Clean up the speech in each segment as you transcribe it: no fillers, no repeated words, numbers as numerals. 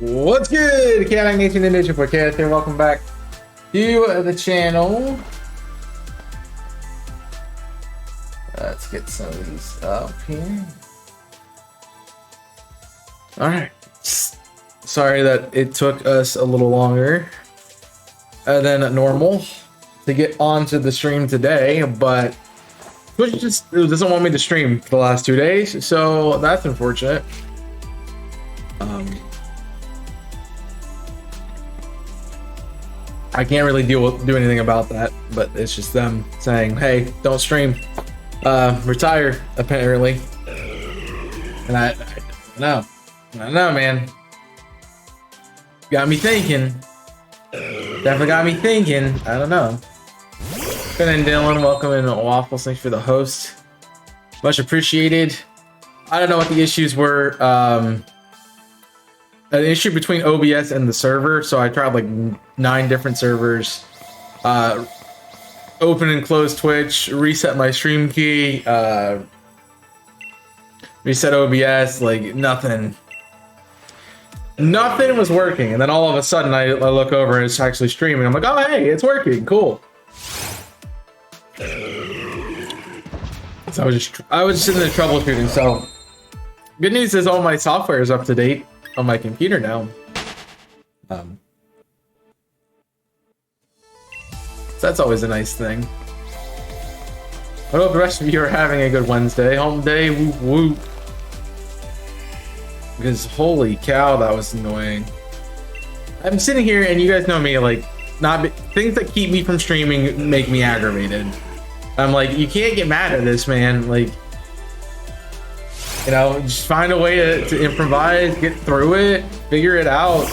What's good, Chaotic Nation and Ninja Podcast here. Welcome back to the channel. Let's get some of these up here. Alright. Sorry that it took us a little longer than normal to get onto the stream today, but Twitch just doesn't want me to stream for the last 2 days, so that's unfortunate. I can't really do anything about that, but it's just them saying, hey, don't stream, retire, apparently. And I don't know, man. Got me thinking. Definitely got me thinking. I don't know. Ben and Dylan, welcome in Waffles. Thanks for the host. Much appreciated. I don't know what the issues were. An issue between OBS and the server, so I tried like 9 different servers. Open and close Twitch, reset my stream key, reset OBS, like nothing was working. And then all of a sudden I look over and it's actually streaming. I'm like, oh hey, it's working, cool. So I was just in the troubleshooting. So good news is all my software is up to date on my computer now. So that's always a nice thing. I hope the rest of you are having a good Wednesday. Home day, whoop whoop. Because holy cow, that was annoying. I'm sitting here and you guys know me, like, things that keep me from streaming make me aggravated. I'm like, you can't get mad at this, man. Like, you know, just find a way to improvise, get through it, figure it out,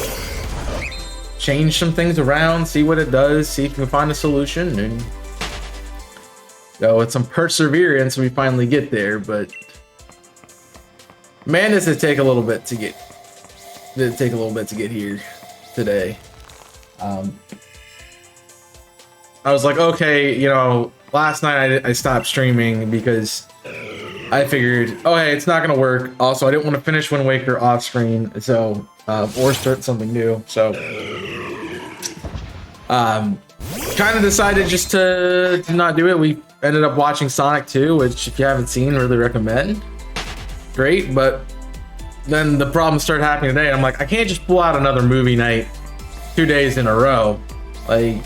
change some things around, see what it does, see if you can find a solution, and with some perseverance, we finally get there. But man, does it take a little bit to get here today. I was like, okay, you know, last night I stopped streaming because I figured, oh hey, it's not gonna work. Also, I didn't want to finish Wind Waker off screen, so or start something new. So kind of decided just to not do it. We ended up watching Sonic 2, which if you haven't seen, really recommend. Great, but then the problems started happening today. I'm like, I can't just pull out another movie night 2 days in a row. Like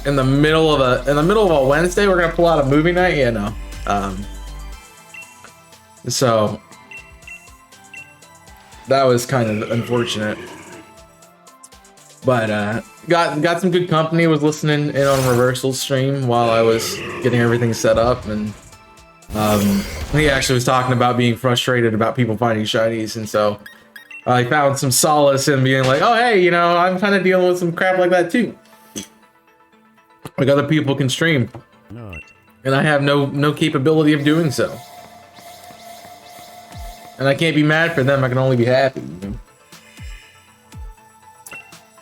in the middle of a Wednesday, we're gonna pull out a movie night. Yeah, no. So that was kind of unfortunate, but got some good company. Was listening in on Reversal's stream while I was getting everything set up, and he actually was talking about being frustrated about people finding shinies, and so I found some solace in being like, oh hey, you know, I'm kind of dealing with some crap like that too. Like other people can stream, and I have no capability of doing so. And I can't be mad for them. I can only be happy. You know?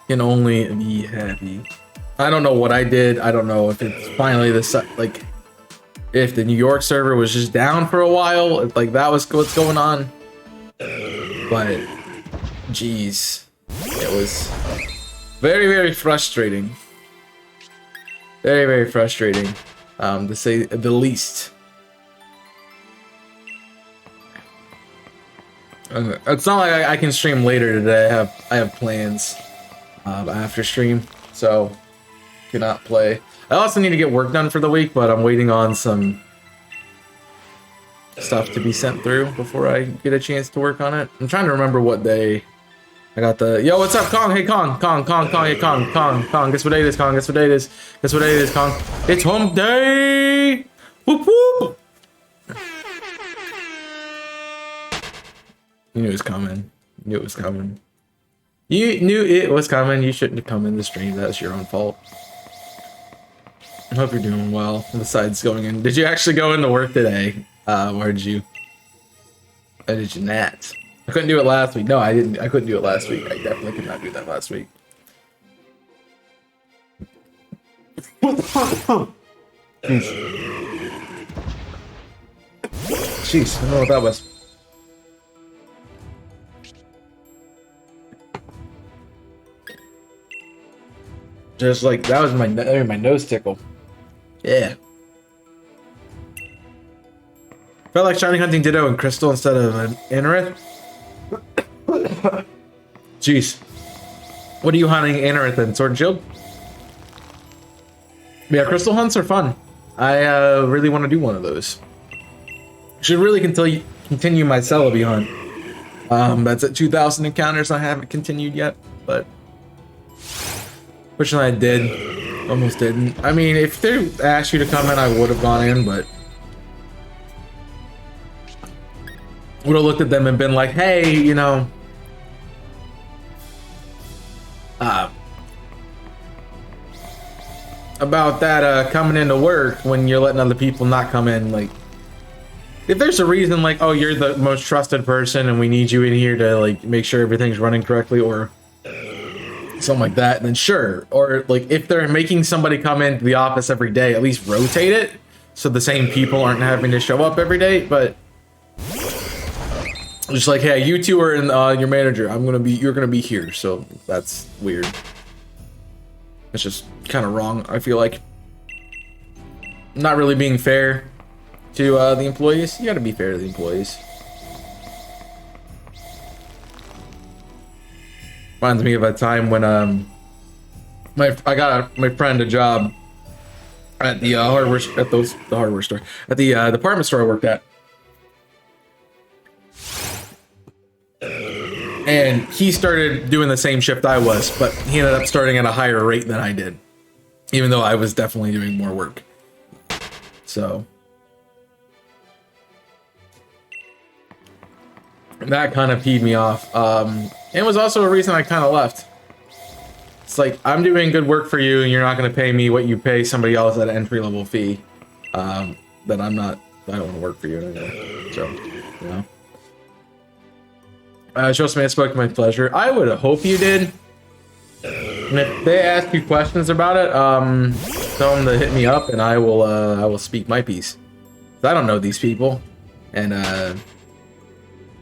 Can only be happy. I don't know what I did. I don't know if it's finally like if the New York server was just down for a while. If, like that was what's going on. But geez, it was very frustrating. Very frustrating, to say the least. It's not like I can stream later today. I have plans after stream, so cannot play. I also need to get work done for the week, but I'm waiting on some stuff to be sent through before I get a chance to work on it. I'm trying to remember what day I got the. Yo, what's up, Kong? Hey, Kong, hey, Kong. Guess what day it is, Kong? Guess what day it is? Guess what day it is, Kong? It's home day. Whoop whoop. You knew it was coming. You knew it was coming. You knew it was coming. You shouldn't have come in the stream. That's your own fault. I hope you're doing well. Besides going in, did you actually go into work today? Or did you not? I couldn't do it last week. No, I didn't. I couldn't do it last week. I definitely could not do that last week. Jeez, I don't know what that was. Just like that was my nose tickle. Yeah. Felt like shiny hunting Ditto and Crystal instead of an Anorith. Jeez. What are you hunting, Anorith and Sword and Shield? Yeah, Crystal hunts are fun. I really want to do one of those. Should really continue my Celebi hunt. That's at 2,000 encounters. I haven't continued yet, but fortunately I did. Almost didn't. I mean, if they asked you to come in, I would have gone in, but would have looked at them and been like, hey, you know, about that coming into work when you're letting other people not come in. Like, if there's a reason, like, oh, you're the most trusted person and we need you in here to like make sure everything's running correctly or something like that, then sure. Or like if they're making somebody come into the office every day, at least rotate it so the same people aren't having to show up every day. But just like, hey, you two are in your manager. You're gonna be here. So that's weird. It's just kind of wrong. I feel like not really being fair to the employees. You got to be fair to the employees. Reminds me of a time when I got my friend a job at the department store I worked at. And he started doing the same shift I was, but he ended up starting at a higher rate than I did, even though I was definitely doing more work. So that kind of peed me off. It was also a reason I kind of left. It's like, I'm doing good work for you and you're not going to pay me what you pay somebody else at an entry-level fee. Then I don't want to work for you anymore. So, you know. Trust me, I spoke to my pleasure. I would hope you did. And if they ask you questions about it, tell them to hit me up and I will speak my piece. I don't know these people, and I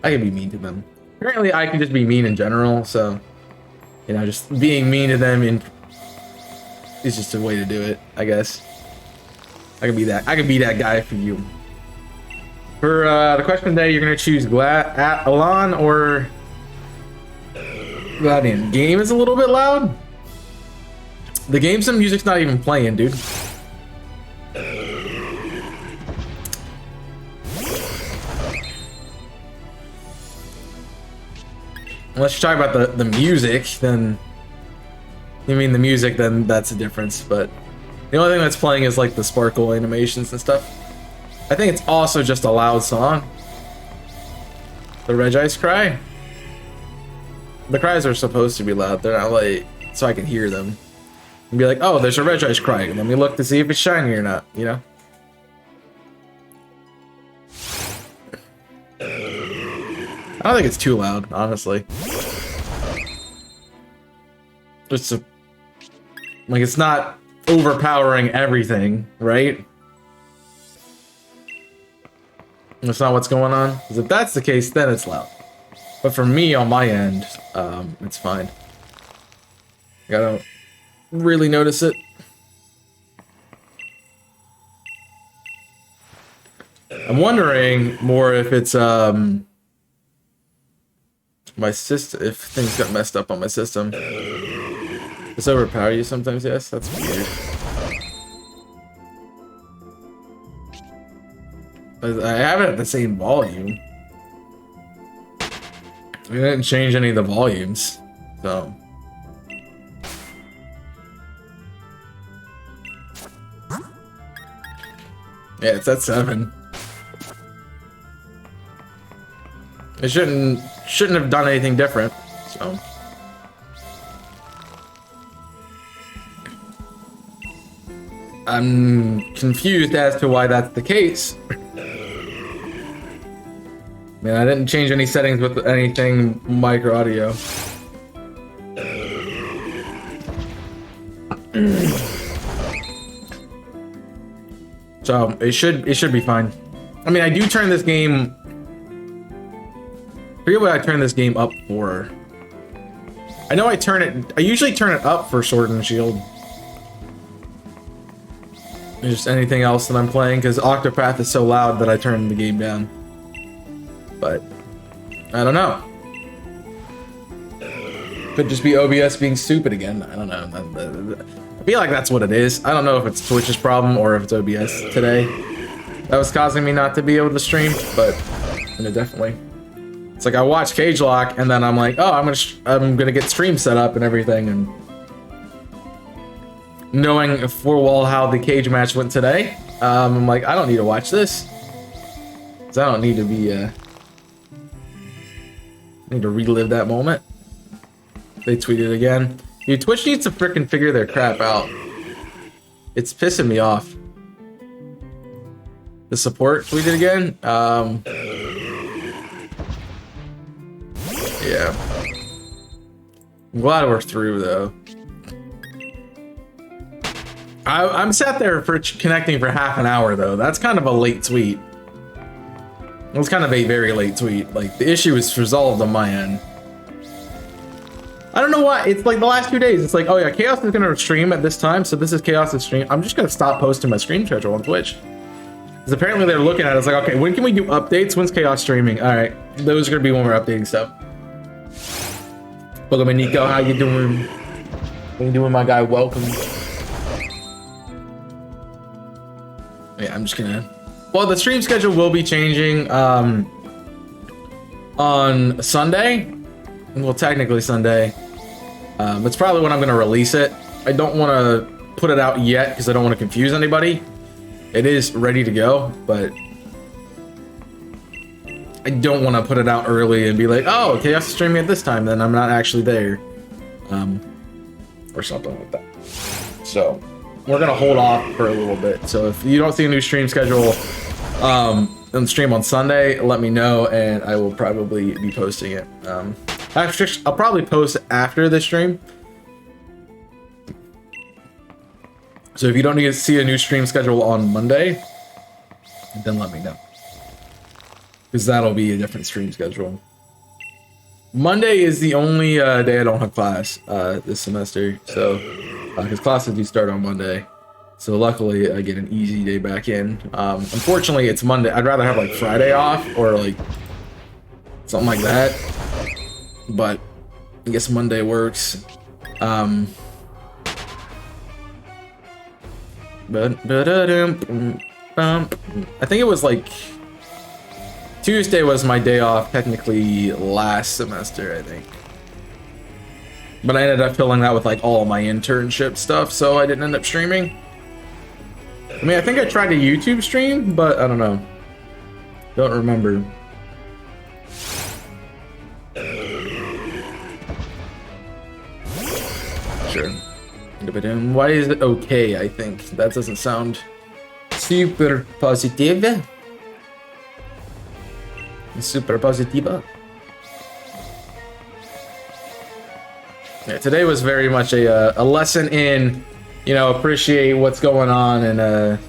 can be mean to them. Apparently, I can just be mean in general. So, you know, just being mean to them is just a way to do it, I guess. I can be that guy for you. For the question today, you're gonna choose Alan or Gladian. Game is a little bit loud. The game, some music's not even playing, dude. Unless you're talking about the music, then you mean the music, then that's a difference. But the only thing that's playing is like the sparkle animations and stuff. I think it's also just a loud song. The Regice cry. The cries are supposed to be loud. They're not like so I can hear them and be like, oh, there's a Regice crying. Let me look to see if it's shiny or not. You know. I don't think it's too loud, honestly. It's not overpowering everything, right? That's not what's going on. Because if that's the case, then it's loud. But for me, on my end, it's fine. I don't really notice it. I'm wondering more if it's my system, if things got messed up on my system. Does it overpower you sometimes? Yes, that's weird. I have it at the same volume. We didn't change any of the volumes, so. Yeah, it's at 7. It shouldn't have done anything different, so. I'm confused as to why that's the case. Man, I didn't change any settings with anything micro audio. So it should be fine. I mean, I do turn this game. I forget what I turn this game up for. I know I usually turn it up for Sword and Shield. just anything else that I'm playing, because Octopath is so loud that I turned the game down. But I don't know. Could just be OBS being stupid again. I don't know. I feel like that's what it is. I don't know if it's Twitch's problem or if it's OBS today that was causing me not to be able to stream, but definitely. It's like I watch Cage Lock and then I'm like, oh, I'm gonna get stream set up and everything, and knowing full well how the cage match went today, I'm like, I don't need to watch this, because I don't need to be need to relive that moment. They tweeted again. Dude, Twitch needs to freaking figure their crap out. It's pissing me off. The support tweeted again. Yeah. I'm glad we're through though. I'm sat there for connecting for half an hour though. That's kind of a late tweet. It was kind of a very late tweet. Like, the issue is resolved on my end. I don't know why. It's like the last 2 days. It's like, oh yeah, Chaos is gonna stream at this time, so this is Chaos' stream. I'm just gonna stop posting my stream schedule on Twitch. Because apparently they're looking at it. It's like, okay, when can we do updates? When's Chaos streaming? All right, those are gonna be when we're updating stuff. Welcome, Nico. How you doing? How you doing, my guy? Welcome. Yeah, I'm just gonna. Well, the stream schedule will be changing on Sunday. Well, technically Sunday. It's probably when I'm going to release it. I don't want to put it out yet because I don't want to confuse anybody. It is ready to go, but I don't want to put it out early and be like, oh, Chaos is streaming at this time, then I'm not actually there. Or something like that. So we're going to hold off for a little bit. So if you don't see a new stream schedule on the stream on Sunday, let me know and I will probably be posting it. I'll probably post after the stream. So if you don't need to see a new stream schedule on Monday, then let me know. Because that'll be a different stream schedule. Monday is the only day I don't have class this semester. So, because classes do start on Monday. So luckily I get an easy day back in. Unfortunately it's Monday. I'd rather have like Friday off or like something like that. But I guess Monday works. I think it was like Tuesday was my day off technically last semester, I think. But I ended up filling that with like all my internship stuff, so I didn't end up streaming. I mean, I think I tried a YouTube stream, but I don't know. Don't remember. Sure. Why is it okay? I think that doesn't sound super positive. Super positiva. Yeah, today was very much a lesson in, you know, appreciate what's going on and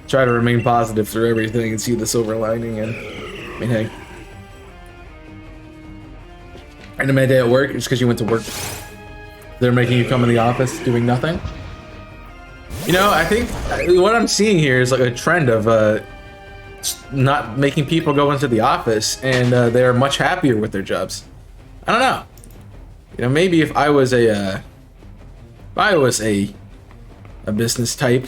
try to remain positive through everything and see the silver lining. And I mean, hey, end of my day at work just because you went to work. They're making you come in the office doing nothing. You know, I think what I'm seeing here is like a trend of not making people go into the office, and they're much happier with their jobs. I don't know. You know, maybe if I was a business type,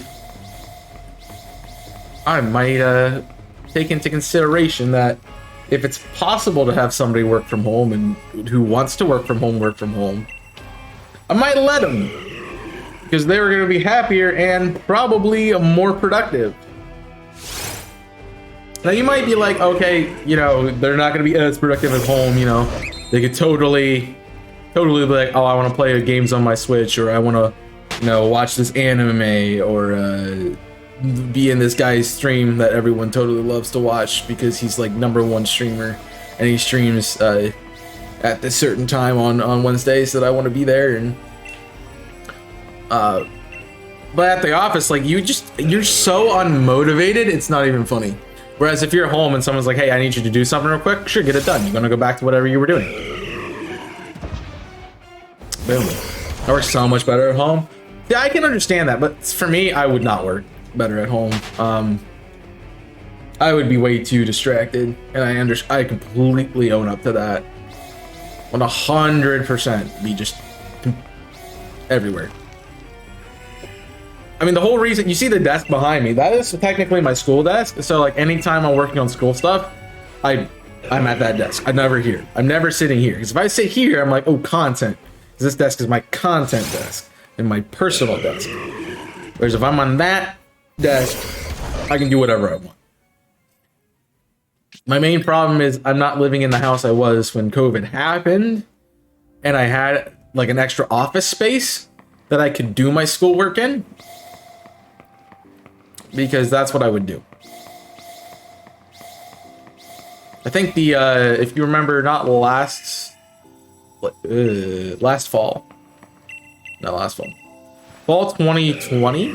I might take into consideration that if it's possible to have somebody work from home and who wants to work from home, I might let them, because they were going to be happier and probably more productive. Now you might be like, okay, you know, they're not going to be as productive at home, you know. They could totally be like, oh, I want to play games on my Switch, or I want to, you know, watch this anime, or be in this guy's stream that everyone totally loves to watch because he's like #1 streamer and he streams at this certain time on Wednesdays that I want to be there. And but at the office, like, you're so unmotivated, it's not even funny. Whereas if you're at home and someone's like, hey, I need you to do something real quick, sure, get it done. You're gonna go back to whatever you were doing. Boom. That works so much better at home. Yeah, I can understand that, but for me, I would not work. better at home. I would be way too distracted, and I completely own up to that. 100% be just everywhere. I mean, the whole reason you see the desk behind me, that is technically my school desk. So like anytime I'm working on school stuff, I'm at that desk. I'm never here. I'm never sitting here. Because if I sit here, I'm like, oh, content. Because this desk is my content desk and my personal desk. Whereas if I'm on that desk, I can do whatever I want. My main problem is I'm not living in the house I was when COVID happened, and I had like an extra office space that I could do my schoolwork in, because that's what I would do. I think the if you remember, not last fall, fall 2020,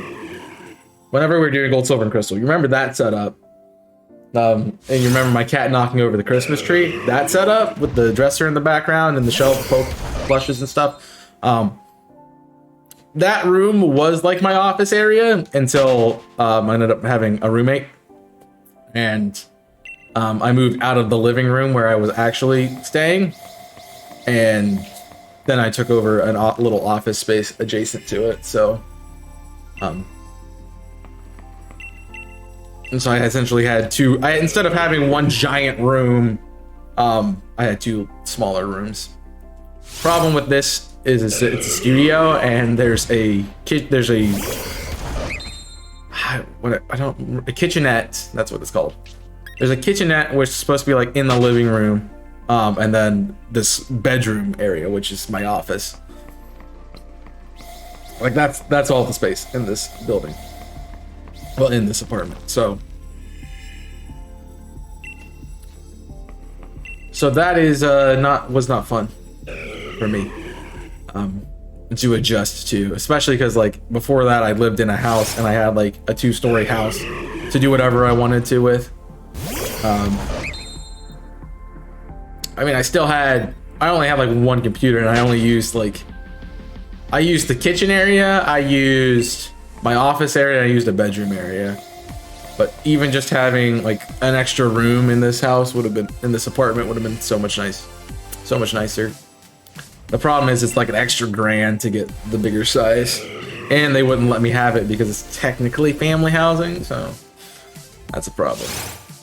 whenever we were doing gold, silver, and crystal. You remember that setup? And you remember my cat knocking over the Christmas tree? That setup with the dresser in the background and the shelf plushes and stuff. That room was like my office area until I ended up having a roommate, and I moved out of the living room where I was actually staying, and then I took over a little office space adjacent to it. So, and so I essentially had two. Instead of having one giant room, I had two smaller rooms. Problem with this is it's a studio, and there's a kitchenette. That's what it's called. There's a kitchenette which is supposed to be like in the living room, and then this bedroom area, which is my office. Like that's all the space in this building. Well, in this apartment. So that is was not fun for me to adjust to, especially because like before that I lived in a house and I had like a 2-story house to do whatever I wanted to with. I mean, I only had like one computer, and I only used I used the kitchen area, I used my office area, I used a bedroom area. But even just having like an extra room in this house in this apartment would have been so much nicer. The problem is it's like an extra $1,000 to get the bigger size, and they wouldn't let me have it because it's technically family housing, so that's a problem.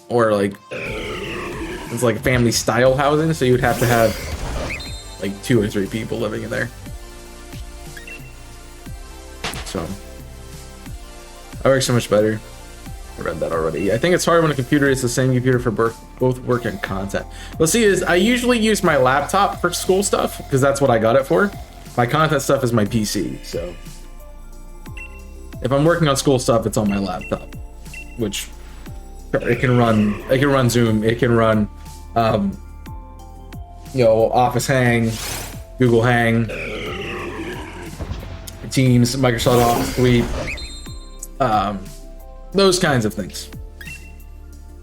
Or like it's like family style housing, so you would have to have like 2 or 3 people living in there. So I work so much better. I read that already. I think it's hard when a computer is the same computer for both work and content. Let's see, I usually use my laptop for school stuff because that's what I got it for. My content stuff is my PC. So if I'm working on school stuff, it's on my laptop, which it can run Zoom, it can run Office Hang, Google Hang, Teams, Microsoft Office Suite, those kinds of things.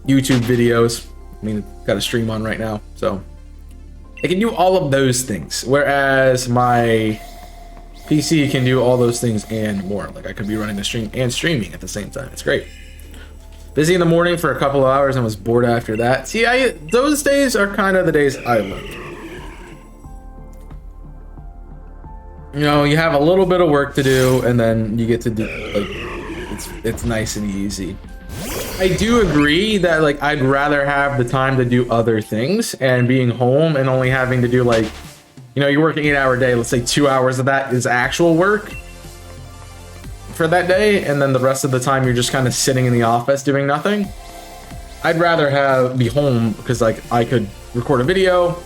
YouTube videos. I mean, got a stream on right now, so it can do all of those things. Whereas my PC can do all those things and more. Like I could be running the stream and streaming at the same time. It's great. Busy in the morning for a couple of hours and was bored after that. See, those days are kind of the days I like. You have a little bit of work to do, and then you get to do it's nice and easy. I do agree that like I'd rather have the time to do other things, and being home and only having to do you're working 8-hour day, let's say 2 hours of that is actual work for that day, and then the rest of the time you're just kind of sitting in the office doing nothing. I'd rather be home because like I could record a video,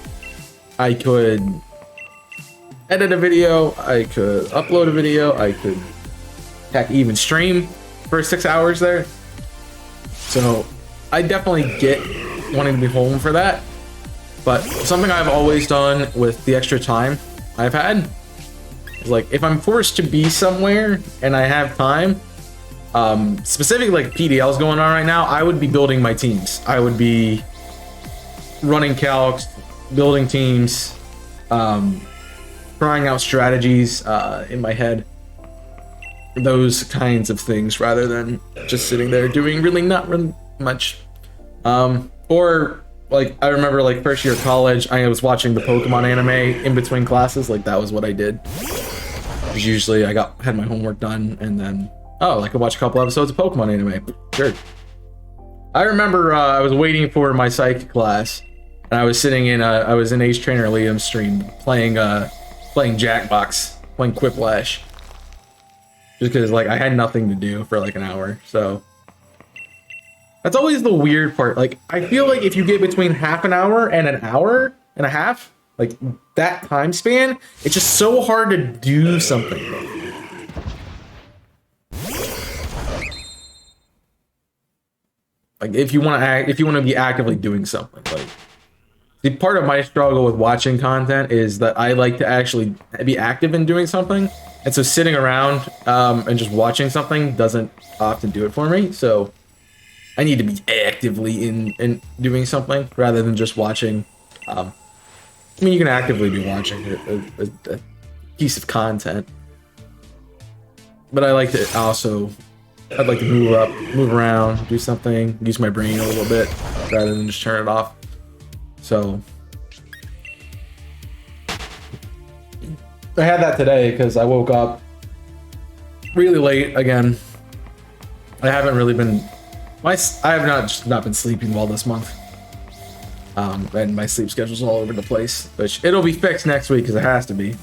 I could edit a video, I could upload a video, I could even stream for 6 hours there. So I definitely get wanting to be home for that. But something I've always done with the extra time I've had is like if I'm forced to be somewhere and I have time, specifically like PDLs going on right now, I would be building my teams. I would be running calcs, building teams, trying out strategies in my head. those kinds of things rather than just sitting there doing really not really much. Or like I remember like first year of college, I was watching the Pokemon anime in between classes. Like that was what I did. Usually I had my homework done and then I could watch a couple episodes of Pokemon anime. Sure. I remember I was waiting for my psych class and I was sitting in I was in Ace Trainer Liam's stream playing Jackbox, playing Quiplash. Just because like I had nothing to do for like an hour. So that's always the weird part. Like I feel like if you get between half an hour and an hour and a half, like that time span, it's just so hard to do something. Like if you want to be actively doing something, like the part of my struggle with watching content is that I like to actually be active in doing something. And so sitting around and just watching something doesn't often do it for me. So I need to be actively in doing something rather than just watching. I mean, you can actively be watching a piece of content. But I like to also, I'd like to move around, do something, use my brain a little bit rather than just turn it off. So I had that today because I woke up really late again. I haven't really been, I have not been sleeping well this month. And my sleep schedule's all over the place, which it'll be fixed next week because it has to be.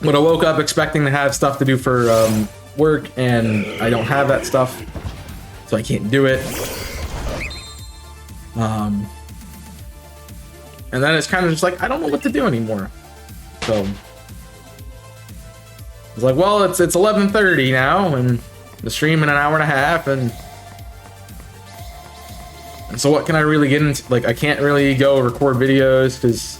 But I woke up expecting to have stuff to do for work, and I don't have that stuff, so I can't do it. And then it's kind of just like I don't know what to do anymore. So it's like, well, it's 11:30 now, and the stream in an hour and a half, and so what can I really get into? Like, I can't really go record videos because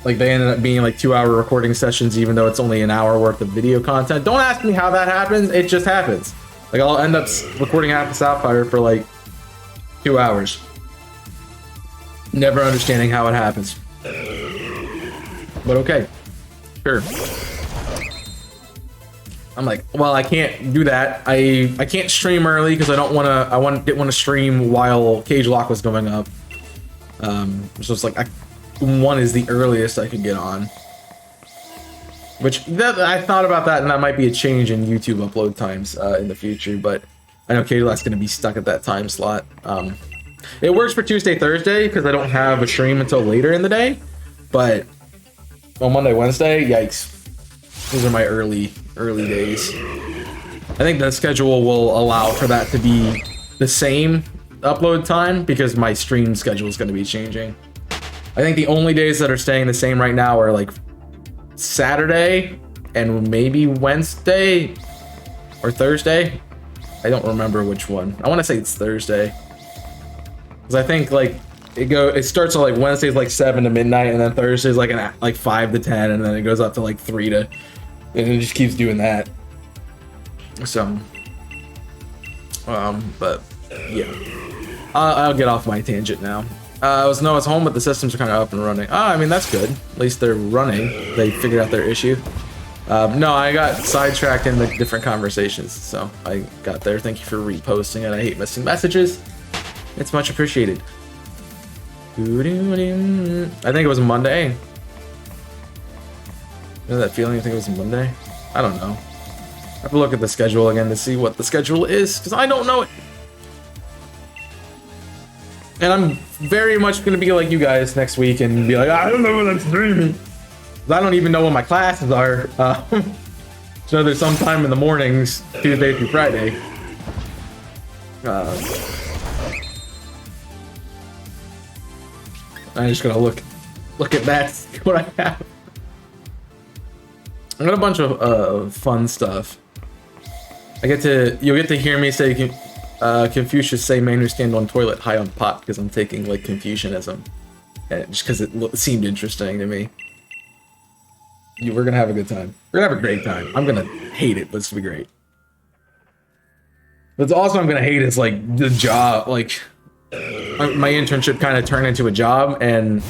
like they ended up being like 2-hour recording sessions, even though it's only an hour worth of video content. Don't ask me how that happens. It just happens. Like I'll end up recording half of Sapphire for like 2 hours. Never understanding how it happens. But okay, sure. I'm like, well, I can't do that. I can't stream early because I didn't want to stream while Cage Lock was going up. So it's like 1 is the earliest I could get on. Which I thought about that, and that might be a change in YouTube upload times in the future. But I know Cage Lock's going to be stuck at that time slot. It works for Tuesday, Thursday because I don't have a stream until later in the day. But on Monday, Wednesday, yikes. Those are my early days. I think the schedule will allow for that to be the same upload time because my stream schedule is going to be changing. I think the only days that are staying the same right now are like Saturday and maybe Wednesday or Thursday. I don't remember which one. I want to say it's Thursday. Because I think like it starts at like Wednesday's like 7 to midnight, and then Thursday's like 5 to 10, and then it goes up to like 3 to, and it just keeps doing that. So, but yeah, I'll get off my tangent now. I was home, but the systems are kind of up and running. I mean, that's good. At least they're running. They figured out their issue. No, I got sidetracked in the different conversations, so I got there. Thank you for reposting it. I hate missing messages. It's much appreciated. I think it was Monday. You know that feeling? You think it was Monday? I don't know. I have to look at the schedule again to see what the schedule is, because I don't know it. And I'm very much going to be like you guys next week and be like, I don't know what I'm streaming. I don't even know what my classes are. So there's sometime in the mornings, Tuesday through Friday. I'm just gonna look at that, see what I have. I got a bunch of fun stuff. You'll get to hear me say Confucius say man who stand on toilet high on pot, because I'm taking like Confucianism, just because it seemed interesting to me. We're gonna have a good time. We're gonna have a great time. I'm gonna hate it, but it's gonna be great. But also I'm gonna hate is like the job, like my internship kind of turned into a job, and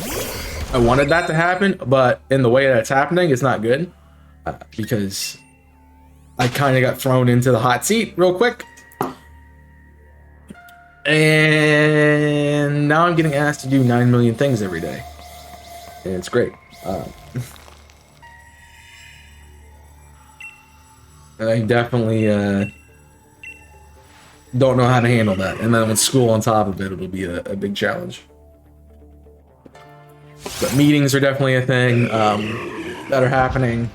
I wanted that to happen, but in the way that it's happening, it's not good because I kind of got thrown into the hot seat real quick. And now I'm getting asked to do 9 million things every day. And it's great. And I definitely don't know how to handle that. And then with school on top of it, it'll be a big challenge. But meetings are definitely a thing that are happening.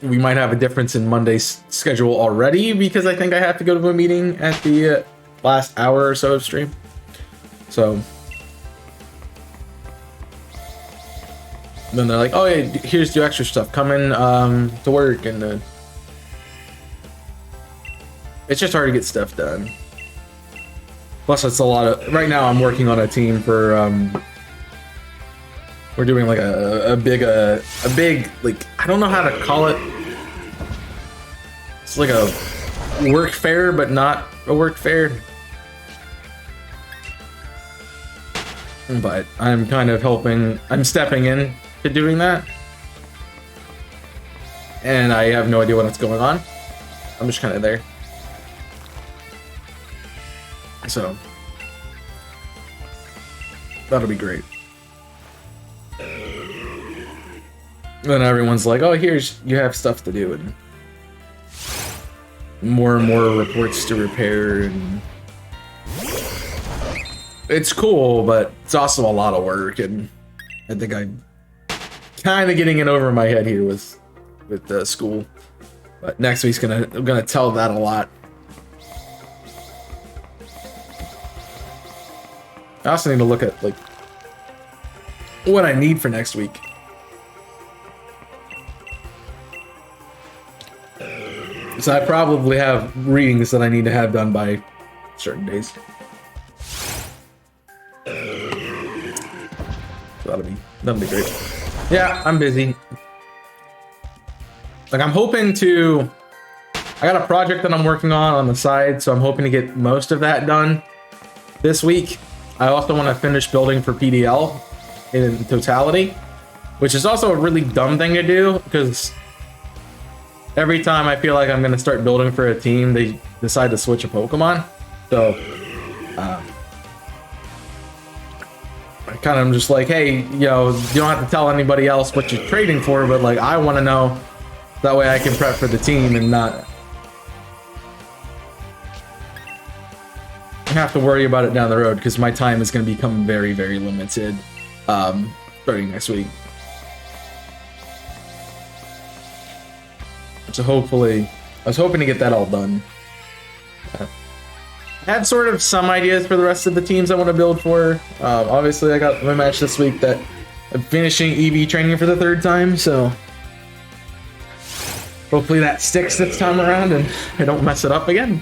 We might have a difference in Monday's schedule already because I think I have to go to a meeting at the last hour or so of stream. So then they're like, oh yeah, here's the extra stuff. Come in to work. And it's just hard to get stuff done. Plus it's a lot of, right now I'm working on a team for, we're doing like a big, like, I don't know how to call it. It's like a work fair, but not a work fair. But I'm kind of helping, I'm stepping in to doing that. And I have no idea what's going on. I'm just kind of there. So that'll be great. Then everyone's like, oh, here's, you have stuff to do, and more reports to repair, and it's cool, but it's also a lot of work, and I think I'm kind of getting it over my head here with school. But next week's I'm gonna tell that a lot. I also need to look at like what I need for next week. So I probably have readings that I need to have done by certain days. So that'll be great. Yeah, I'm busy. Like I'm hoping to, I got a project that I'm working on the side, so I'm hoping to get most of that done this week. I also want to finish building for PDL in totality, which is also a really dumb thing to do because every time I feel like I'm going to start building for a team, they decide to switch a Pokemon. So I kind of am just like, hey, you know, you don't have to tell anybody else what you're trading for, but like I want to know, that way I can prep for the team and not have to worry about it down the road, because my time is going to become very, very limited starting next week. So hopefully, I was hoping to get that all done. I had sort of some ideas for the rest of the teams I want to build for. Obviously, I got my match this week that I'm finishing EV training for the 3rd time, so hopefully that sticks this time around and I don't mess it up again.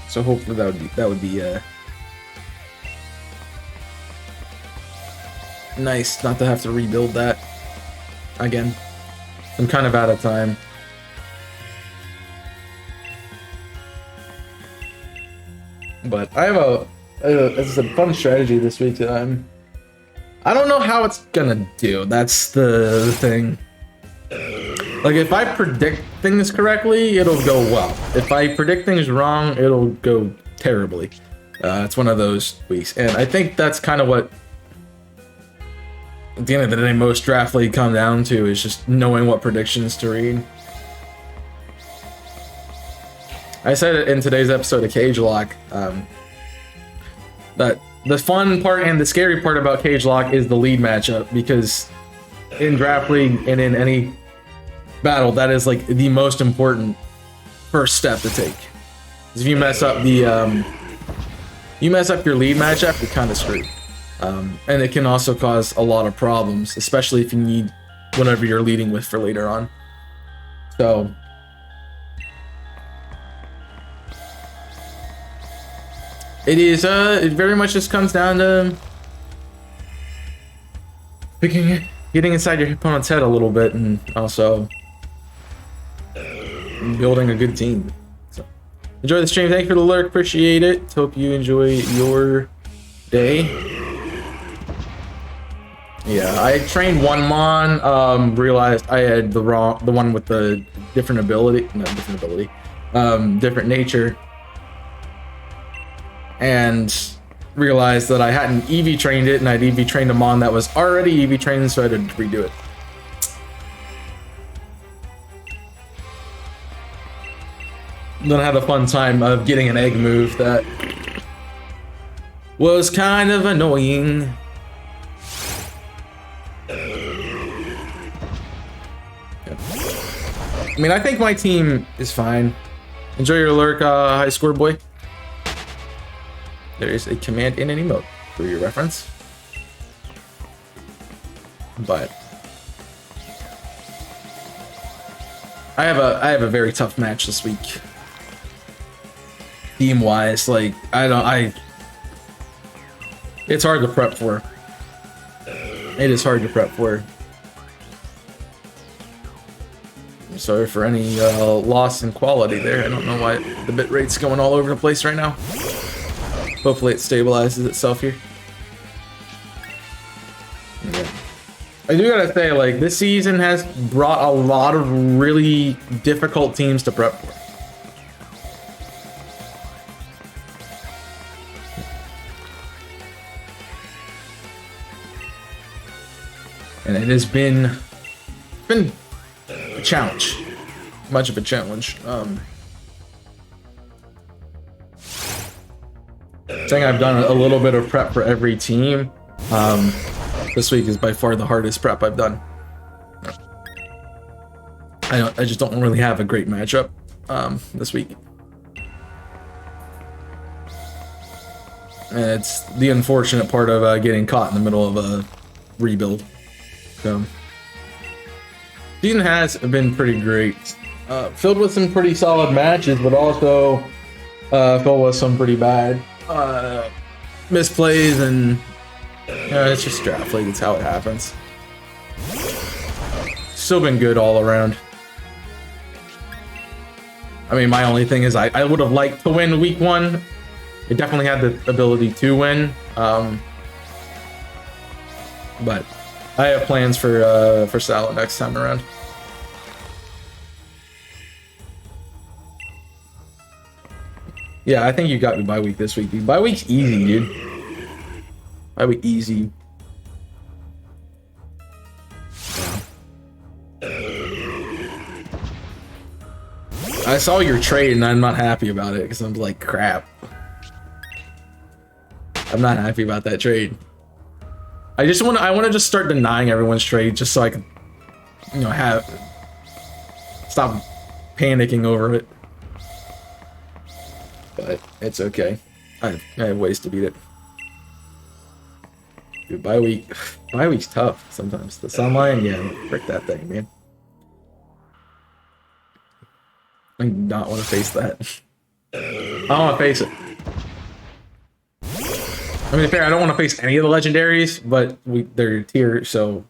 So hopefully that would be nice not to have to rebuild that again. I'm kind of out of time. But I have it's a fun strategy this week that I don't know how it's gonna do. That's the thing. Like if I predict things correctly, it'll go well. If I predict things wrong, it'll go terribly. It's one of those weeks, and I think that's kind of what, at the end of the day, most draft league come down to, is just knowing what predictions to read. I said it in today's episode of Cage Lock, that the fun part and the scary part about Cage Lock is the lead matchup, because in draft league and in any battle, that is like the most important first step to take. If you mess up your lead matchup, you're kind of screwed. And it can also cause a lot of problems, especially if you need whatever you're leading with for later on. So it very much just comes down to getting inside your opponent's head a little bit, and also building a good team. So enjoy the stream. Thank you for the lurk. Appreciate it. Hope you enjoy your day. Yeah, I trained one mon. Realized I had the one with the different ability, different nature, and realized that I hadn't EV trained it, and I'd EV trained a mon that was already EV trained, so I had to redo it. Then I had a fun time of getting an egg move that was kind of annoying. I mean, I think my team is fine. Enjoy your lurk, high score boy. There is a command in an emote for your reference. But I have a very tough match this week. Team wise, like it's hard to prep for. It is hard to prep for. I'm sorry for any loss in quality there. I don't know why the bit rate's going all over the place right now. Hopefully it stabilizes itself here. Yeah. I do gotta say, like, this season has brought a lot of really difficult teams to prep for. And it has been a challenge, much of a challenge. Saying I've done a little bit of prep for every team. This week is by far the hardest prep I've done. I just don't really have a great matchup this week. And it's the unfortunate part of getting caught in the middle of a rebuild. So, season has been pretty great. Filled with some pretty solid matches, but also filled with some pretty bad misplays, and it's just draft league. It's how it happens. Still been good all around. I mean, my only thing is I would have liked to win week 1. It definitely had the ability to win, but I have plans for Salo next time around. Yeah, I think you got me bye week this week, dude. Bye week's easy, dude. Bye week easy. I saw your trade and I'm not happy about it because I'm like, crap. I'm not happy about that trade. I want to just start denying everyone's trade just so I can, stop panicking over it. But it's okay. I have ways to beat it. Dude, bye week's tough sometimes. The sunline, yeah, frick that thing, man. I do not want to face that. I don't want to face it. I mean, fair, I don't want to face any of the legendaries, but they're tier, so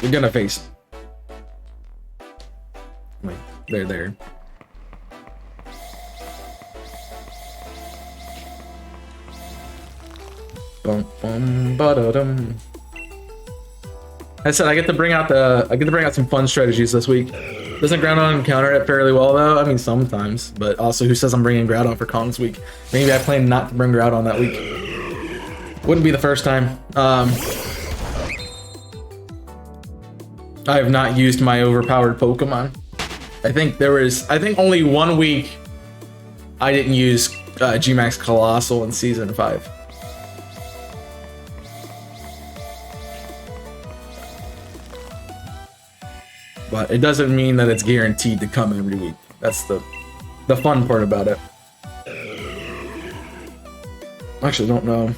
we're gonna face them. Like, they're there. Bum bum ba-da-dum. I said I get to bring out some fun strategies this week. Doesn't Groudon counter it fairly well though? I mean, sometimes, but also who says I'm bringing Groudon for Kong's week? Maybe I plan not to bring Groudon that week. Wouldn't be the first time. I have not used my overpowered Pokemon. I think only 1 week I didn't use Gmax Colossal in Season 5. But it doesn't mean that it's guaranteed to come every week. That's the fun part about it. I actually don't know.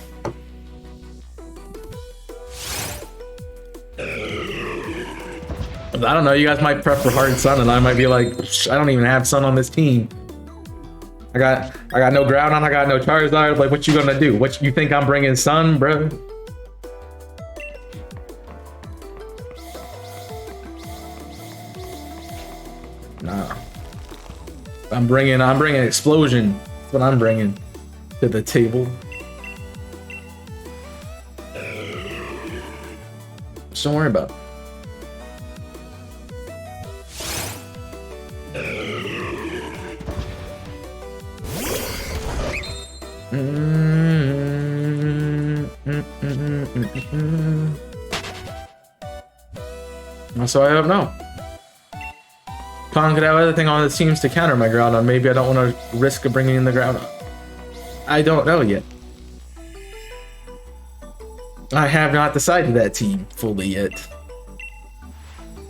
I don't know, you guys might prep for hard sun and I might be like, I don't even have sun on this team. I got no Groudon, I got no Charizard. Like, what you gonna do? What you think I'm bringing sun, bro? I'm bringing explosion. That's what I'm bringing to the table. Just don't worry about it. So I don't know. Khan could have other thing on the teams to counter my ground on. Maybe I don't want to risk bringing in the ground up. I don't know yet. I have not decided that team fully yet.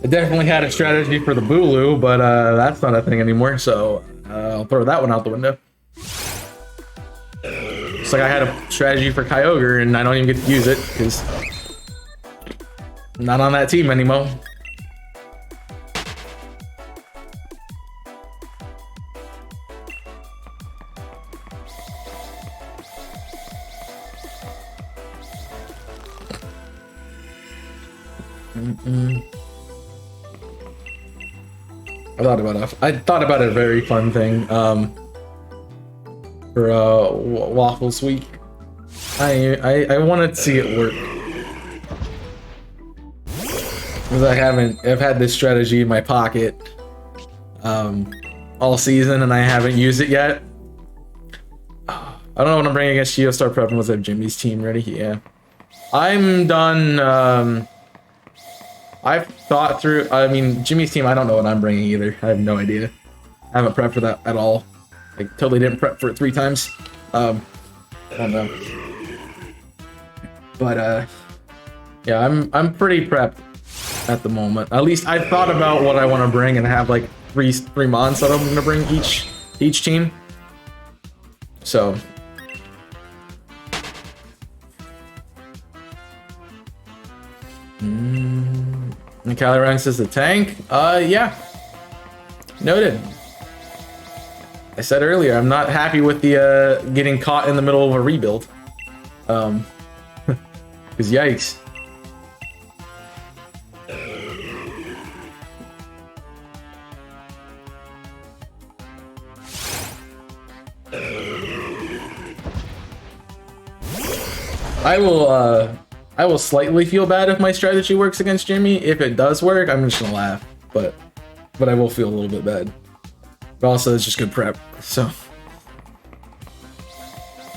I definitely had a strategy for the Bulu, but that's not a thing anymore, so I'll throw that one out the window. It's like I had a strategy for Kyogre, and I don't even get to use it, because I'm not on that team anymore. I thought about a very fun thing for Waffles Week. I wanted to see it work because I've had this strategy in my pocket all season and I haven't used it yet. I don't know what I'm bringing against Geostar Prep unless I have Jimmy's team ready. Yeah, I'm done. I've thought through. I mean, Jimmy's team. I don't know what I'm bringing either. I have no idea. I haven't prepped for that at all. I totally didn't prep for it 3 times. I don't know. But yeah, I'm pretty prepped at the moment. At least I've thought about what I want to bring and have like three mons that I'm going to bring each team. So. And Calyrex is the tank? Yeah. Noted. I said earlier, I'm not happy with the getting caught in the middle of a rebuild. Because yikes. I will slightly feel bad if my strategy works against Jimmy. If it does work, I'm just gonna laugh. But I will feel a little bit bad. But also, it's just good prep. So.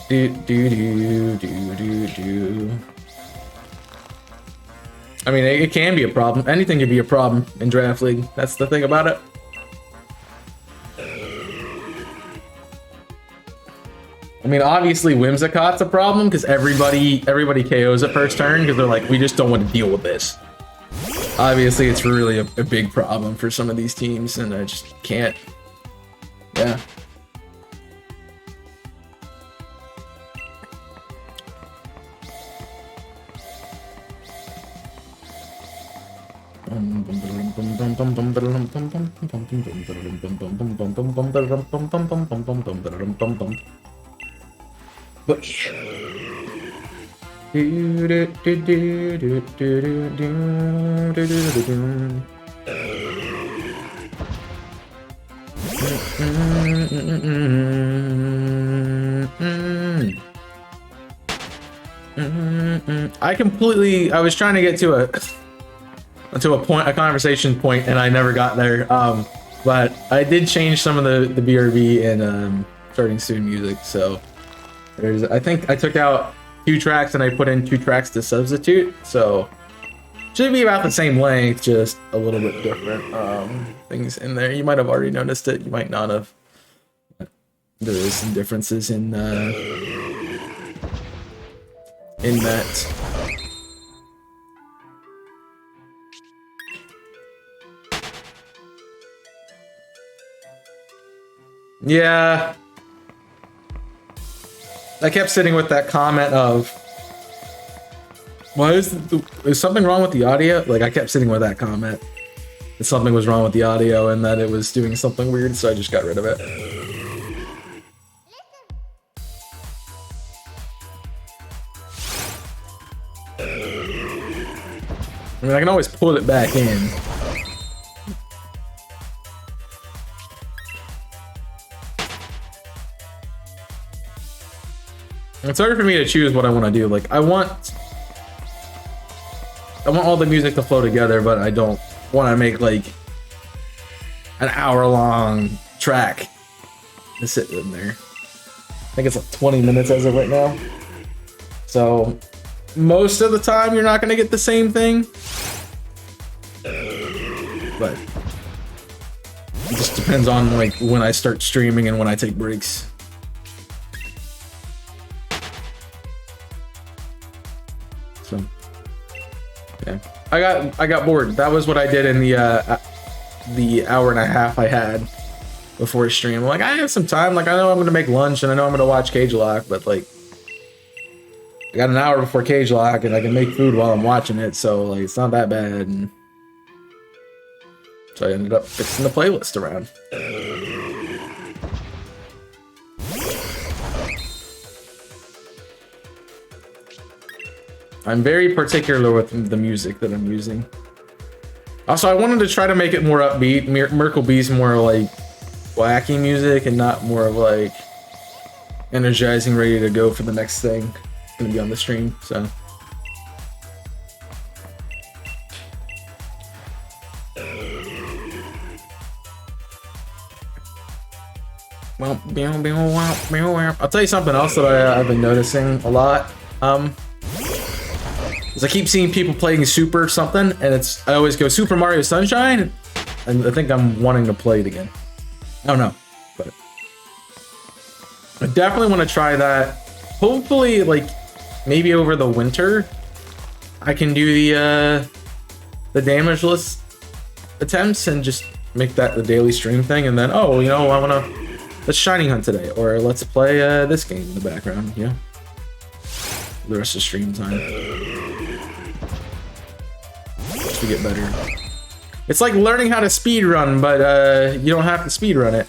I mean, it can be a problem. Anything can be a problem in Draft League. That's the thing about it. I mean, obviously Whimsicott's a problem because everybody KOs at first turn because they're like, we just don't want to deal with this. Obviously, it's really a big problem for some of these teams, and I just can't. Yeah. But I was trying to get to a conversation point and I never got there. But I did change some of the BRB and starting soon music, so I think I took out 2 tracks and I put in 2 tracks to substitute, so should be about the same length, just a little bit different things in there. You might have already noticed it, you might not have. There is some differences in that. Yeah. I kept sitting with that comment of, why is something wrong with the audio? Like, I kept sitting with that comment that something was wrong with the audio and that it was doing something weird, so I just got rid of it. I mean, I can always pull it back in. It's hard for me to choose what I want to do. Like I want all the music to flow together, but I don't want to make like an hour-long track to sit in there. I think it's like 20 minutes as of right now. So most of the time you're not going to get the same thing. But it just depends on like when I start streaming and when I take breaks. So yeah, I got bored. That was what I did in the hour and a half I had before stream. Like I have some time. Like I know I'm gonna make lunch and I know I'm gonna watch Cage Lock, but like I got an hour before Cage Lock and I can make food while I'm watching it, so like it's not that bad. And so I ended up fixing the playlist around. I'm very particular with the music that I'm using. Also, I wanted to try to make it more upbeat. Merkle B's more like wacky music and not more of like energizing, ready to go for the next thing. It's gonna be on the stream, so. Well, I'll tell you something else that I've been noticing a lot. Is I keep seeing people playing Super something, and I always go Super Mario Sunshine, and I think I'm wanting to play it again. I don't know, but I definitely want to try that. Hopefully, like maybe over the winter, I can do the damageless attempts and just make that the daily stream thing, and then oh, you know, let's shiny hunt today, or let's play this game in the background, you know, the rest of stream time. To get better. It's like learning how to speed run, but you don't have to speed run it.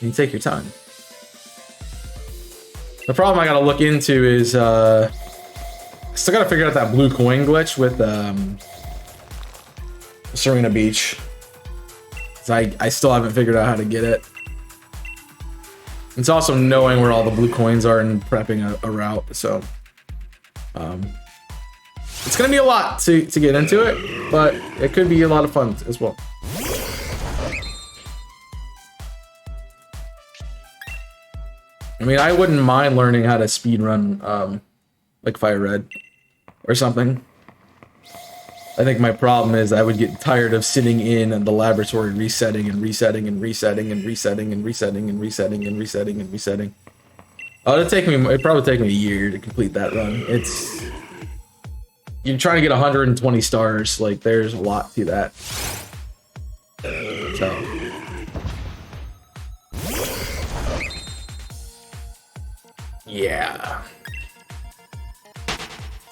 You take your time. The problem I gotta look into is still gotta figure out that blue coin glitch with Serena Beach. I still haven't figured out how to get it. It's also knowing where all the blue coins are and prepping a route, so it's gonna be a lot to get into it, but it could be a lot of fun as well. I mean, I wouldn't mind learning how to speedrun like Fire Red or something. I think my problem is I would get tired of sitting in the laboratory resetting and resetting and resetting and resetting and resetting and resetting and resetting and resetting. Oh, it'd probably take me a year to complete that run. You're trying to get 120 stars, like there's a lot to that. So yeah.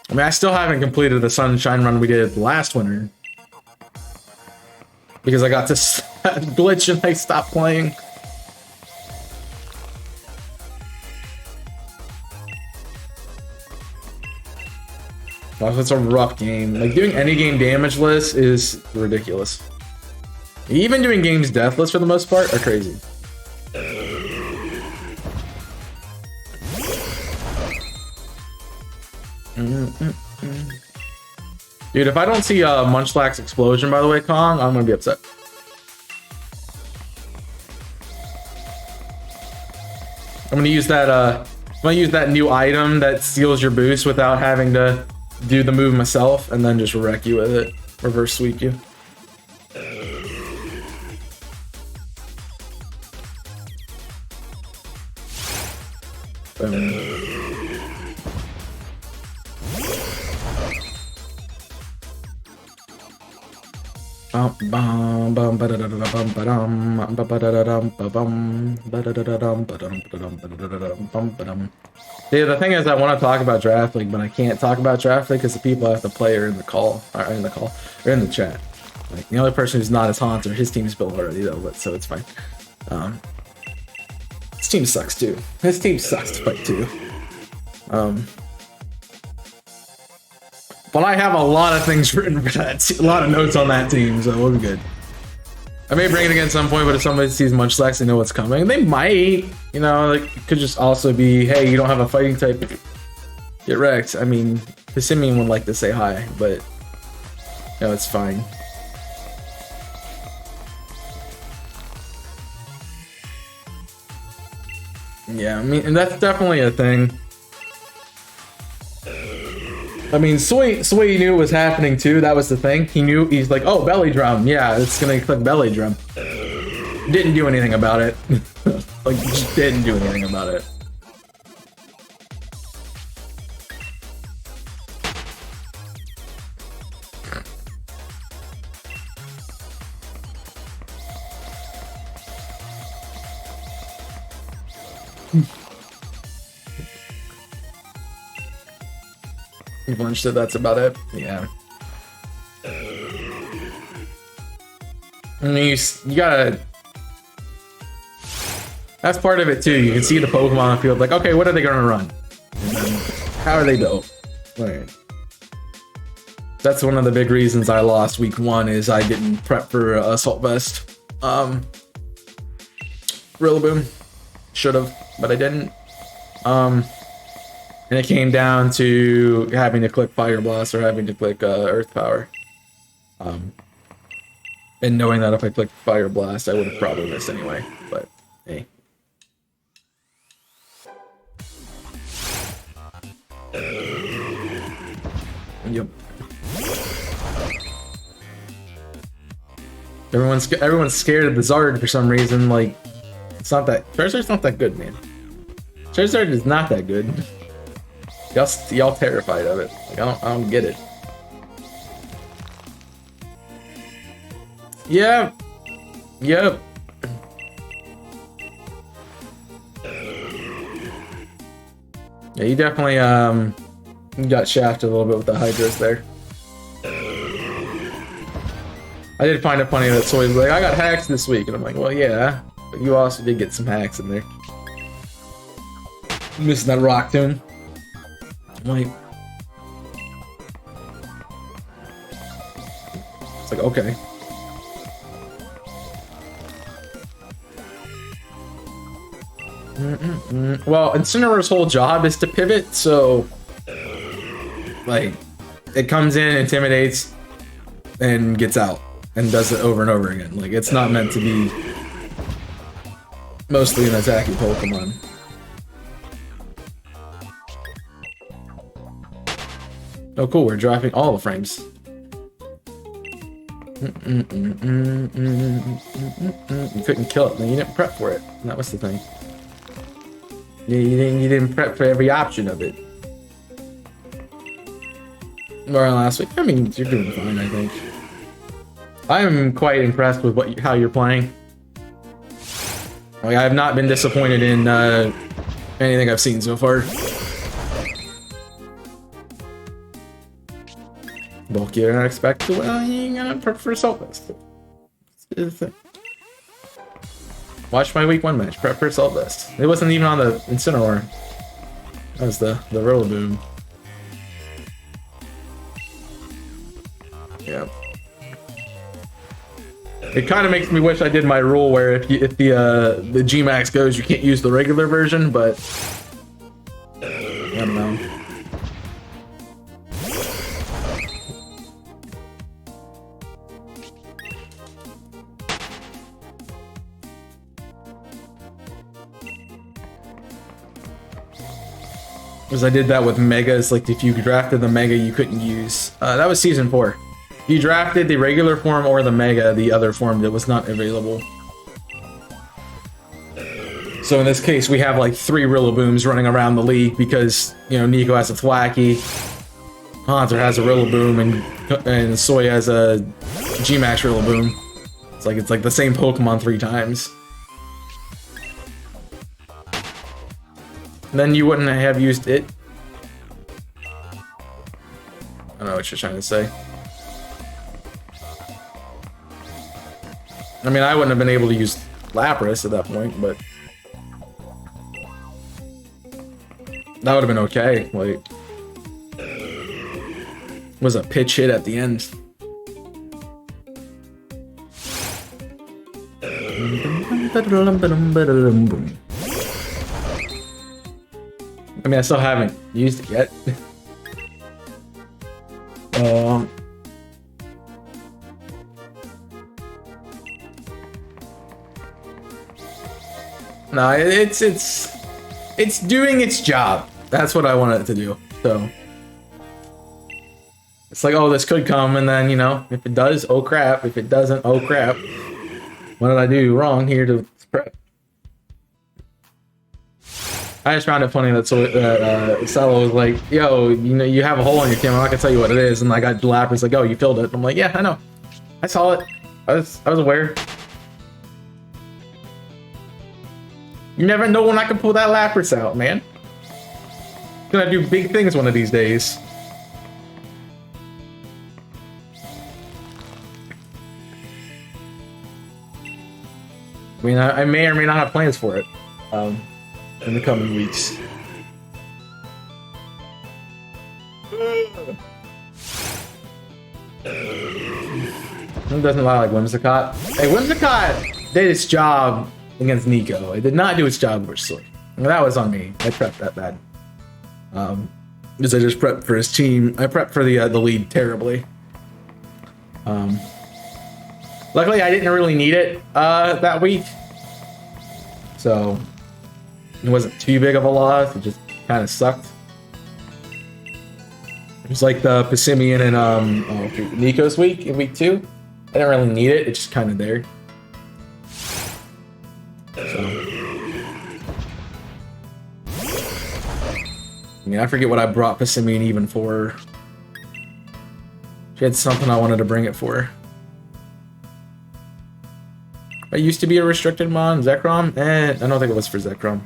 I mean, I still haven't completed the Sunshine run we did last winter because I got this glitch and I stopped playing. It's a rough game. Like doing any game damageless is ridiculous. Even doing games deathless for the most part are crazy. Dude, if I don't see Munchlax's explosion, by the way, Kong, I'm gonna be upset. I'm gonna use that new item that steals your boost without having to do the move myself, and then just wreck you with it. Reverse sweep you. Boom. Yeah, the thing is, I want to talk about Draft League, but I can't talk about Draft League because the people I have to play are in the call, or in the chat. Like the only person who's not is Haunter. His team's built already though, but so it's fine. His team sucks too. His team sucks to fight too. But I have a lot of things written for that, a lot of notes on that team, so we'll be good. I may bring it again at some point, but if somebody sees Munchlax, they know what's coming. They might, you know, like, it could just also be, hey, you don't have a fighting type, get wrecked. I mean, Pissimian would like to say hi, but no, it's fine. Yeah, I mean, and that's definitely a thing. I mean, Soy knew it was happening too. That was the thing. He knew. He's like, oh, belly drum. Yeah, it's gonna click belly drum. Didn't do anything about it. Like, just didn't do anything about it. You've lunched it, that's about it. Yeah. I mean, you gotta... That's part of it too. You can see the Pokemon on the field, like, okay, what are they gonna run? And then, how are they built? Right. That's one of the big reasons I lost week 1 is I didn't prep for Assault Vest. Rillaboom. Should've, but I didn't. And it came down to having to click Fire Blast or having to click Earth Power. And knowing that if I clicked Fire Blast, I would have probably missed anyway, but hey. Yep. Everyone's scared of the Zard for some reason. Like, it's not that Charizard's not that good, man. Charizard is not that good. Y'all terrified of it. Like, I don't get it. Yeah. Yep. Yeah, you definitely got shafted a little bit with the Hydros there. I did find it funny that Soy's like, I got hacks this week, and I'm like, well, yeah, but you also did get some hacks in there. Missing that Rock Tomb. I'm like, it's like, okay. Well, Incineroar's whole job is to pivot, so like it comes in, intimidates, and gets out, and does it over and over again. Like, it's not meant to be mostly an attacking Pokemon. Oh cool, we're dropping all the frames. You couldn't kill it, man. You didn't prep for it. That was the thing. You didn't prep for every option of it. Or last week. I mean, you're doing fine, I think. I'm quite impressed with how you're playing. Like, I have not been disappointed in anything I've seen so far. Bulkier than I expected. Well, you ain't gonna prep for Assault Vest. Watch my week 1 match. Prep for Assault Vest. It wasn't even on the Incineroar. That was the Rillaboom. Yeah. It kind of makes me wish I did my rule where if the G-Max goes, you can't use the regular version, but I don't know. Because I did that with Megas, like if you drafted the Mega you couldn't use. That was Season 4. If you drafted the regular form or the Mega, the other form that was not available. So in this case, we have like 3 Rillabooms running around the league because, you know, Nico has a Thwackey, Haunter has a Rillaboom, and Soy has a G-Max Rillaboom. It's like the same Pokemon 3 times. Then you wouldn't have used it. I don't know what you're trying to say. I mean, I wouldn't have been able to use Lapras at that point, but that would have been okay. Like, it was a pitch hit at the end. I mean, I still haven't used it yet. No, it's doing its job. That's what I want it to do. So it's like, oh, this could come, and then, you know, if it does, oh crap. If it doesn't, oh crap. What did I do wrong here to prep? I just found it funny that Salo was like, yo, you know, you have a hole in your camera. I'm not gonna tell you what it is. And I got Lapper's like, oh, you filled it. I'm like, yeah, I know. I saw it. I was aware. You never know when I can pull that Lapras out, man. Gonna do big things one of these days. I mean, I may or may not have plans for it in the coming weeks. Who doesn't like Whimsicott? Hey, Whimsicott did its job against Nico. It did not do its job versus Sword. That was on me. I prepped that bad. Because I just prepped for his team. I prepped for the lead terribly. Luckily, I didn't really need it that week, so it wasn't too big of a loss. It just kind of sucked. It was like the Passimian and Nico's week in week 2. I didn't really need it. It's just kind of there. So, I mean, I forget what I brought Passimian even for. She had something I wanted to bring it for. It used to be a restricted mon, Zekrom? I don't think it was for Zekrom.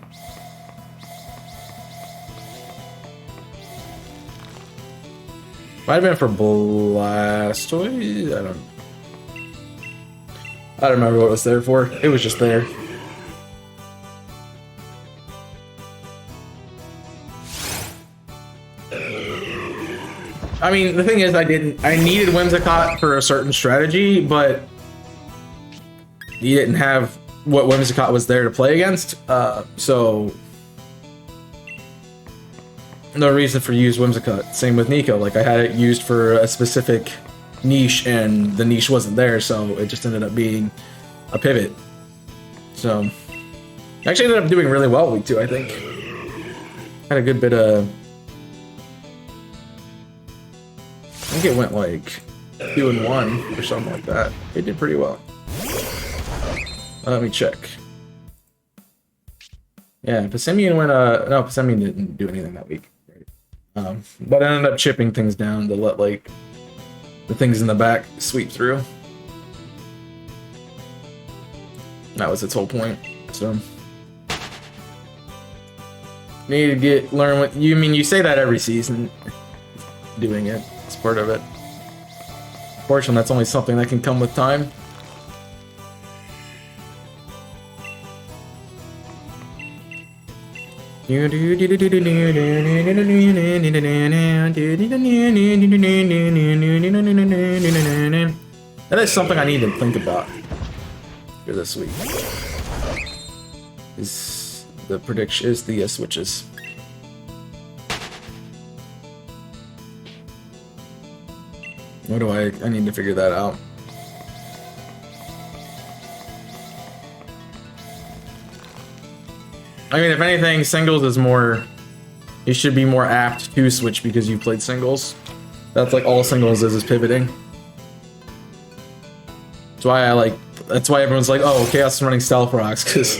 Might have been for Blastoise? I don't remember what it was there for. It was just there. I mean, the thing is, I needed Whimsicott for a certain strategy, but he didn't have what Whimsicott was there to play against, so no reason for use Whimsicott. Same with Nico, like I had it used for a specific niche and the niche wasn't there, so it just ended up being a pivot. So I actually ended up doing really well week 2, I think. Had a good bit of, I think it went like 2-1 or something like that. It did pretty well. Let me check. Yeah, Passimian went, no, Passimian didn't do anything that week. Right? But I ended up chipping things down to let, like, the things in the back sweep through. That was its whole point, so. Need to learn what, you say that every season, doing it, it's part of it. Fortunately, that's only something that can come with time. That is something I need to think about for this week. Is the prediction, is the switches. What do I need to figure that out. I mean, if anything, singles is more, you should be more apt to switch because you played singles. That's like all singles is pivoting. That's why that's why everyone's like, oh, Chaos is running Stealth Rocks, because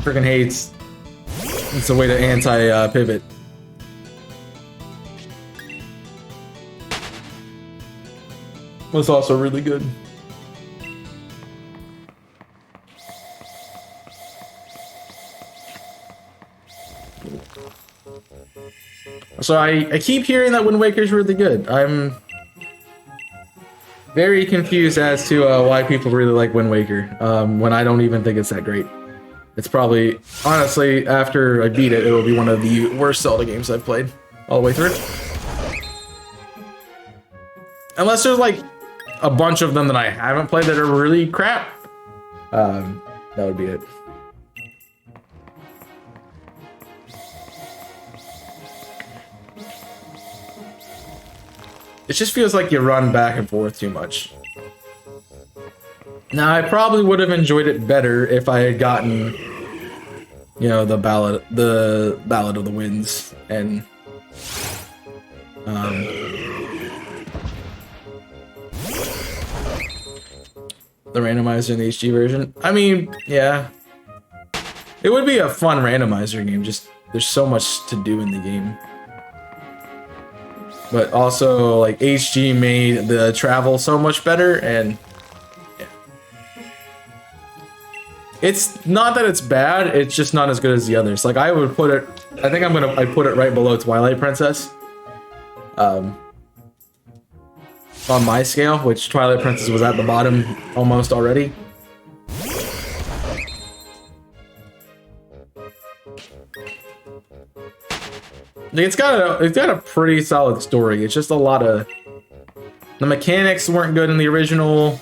freaking hates, it's a way to anti-pivot. Was also really good. So I keep hearing that Wind Waker's really good. I'm very confused as to why people really like Wind Waker, when I don't even think it's that great. It's probably, honestly, after I beat it, it'll be one of the worst Zelda games I've played all the way through. Unless there's like a bunch of them that I haven't played that are really crap. That would be it. It just feels like you run back and forth too much. Now, I probably would have enjoyed it better if I had gotten, you know, the Ballad of the Winds and the randomizer in the HD version. I mean, yeah. It would be a fun randomizer game, just there's so much to do in the game. But also, like, HD made the travel so much better, and yeah. It's not that it's bad, it's just not as good as the others. Like, I would put it, I think I'd put it right below Twilight Princess. On my scale, which Twilight Princess was at the bottom almost already. It's got a pretty solid story. It's just a lot of the mechanics weren't good in the original.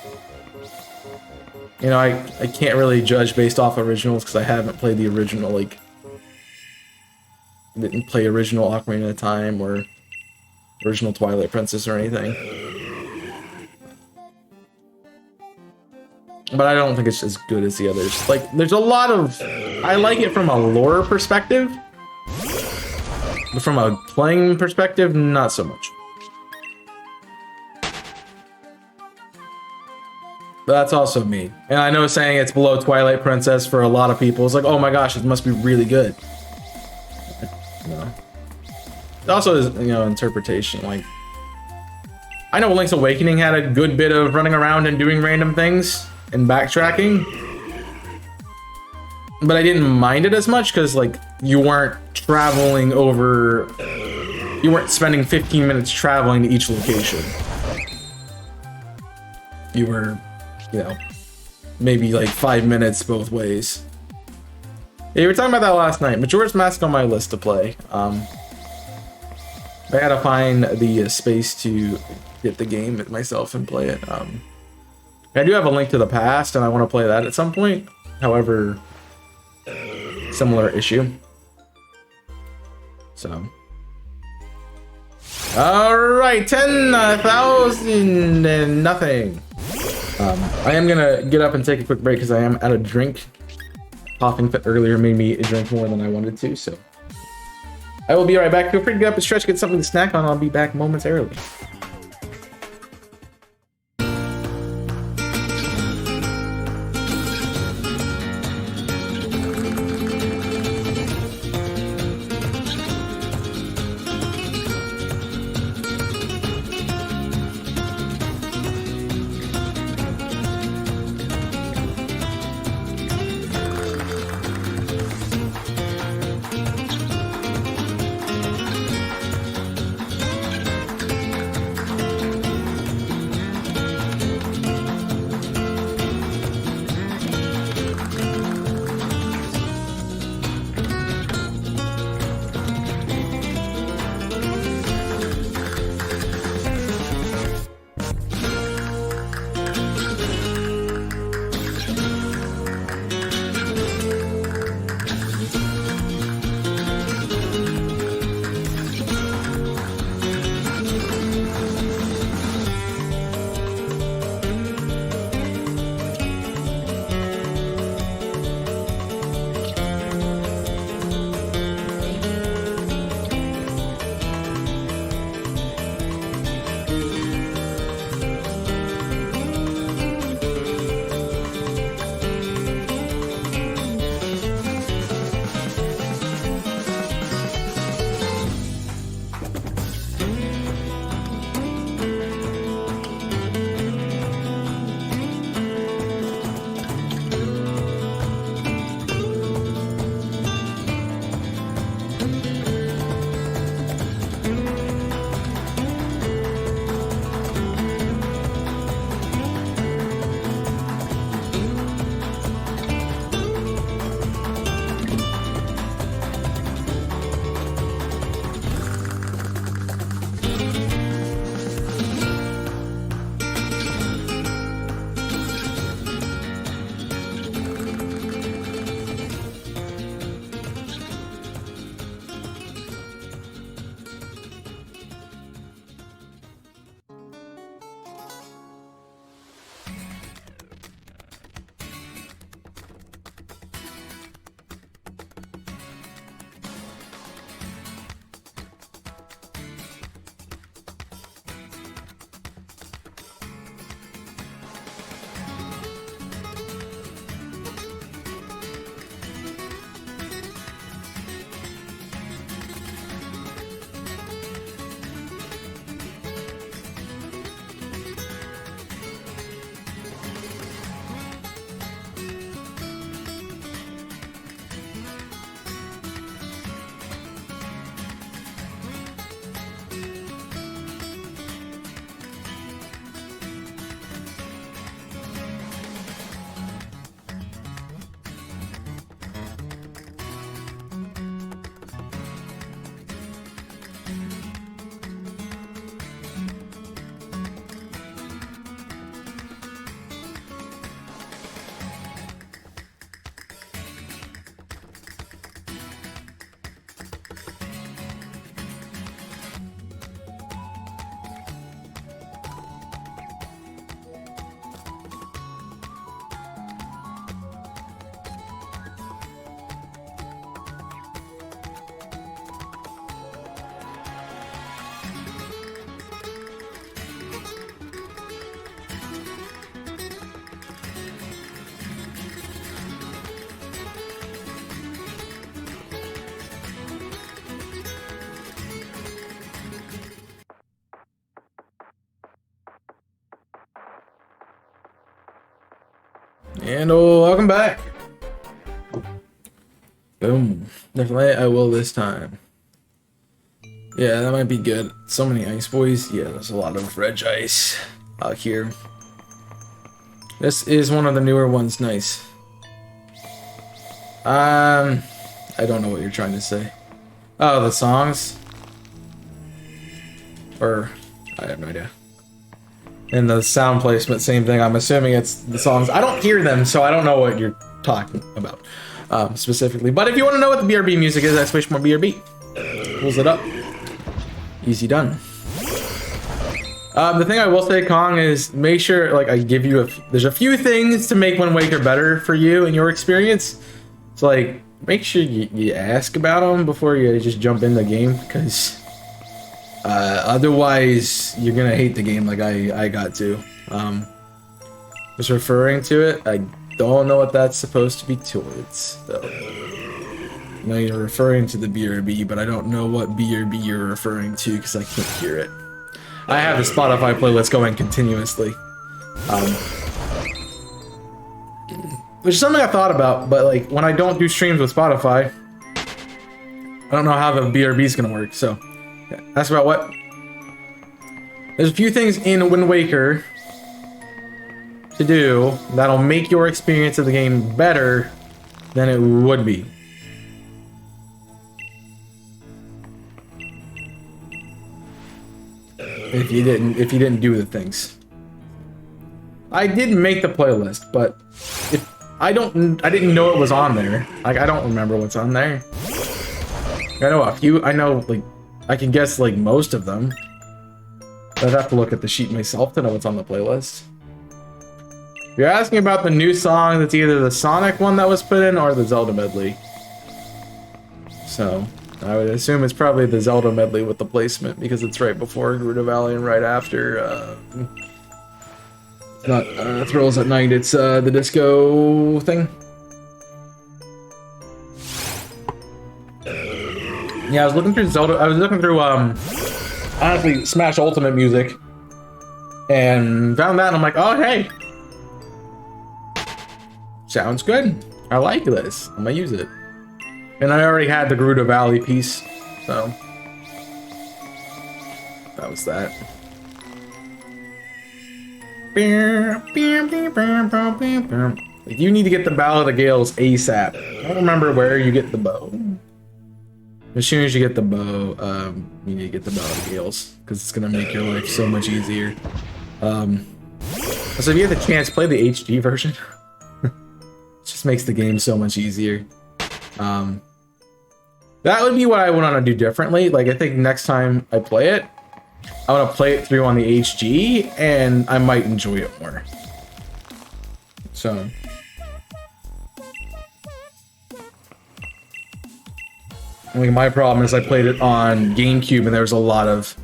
You know, I can't really judge based off originals because I haven't played the original. Like, didn't play original Ocarina of Time or original Twilight Princess or anything. But I don't think it's as good as the others. Like, there's a lot of... I like it from a lore perspective. But from a playing perspective, not so much. But that's also me. And I know saying it's below Twilight Princess for a lot of people is like, oh my gosh, it must be really good. No. It also is, you know, interpretation. Like, I know Link's Awakening had a good bit of running around and doing random things and backtracking, but I didn't mind it as much because, like, you weren't traveling over, you weren't spending 15 minutes traveling to each location. You were, you know, maybe like 5 minutes both ways. Yeah, you were talking about that last night. Majora's Mask on my list to play. I gotta find the space to get the game myself and play it. I do have A Link to the Past, and I want to play that at some point. However, similar issue. So, all right, 10,000 and nothing. I am gonna get up and take a quick break because I am out of drink. Coughing fit earlier made me drink more than I wanted to, so I will be right back. Feel free to get up and stretch, get something to snack on. I'll be back momentarily. And welcome back. Boom. Definitely I will this time. Yeah, that might be good. So many ice boys. Yeah, there's a lot of reg ice out here. This is one of the newer ones. Nice. I don't know what you're trying to say. Oh, the songs? Or, I have no idea. And the sound placement, same thing. I'm assuming it's the songs. I don't hear them, so I don't know what you're talking about specifically. But if you want to know what the BRB music is, exclamation point BRB. Pulls it up. Easy done. The thing I will say, Kong, is make sure, like, I give you there's a few things to make Wind Waker better for you in your experience. So, like, make sure you ask about them before you just jump in the game, because otherwise you're gonna hate the game like I got to. Just referring to it, I don't know what that's supposed to be towards, though. I know you're referring to the BRB, but I don't know what BRB you're referring to because I can't hear it. I have the Spotify playlist going continuously. Which is something I thought about, but like when I don't do streams with Spotify, I don't know how the BRB is gonna work, so yeah, that's about what. There's a few things in Wind Waker to do that'll make your experience of the game better than it would be. If you didn't do the things. I did make the playlist, but if I didn't know it was on there. Like, I don't remember what's on there. I know a few. I know, like, I can guess like most of them. I'd have to look at the sheet myself to know what's on the playlist. If you're asking about the new song, it's either the Sonic one that was put in or the Zelda medley. So I would assume it's probably the Zelda medley with the placement because it's right before Gerudo Valley and right after. It's not Thrills at Night. It's the disco thing. Yeah, I was looking through Zelda. I was looking through honestly Smash Ultimate music and found that, and I'm like, oh hey, sounds good. I like this. I'm gonna use it. And I already had the Gerudo Valley piece, so that was that. Like, you need to get the Ballad of Gales ASAP. I don't remember where you get the bow. As soon as you get the bow, you need to get the Ballad of Gales, because it's gonna make your life so much easier. So if you get the chance, play the HD version. It just makes the game so much easier. That would be what I would want to do differently. Like, I think next time I play it, I want to play it through on the HG, and I might enjoy it more. So, I mean, my problem is I played it on GameCube, and there was a lot of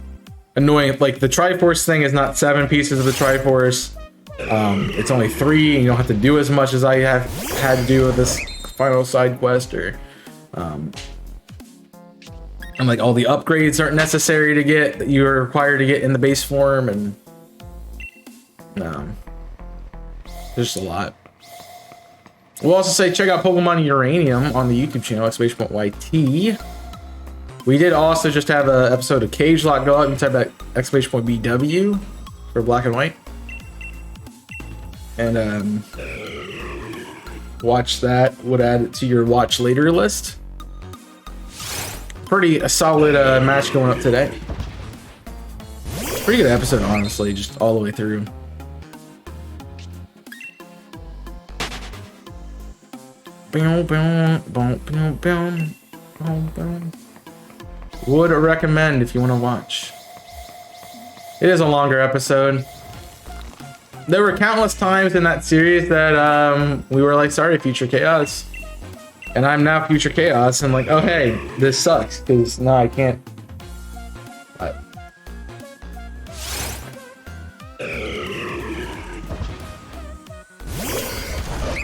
annoying, like, the Triforce thing is not 7 pieces of the Triforce. It's only 3, and you don't have to do as much as I have had to do with this final side quest, or and like all the upgrades aren't necessary to get that you're required to get in the base form, and there's a lot. We'll also say check out Pokemon Uranium on the YouTube channel !YT. We did also just have an episode of Cage Lock go out and type that !BW for Black and White, and watch that. Would add it to your watch later list. Pretty solid match going up today. Pretty good episode, honestly, just all the way through. Would recommend if you want to watch. It is a longer episode. There were countless times in that series that we were like, sorry, Future Chaos. And I'm now Future Chaos, and like, oh hey, this sucks, because no, I can't.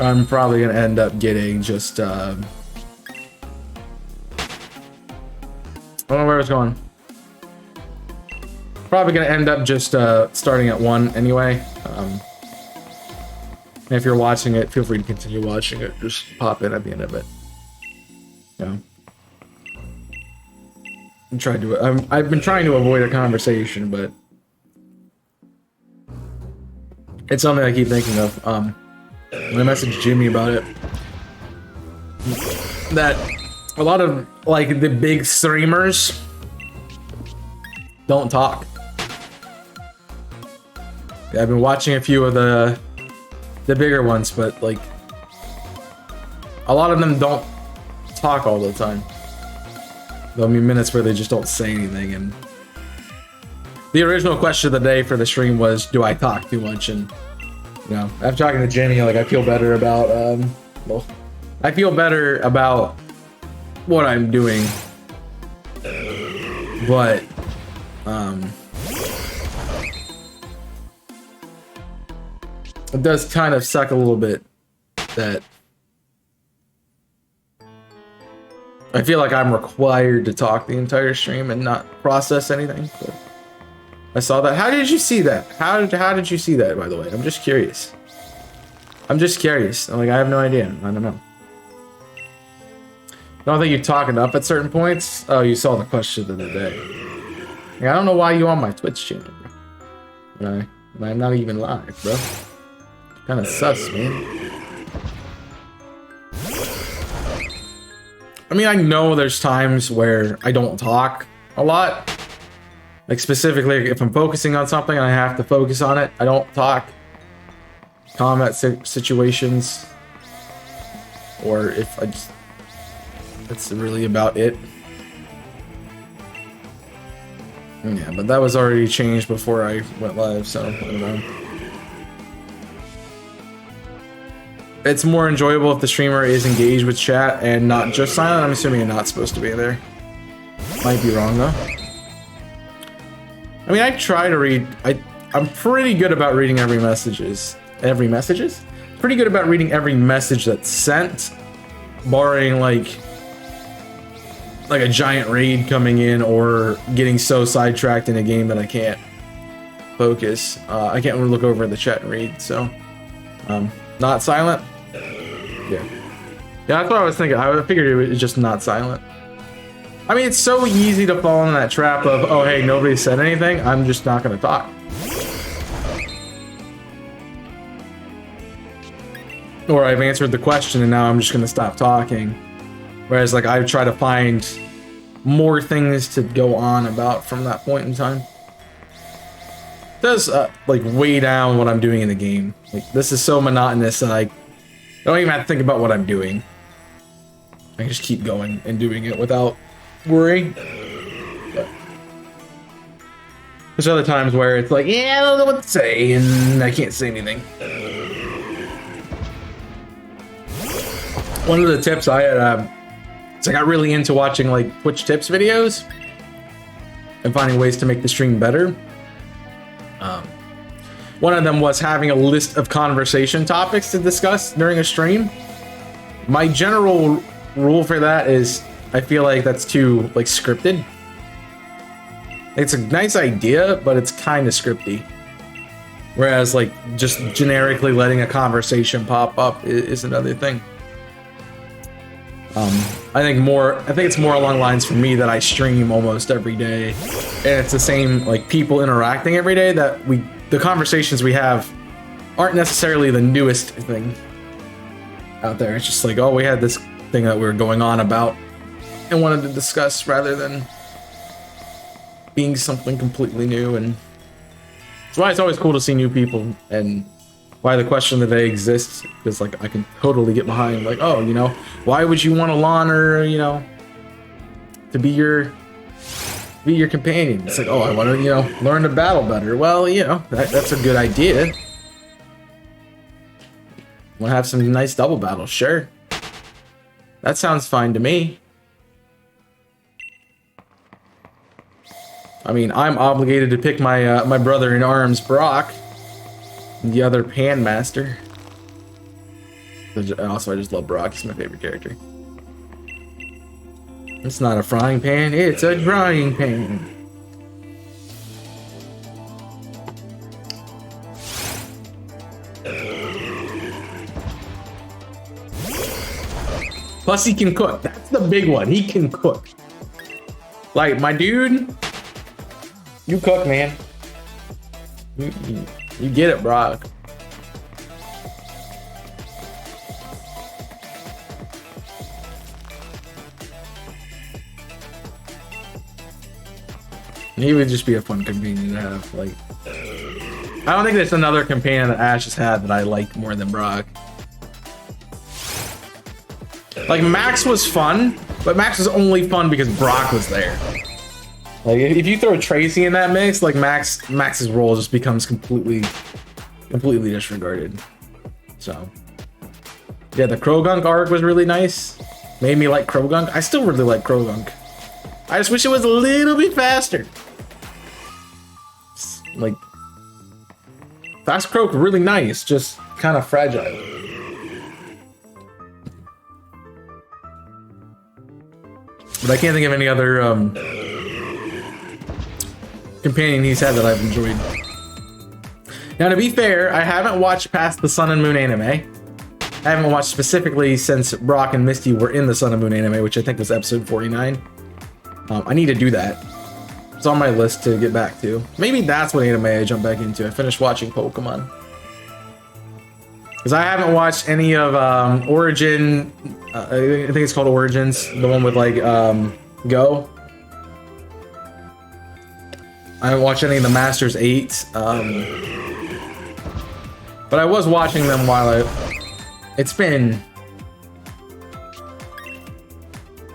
I'm probably gonna end up getting just I don't know where it's going. Probably gonna end up just starting at 1 anyway. And if you're watching it, feel free to continue watching it. Just pop in at the end of it. Yeah. I've been trying to avoid a conversation, but it's something I keep thinking of. When I messaged Jimmy about it, that a lot of like the big streamers don't talk. I've been watching a few of the bigger ones, but like a lot of them don't talk all the time. There'll be minutes where they just don't say anything. And the original question of the day for the stream was, do I talk too much? And you know, after talking to Jimmy, like I feel better about I feel better about what I'm doing, but it does kind of suck a little bit that I feel like I'm required to talk the entire stream and not process anything. So I saw that. How did you see that? How did you see that, by the way? I'm just curious. I'm like, I have no idea. I don't know. I don't think you talk enough at certain points. Oh, you saw the question of the day. Yeah, I don't know why you on my Twitch channel, bro. I'm not even live, bro. Kind of sus, man. I mean, I know there's times where I don't talk a lot. Like specifically, if I'm focusing on something and I have to focus on it, I don't talk. Combat situations, or if I just, that's really about it. Yeah, but that was already changed before I went live, so I don't know. It's more enjoyable if the streamer is engaged with chat and not just silent. I'm assuming you're not supposed to be there. Might be wrong though. I mean, I try to read. I'm pretty good about reading every messages. Pretty good about reading every message that's sent, barring like a giant raid coming in or getting so sidetracked in a game that I can't focus. I can't really look over at the chat and read. So, not silent. Yeah, that's what I was thinking. I figured it was just not silent. I mean, it's so easy to fall in that trap of, oh, hey, nobody said anything, I'm just not going to talk. Or I've answered the question and now I'm just going to stop talking. Whereas, like, I try to find more things to go on about from that point in time. It does, like, weigh down what I'm doing in the game. Like, this is so monotonous that I don't even have to think about what I'm doing. I can just keep going and doing it without worry. But there's other times where it's like, yeah, I don't know what to say, and I can't say anything. One of the tips I had, I got really into watching like Twitch tips videos and finding ways to make the stream better. One of them was having a list of conversation topics to discuss during a stream. My general rule for that is I feel like that's too like scripted. It's a nice idea, but it's kind of scripty. Whereas like just generically letting a conversation pop up is another thing. I think it's more along the lines for me that I stream almost every day, and it's the same like people interacting every day that the conversations we have aren't necessarily the newest thing out there. It's just like, oh, we had this thing that we were going on about and wanted to discuss rather than being something completely new. And that's why it's always cool to see new people and why the question of the day exists, because like I can totally get behind like, oh, you know, why would you want a Lawner, you know, to be your companion? It's like, oh, I want to, you know, learn to battle better. Well, you know, that's a good idea. Want to have some nice double battles? Sure, that sounds fine to me. I mean, I'm obligated to pick my my brother in arms, Brock, the other Pan Master. Also, I just love Brock. He's my favorite character. It's not a frying pan, it's a drying pan. Plus, he can cook. That's the big one. He can cook. Like, my dude, you cook, man. You get it, Brock. He would just be a fun companion to have. Like, I don't think there's another companion that Ash has had that I like more than Brock. Like, Max was fun, but Max was only fun because Brock was there. Like, if you throw Tracy in that mix, like Max's role just becomes completely disregarded. So, yeah, the Krogunk arc was really nice. Made me like Krogunk. I still really like Krogunk. I just wish it was a little bit faster. Like, Fast Croak, really nice, just kind of fragile. But I can't think of any other companion he's had that I've enjoyed. Now, to be fair, I haven't watched past the Sun and Moon anime. I haven't watched specifically since Brock and Misty were in the Sun and Moon anime, which I think was episode 49. I need to do that. It's on my list to get back to. Maybe that's what anime I jump back into. I finished watching Pokemon. Because I haven't watched any of Origin. I think it's called Origins. The one with like Go. I haven't watched any of the Masters 8. But I was watching them while it's been...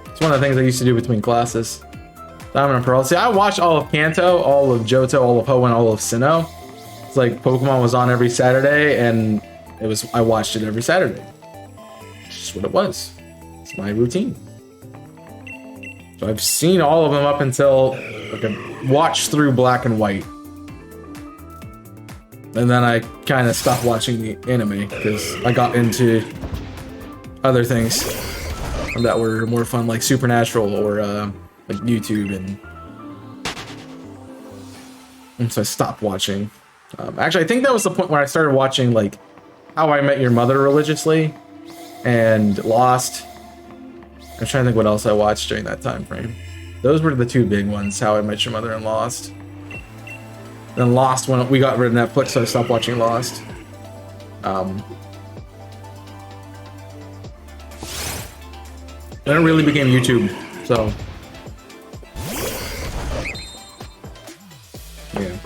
It's one of the things I used to do between classes. Diamond and Pearl. See, I watched all of Kanto, all of Johto, all of Hoenn, all of Sinnoh. It's like Pokemon was on every Saturday, and I watched it every Saturday. It's just what it was. It's my routine. So I've seen all of them up until like I watched through Black and White. And then I kind of stopped watching the anime because I got into other things that were more fun, like Supernatural or like YouTube, and so I stopped watching. Actually, I think that was the point where I started watching like How I Met Your Mother religiously and Lost. I'm trying to think what else I watched during that time frame. Those were the two big ones: How I Met Your Mother and Lost. Then Lost, when we got rid of Netflix, so I stopped watching Lost. Then it really became YouTube, so yeah.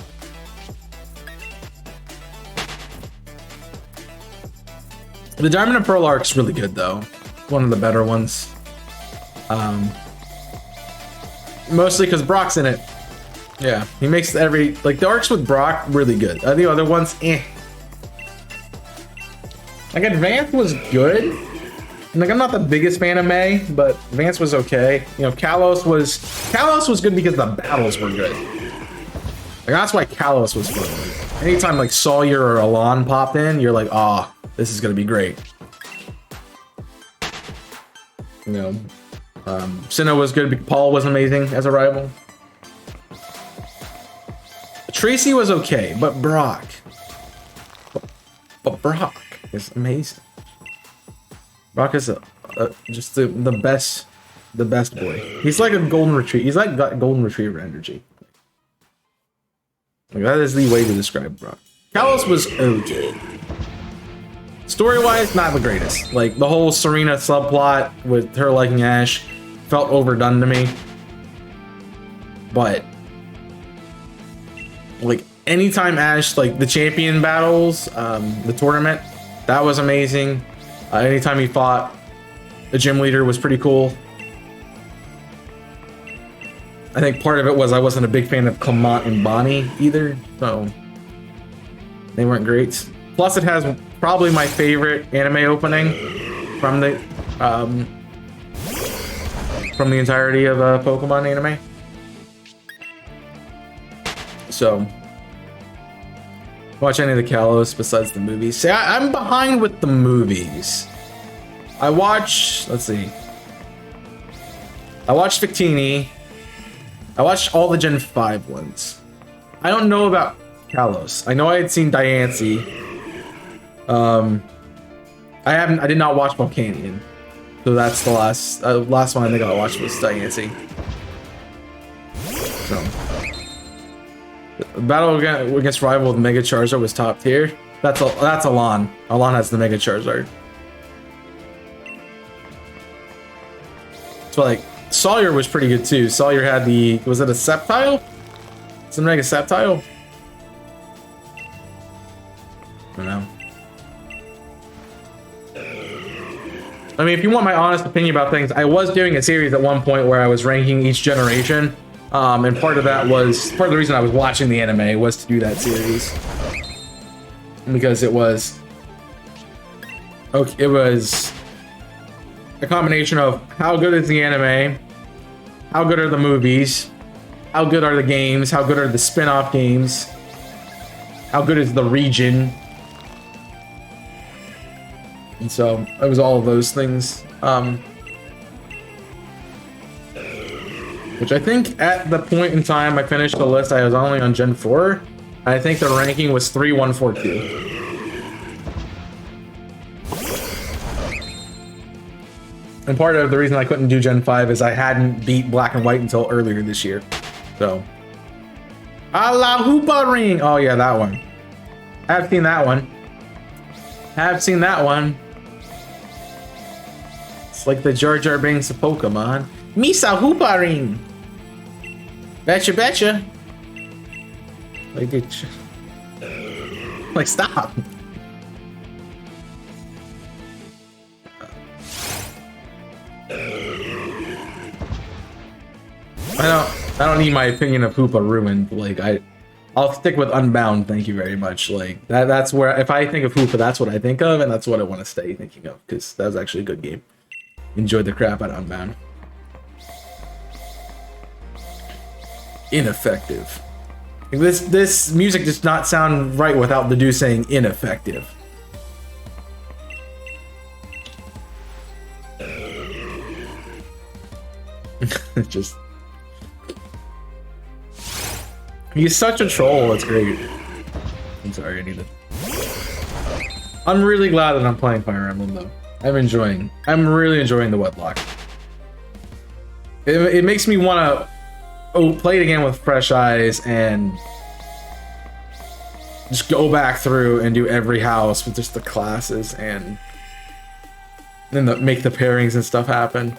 The Diamond and Pearl arc's really good though. One of the better ones. Mostly because Brock's in it. Yeah, he makes like the arcs with Brock really good. The other ones, eh. Like Advance was good. And like I'm not the biggest fan of May, but Advance was okay. You know, Kalos was good because the battles were good. Like that's why Kalos was fun. Anytime like Sawyer or Alon popped in, you're like, oh, this is gonna be great. You know, Sinnoh was good because Paul was amazing as a rival. Tracy was okay, but Brock is amazing. Brock is just the best boy. He's like a golden retriever. He's like got golden retriever energy. Like that is the way to describe Brock. Kalos was okay. Story-wise, not the greatest. Like the whole Serena subplot with her liking Ash felt overdone to me. But like anytime Ash, like the champion battles, the tournament, that was amazing. Anytime he fought a gym leader was pretty cool. I think part of it was I wasn't a big fan of Clement and Bonnie either, so they weren't great. Plus, it has probably my favorite anime opening from the entirety of Pokemon anime. So, watch any of the Kalos besides the movies. See, I'm behind with the movies. I watched Victini. I watched all the Gen 5 ones. I don't know about Kalos. I know I had seen Diancie. I did not watch Volcanion. So that's the last one I think I watched was Diancie. So the battle against rival with Mega Charizard was top tier. That's Alon. Alon has the Mega Charizard. So like Sawyer was pretty good too. Sawyer had was it a Sceptile? It's a Mega Sceptile? I don't know. I mean, if you want my honest opinion about things, I was doing a series at one point where I was ranking each generation. And part of the reason I was watching the anime was to do that series. Because it was a combination of how good is the anime, how good are the movies, how good are the games, how good are the spin-off games, how good is the region. And so it was all of those things. Which I think at the point in time I finished the list, I was only on Gen 4. I think the ranking was 3142. And part of the reason I couldn't do Gen 5 is I hadn't beat Black and White until earlier this year. So. A la Hoopa Ring! Oh yeah, that one. I've seen that one. Have seen that one. It's like the Jar Jar Binks of Pokemon. Misa Hoopa Ring! Betcha, betcha! Like, like stop! I don't need my opinion of Hoopa ruined. Like I'll stick with Unbound. Thank you very much. Like that's where if I think of Hoopa, that's what I think of, and that's what I want to stay thinking of because that was actually a good game. Enjoyed the crap out of Unbound. Ineffective. This music does not sound right without the dude saying ineffective. Just he's such a troll, it's great. I'm sorry, I need to. I'm really glad that I'm playing Fire Emblem though. I'm really enjoying the Wedlock. It makes me want to play it again with fresh eyes and just go back through and do every house with just the classes and then make the pairings and stuff happen.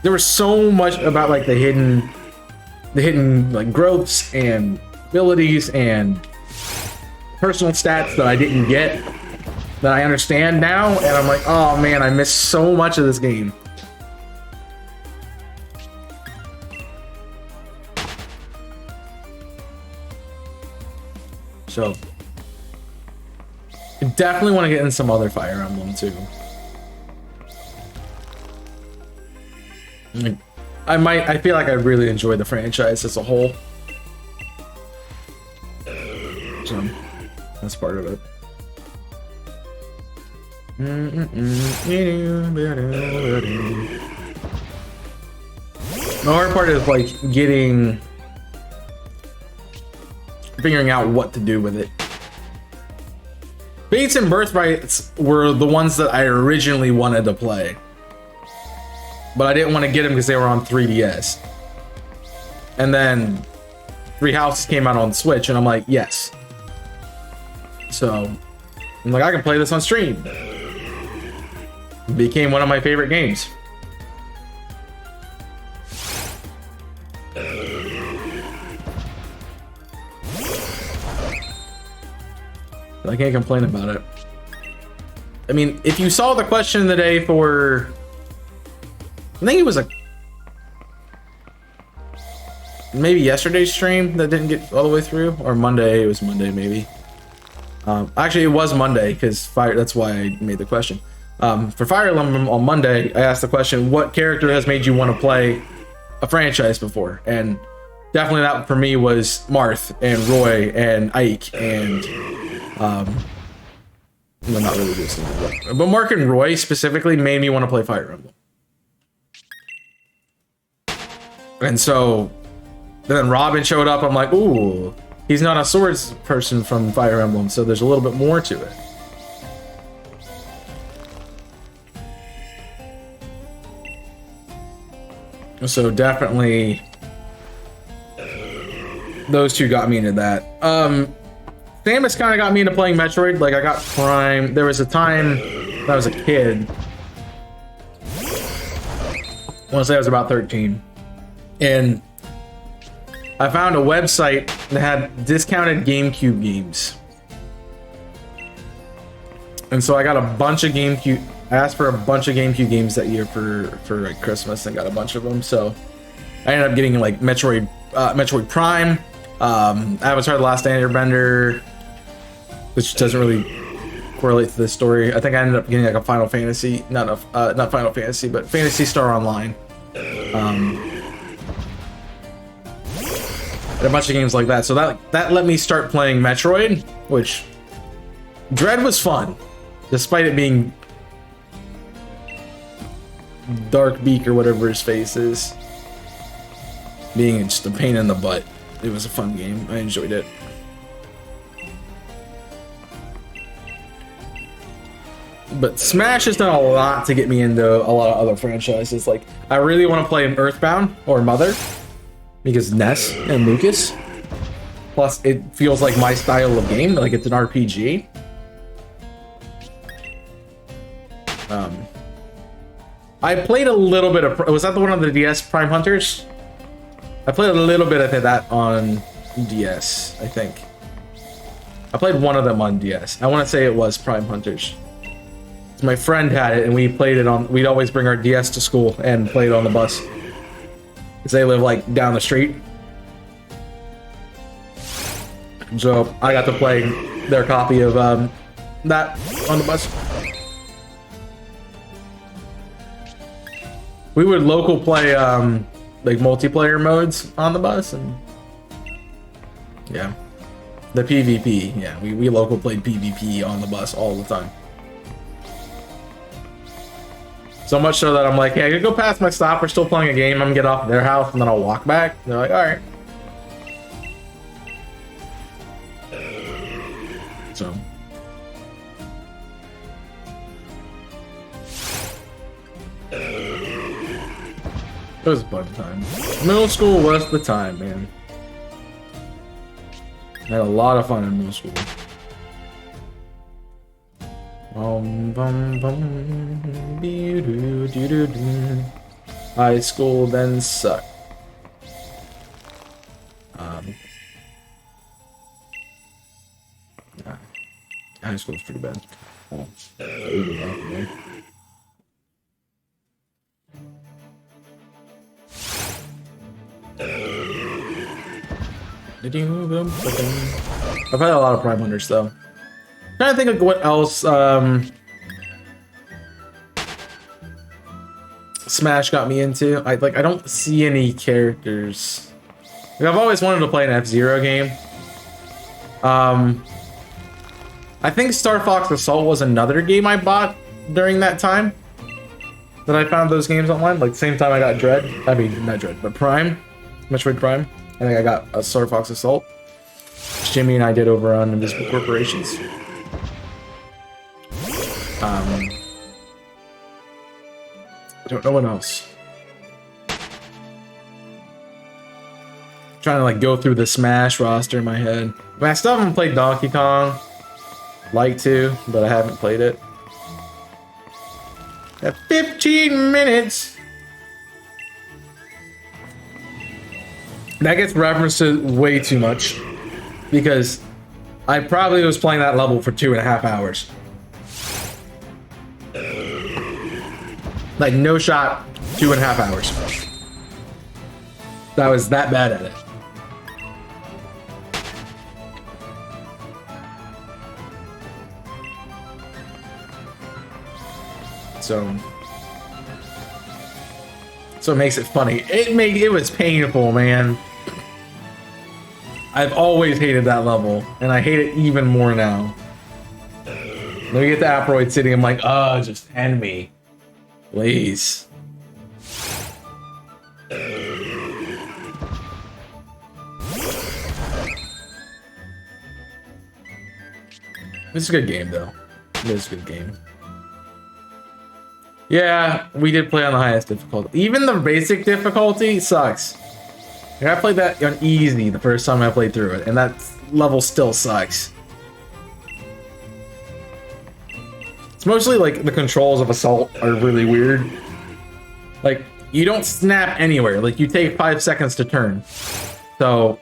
There was so much about like the hidden like growths and abilities and personal stats that I didn't get that I understand now, and I'm like, oh man, I missed so much of this game. So I definitely want to get in some other Fire Emblem too. I feel like I really enjoy the franchise as a whole. So that's part of it. The hard part is like figuring out what to do with it. Fates and Birthrights were the ones that I originally wanted to play. But I didn't want to get them because they were on 3DS. And then Three Houses came out on Switch, and I'm like, yes. So I'm like, I can play this on stream. It became one of my favorite games. I can't complain about it. I mean, if you saw the question of the day for, I think it was maybe yesterday's stream that didn't get all the way through, or Monday. It was Monday maybe. Actually, it was Monday because that's why I made the question. For Fire Emblem on Monday, I asked the question, what character has made you want to play a franchise before? And definitely that for me was Marth and Roy and Ike and well, not really this thing, but Mark and Roy specifically made me want to play Fire Emblem. And so then Robin showed up. I'm like, ooh, he's not a swords person from Fire Emblem, so there's a little bit more to it. So definitely those two got me into that. Samus kind of got me into playing Metroid. Like I got Prime. There was a time when I was a kid. I want to say I was about 13. And I found a website that had discounted GameCube games. And so I got a bunch of GameCube. I asked for a bunch of GameCube games that year for like Christmas and got a bunch of them. So I ended up getting like Metroid Prime, Avatar: The Last Airbender, which doesn't really correlate to this story. I think I ended up getting like a Final Fantasy, not Final Fantasy, but Phantasy Star Online. And a bunch of games like that. So that let me start playing Metroid, which Dread was fun, despite it being Dark Beak or whatever his face is, being just a pain in the butt. It was a fun game. I enjoyed it. But Smash has done a lot to get me into a lot of other franchises. Like, I really want to play Earthbound or Mother because Ness and Lucas. Plus, it feels like my style of game, like it's an RPG. I played a little bit of. Was that the one on the DS, Prime Hunters? I played a little bit of that on DS, I think. I played one of them on DS. I want to say it was Prime Hunters. My friend had it, and we played it on. We'd always bring our DS to school and play it on the bus, because they live like down the street. So I got to play their copy of that on the bus. We would local play like multiplayer modes on the bus, and yeah, the PvP. Yeah, we local played PvP on the bus all the time. So much so that I'm like, hey, I could go past my stop. We're still playing a game. I'm gonna get off at their house, and then I'll walk back. And they're like, all right. So. It was a fun time. Middle school was the time, man. I had a lot of fun in middle school. High school then sucked. High school was pretty bad. I've had a lot of Prime Hunters though. Trying to think of what else Smash got me into. I don't see any characters. Like, I've always wanted to play an F-Zero game. I think Star Fox Assault was another game I bought during that time that I found those games online. Like the same time I got Dread. I mean, not Dread, but Prime. Metroid Prime. I think I got a Star Fox Assault. Which Jimmy and I did over on Invisible Corporations. I don't know what else. Trying to like go through the Smash roster in my head. I mean, I still haven't played Donkey Kong. Like to, but I haven't played it. Got 15 minutes. That gets referenced way too much because I probably was playing that level for 2.5 hours. Like no shot, 2.5 hours. I was that bad at it. So it makes it funny. It was painful, man. I've always hated that level, and I hate it even more now. Let me get to Aproid City. I'm like, oh, just end me, please. This is a good game, though. It is a good game. Yeah, we did play on the highest difficulty. Even the basic difficulty sucks. Like, I played that on easy the first time I played through it, and that level still sucks. It's mostly like the controls of Assault are really weird. Like, you don't snap anywhere. Like, you take 5 seconds to turn. So...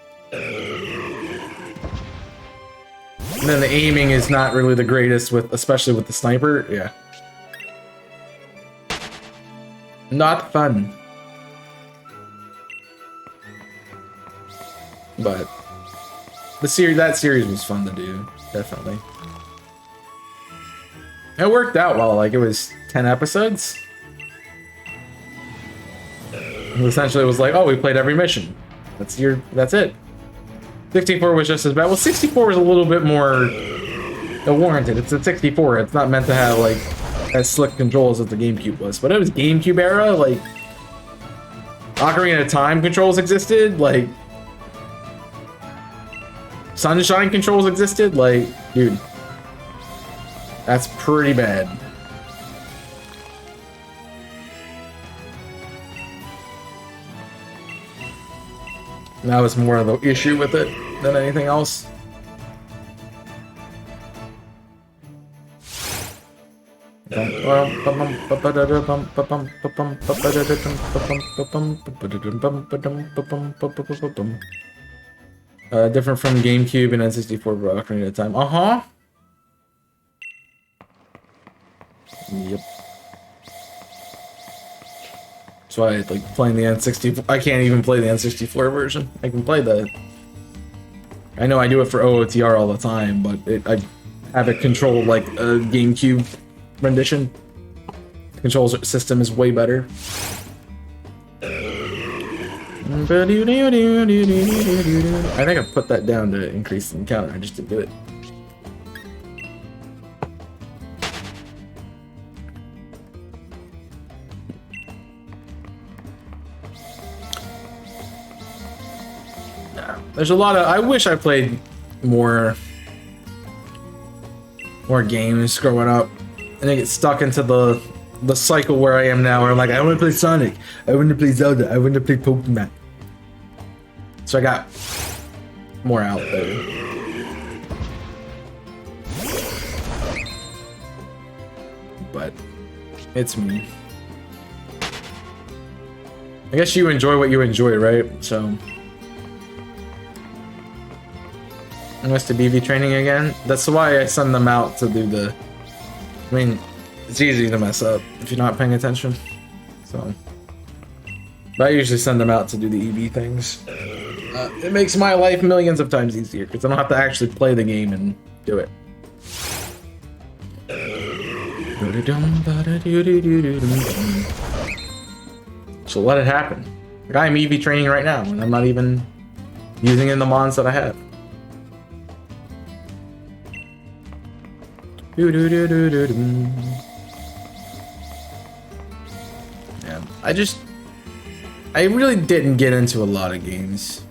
And then the aiming is not really the greatest, with, especially with the sniper. Yeah. Not fun. But that series was fun to do, definitely. It worked out well. Like, it was 10 episodes. And essentially, it was like, oh, we played every mission. That's it. 64 was just as bad. Well, 64 was a little bit more warranted. It's a 64. It's not meant to have like as slick controls as the GameCube was. But it was GameCube era. Like, Ocarina of Time controls existed. Like, Sunshine controls existed. Like, dude, that's pretty bad. That was more of the issue with it than anything else. Different from GameCube and N64 Ocarina of Time. Uh-huh. Yep. That's why I like playing the N64. I can't even play the N64 version. I can play the... I know I do it for OOTR all the time, but I have it controlled like a GameCube rendition. The control system is way better. I think I put that down to increase the encounter. I just didn't do it. There's a lot of... I wish I played more games growing up. And I get stuck into the cycle where I am now, where I'm like, I want to play Sonic, I want to play Zelda, I want to play Pokemon. So I got more out there. But it's me. I guess you enjoy what you enjoy, right? So... Mr. BV training again. That's why I send them out to do the... I mean, it's easy to mess up if you're not paying attention. So... But I usually send them out to do the EV things. It makes my life millions of times easier, because I don't have to actually play the game and do it. So let it happen. Like, I'm EV training right now, and I'm not even using in the mons that I have. Yeah, I really didn't get into a lot of games.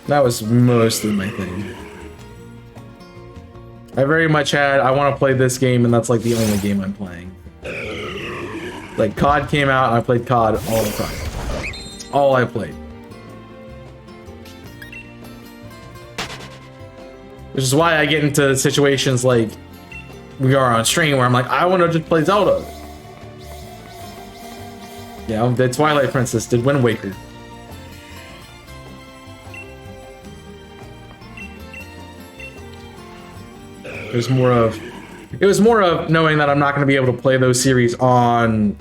That was mostly my thing. I very much had, I want to play this game, and that's like the only game I'm playing. Like, COD came out, and I played COD all the time. That's all I played. Which is why I get into situations like we are on stream, where I'm like, I want to just play Zelda. Yeah, the Twilight Princess did Wind Waker. It was more of knowing that I'm not going to be able to play those series on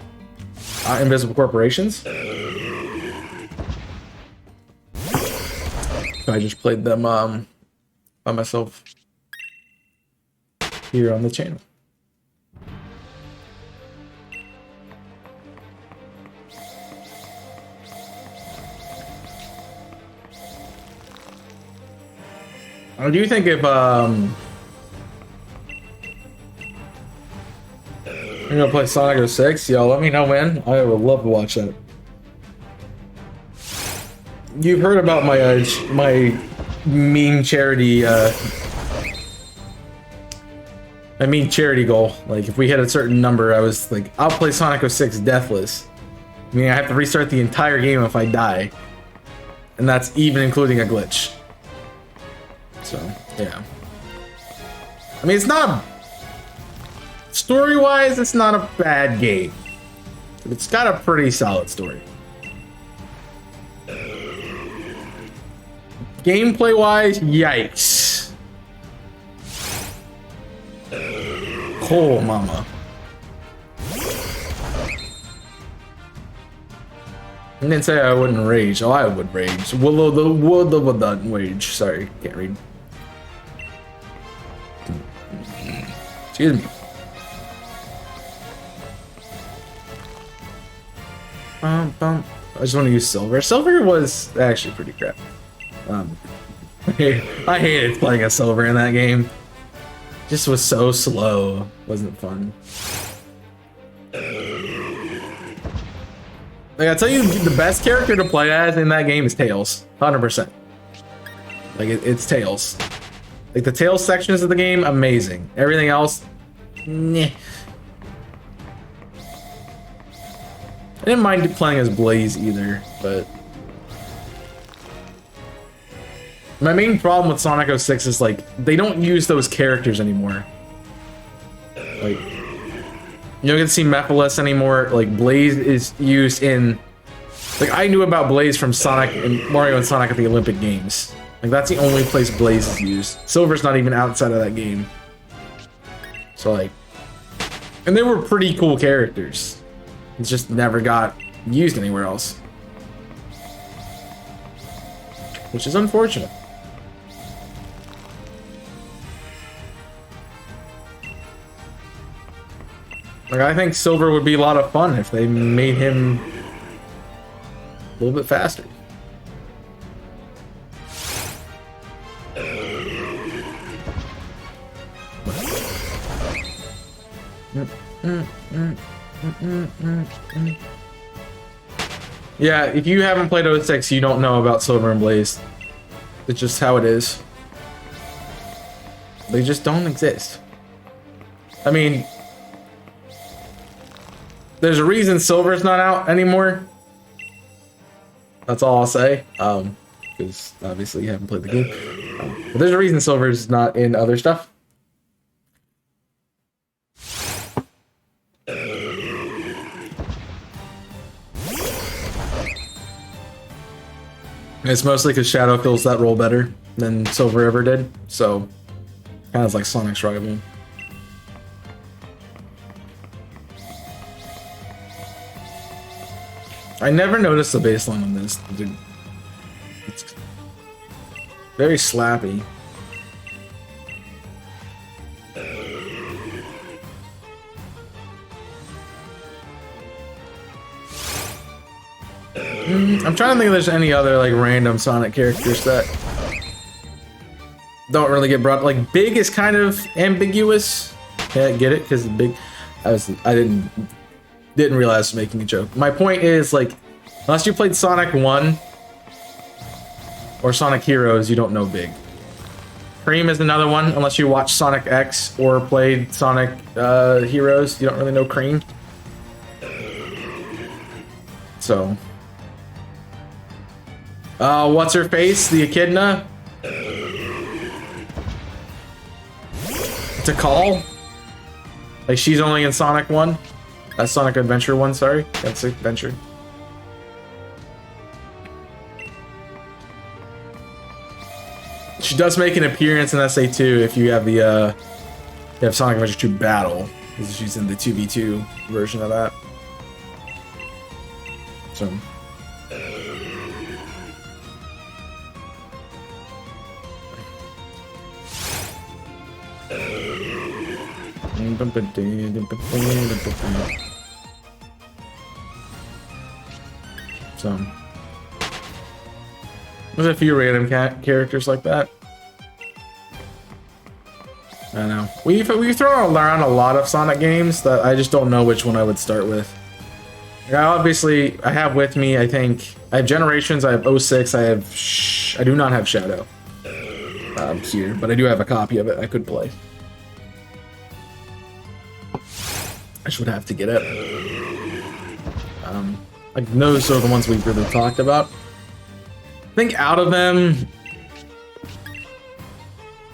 Invisible Corporations. So I just played them by myself here on the channel. I do think if you're gonna play Sonic 06, y'all let me know when. I would love to watch that. You've heard about my my meme charity I mean charity goal. Like if we hit a certain number, I was like, I'll play Sonic 06 deathless. I mean, I have to restart the entire game if I die. And that's even including a glitch. So, yeah. I mean, it's not a... Story-wise, it's not a bad game. It's got a pretty solid story. Gameplay-wise, yikes. Cool, mama. I didn't say I wouldn't rage. Oh, I would rage. Would rage. Sorry, can't read. Excuse me. I just want to use silver. Silver was actually pretty crap. I hated playing a silver in that game. Just was so slow. Wasn't fun. Like I tell you, the best character to play as in that game is Tails, 100%. Like it's Tails. Like the Tails sections of the game, amazing. Everything else, meh. I didn't mind playing as Blaze either, but my main problem with Sonic 06 is like they don't use those characters anymore. Like you don't get to see Mephiles anymore. Like Blaze is used in, like I knew about Blaze from Sonic and Mario and Sonic at the Olympic Games. Like that's the only place Blaze is used. Silver's not even outside of that game. So like, and they were pretty cool characters. It just never got used anywhere else, which is unfortunate. Like I think Silver would be a lot of fun if they made him a little bit faster. Yeah, if you haven't played 06, you don't know about Silver and Blaze. It's just how it is. They just don't exist. I mean, there's a reason Silver's not out anymore. That's all I'll say. Because obviously you haven't played the game. But there's a reason Silver's not in other stuff. It's mostly because Shadow fills that role better than Silver ever did, so kind of like Sonic's rival. I never noticed the baseline on this, dude. It's very slappy. I'm trying to think if there's any other like random Sonic characters that don't really get brought. Like Big is kind of ambiguous. Yeah, get it? Because Big, I didn't realize I was making a joke. My point is like, unless you played Sonic 1 or Sonic Heroes, you don't know Big. Cream is another one. Unless you watched Sonic X or played Sonic Heroes, you don't really know Cream. So. What's her face? The Echidna? To call? Like she's only in Sonic 1? That's Sonic Adventure 1, sorry. That's Adventure. She does make an appearance in SA2 if you have the you have Sonic Adventure 2 Battle. She's in the 2v2 version of that. So So there's a few random characters like that. I don't know. We've thrown around a lot of Sonic games that I just don't know which one I would start with. Like I have with me, I think, I have Generations, I have 06, I do not have Shadow here, but I do have a copy of it I could play. I should have to get it. Like those are the ones we've really talked about. I think out of them,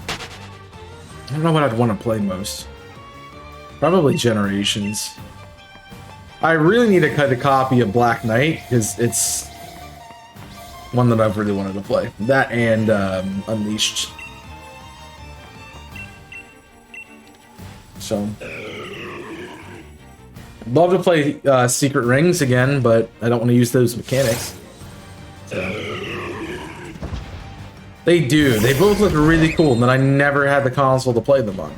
I don't know what I'd want to play most. Probably Generations. I really need to cut a copy of Black Knight because it's one that I've really wanted to play. That and Unleashed. So, I'd love to play Secret Rings again, but I don't want to use those mechanics. So. They do. They both look really cool, and then I never had the console to play them on.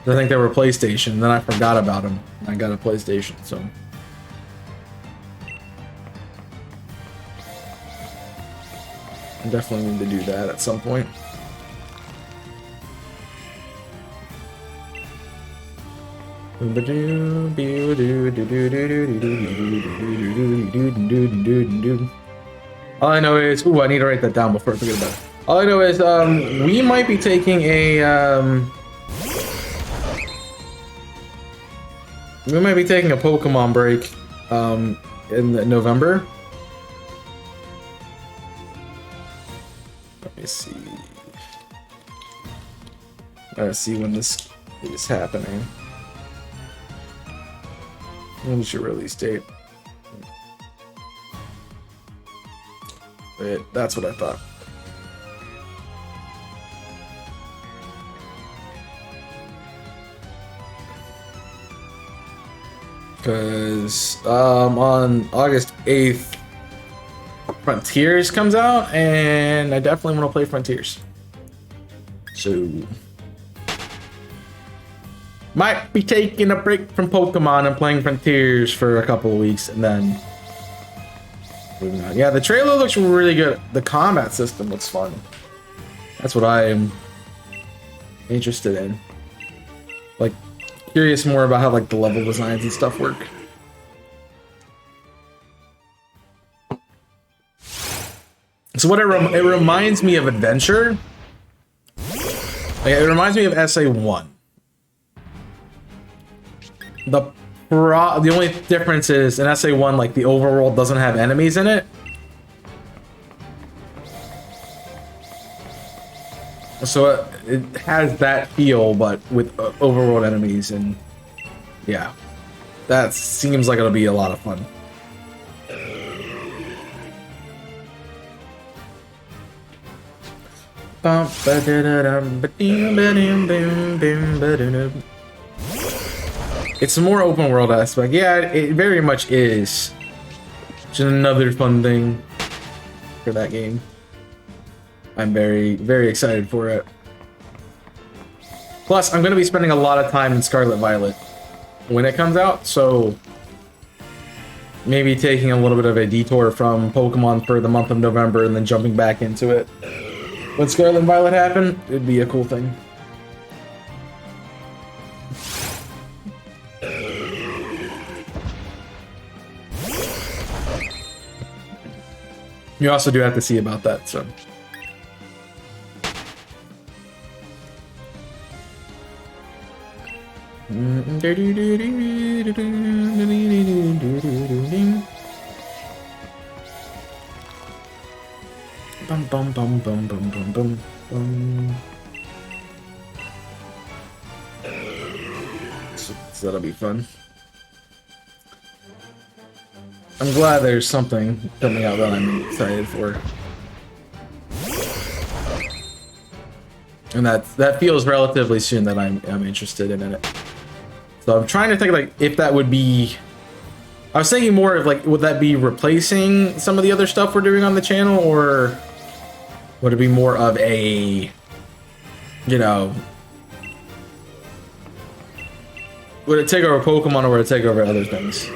I think they were PlayStation, and then I forgot about them. I got a PlayStation, so. I definitely need to do that at some point. All I know is, ooh, I need to write that down before I forget about it. All I know is, we might be taking a, we might be taking a Pokemon break, in November. Let me see. Let's see when this is happening. When's your release date? Wait, that's what I thought. Because on August 8th, Frontiers comes out, and I definitely want to play Frontiers. So, might be taking a break from Pokemon and playing Frontiers for a couple of weeks, and then moving on. Yeah, the trailer looks really good. The combat system looks fun. That's what I am interested in. Like, curious more about how like the level designs and stuff work. So what it reminds me of Adventure. Like, it reminds me of SA1. The only difference is in SA1, like the overworld doesn't have enemies in it. So it has that feel, but with overworld enemies, and yeah, that seems like it'll be a lot of fun. It's a more open world aspect. Yeah, it very much is. Which is another fun thing for that game. I'm very, very excited for it. Plus, I'm going to be spending a lot of time in Scarlet Violet when it comes out, so maybe taking a little bit of a detour from Pokemon for the month of November and then jumping back into it. When Scarlet Violet happened, it'd be a cool thing. You also do have to see about that, so. Bum bum bum bum bum bum bum bum. So that'll be fun. I'm glad there's something coming out that I'm excited for. And that feels relatively soon that I'm interested in it. So I'm trying to think like if that would be, I was thinking more of like, would that be replacing some of the other stuff we're doing on the channel, or would it be more of a, you know, would it take over Pokemon or would it take over other things?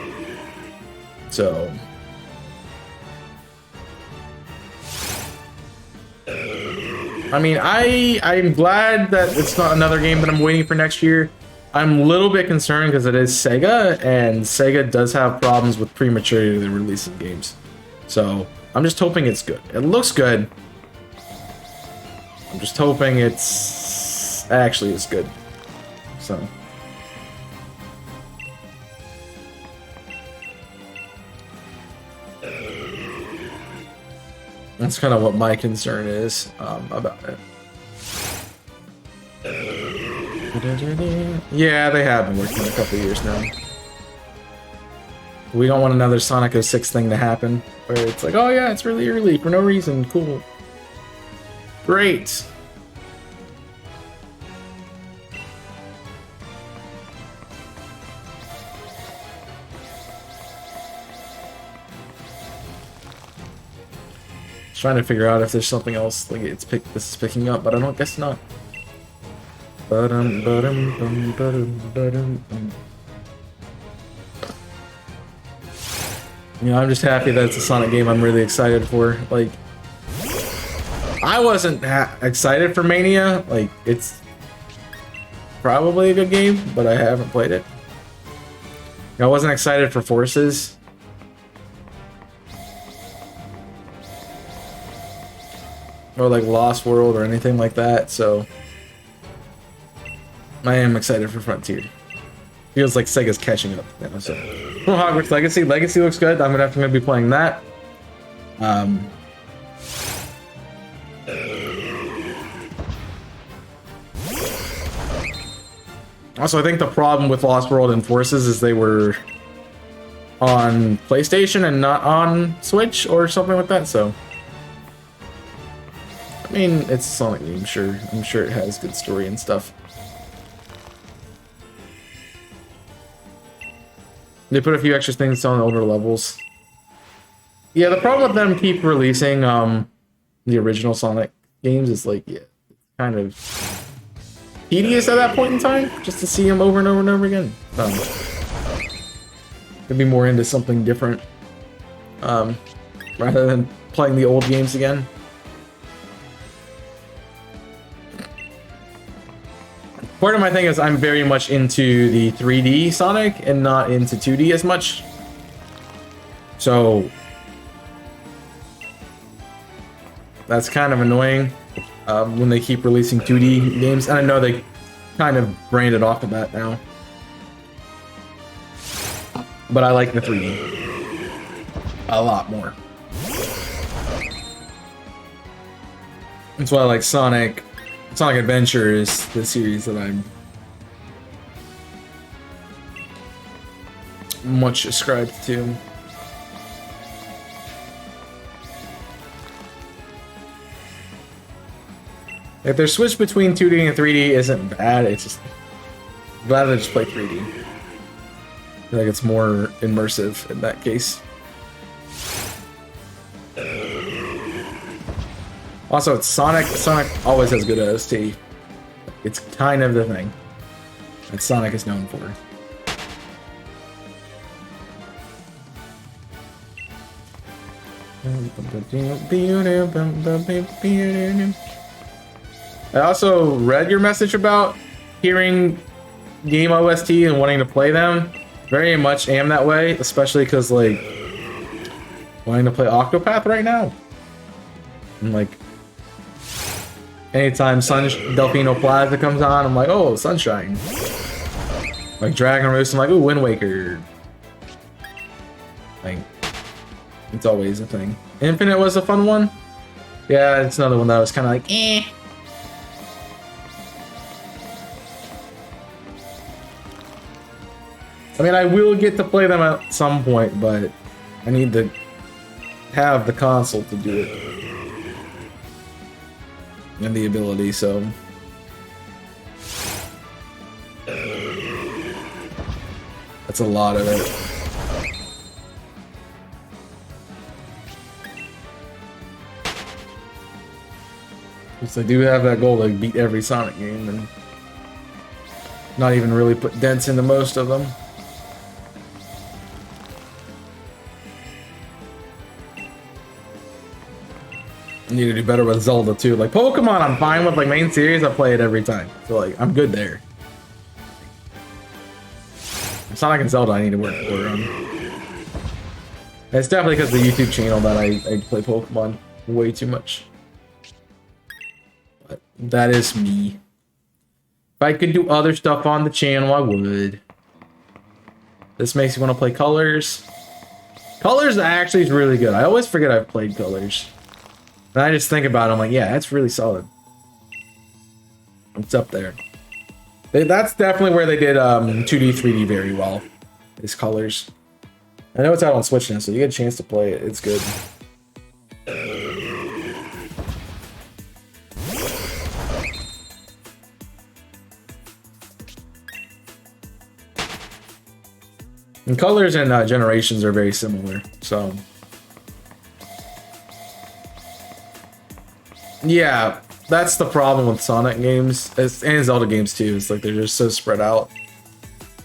So, I mean, I'm glad that it's not another game that I'm waiting for next year. I'm a little bit concerned because it is Sega, and Sega does have problems with prematurely releasing games. So, I'm just hoping it's good. It looks good. I'm just hoping it's actually is good. So. That's kind of what my concern is about it. Yeah, they have been working a couple years now. We don't want another Sonic 06 thing to happen, where it's like, oh yeah, it's really early for no reason. Cool. Great. Trying to figure out if there's something else like this is picking up, but I don't guess not. You know, I'm just happy that it's a Sonic game I'm really excited for. Like, I wasn't excited for Mania. Like, it's probably a good game, but I haven't played it. I wasn't excited for Forces. Or like Lost World or anything like that, so I am excited for Frontier. Feels like Sega's catching up, you know, so. Well, Hogwarts Legacy. Legacy looks good. I'm definitely gonna be playing that. Also, I think the problem with Lost World and Forces is they were on PlayStation and not on Switch or something like that, so. I mean, it's a Sonic game, sure. I'm sure it has good story and stuff. They put a few extra things on the older levels. Yeah, the problem with them keep releasing the original Sonic games is like, yeah, kind of tedious at that point in time, just to see them over and over and over again. Could be more into something different, rather than playing the old games again. Part of my thing is I'm very much into the 3D Sonic and not into 2D as much. So that's kind of annoying when they keep releasing 2D games. And I know they kind of branded off of that now. But I like the 3D a lot more. That's why I like Sonic Adventure is the series that I'm much ascribed to. If their switch between 2D and 3D isn't bad, it's just I'd rather just play 3D. I feel like it's more immersive in that case. Also, it's Sonic. Sonic always has good OST. It's kind of the thing that Sonic is known for. I also read your message about hearing game OST and wanting to play them. Very much am that way, especially because, like, wanting to play Octopath right now. And, like, anytime Delfino Plaza comes on, I'm like, oh, Sunshine. Like Dragon Roost, I'm like, ooh, Wind Waker. Like, it's always a thing. Infinite was a fun one. Yeah, it's another one that was kind of like, eh. I mean, I will get to play them at some point, but I need to have the console to do it. And the ability, so that's a lot of it. Because I do have that goal to beat every Sonic game and not even really put dents into most of them. Need to do better with Zelda too. Like Pokemon, I'm fine with. Like main series, I play it every time, so like I'm good there. Sonic and Zelda, I need to work on. It's definitely because of the YouTube channel that I play Pokemon way too much. But that is me. If I could do other stuff on the channel, I would. This makes me want to play Colors. Colors actually is really good. I always forget I've played Colors. And I just think about it, I'm like, yeah, that's really solid. It's up there. That's definitely where they did 2D, 3D very well. These colors. I know it's out on Switch now, so you get a chance to play it. It's good. And colors and generations are very similar, so yeah, that's the problem with Sonic games and Zelda games too. It's like they're just so spread out.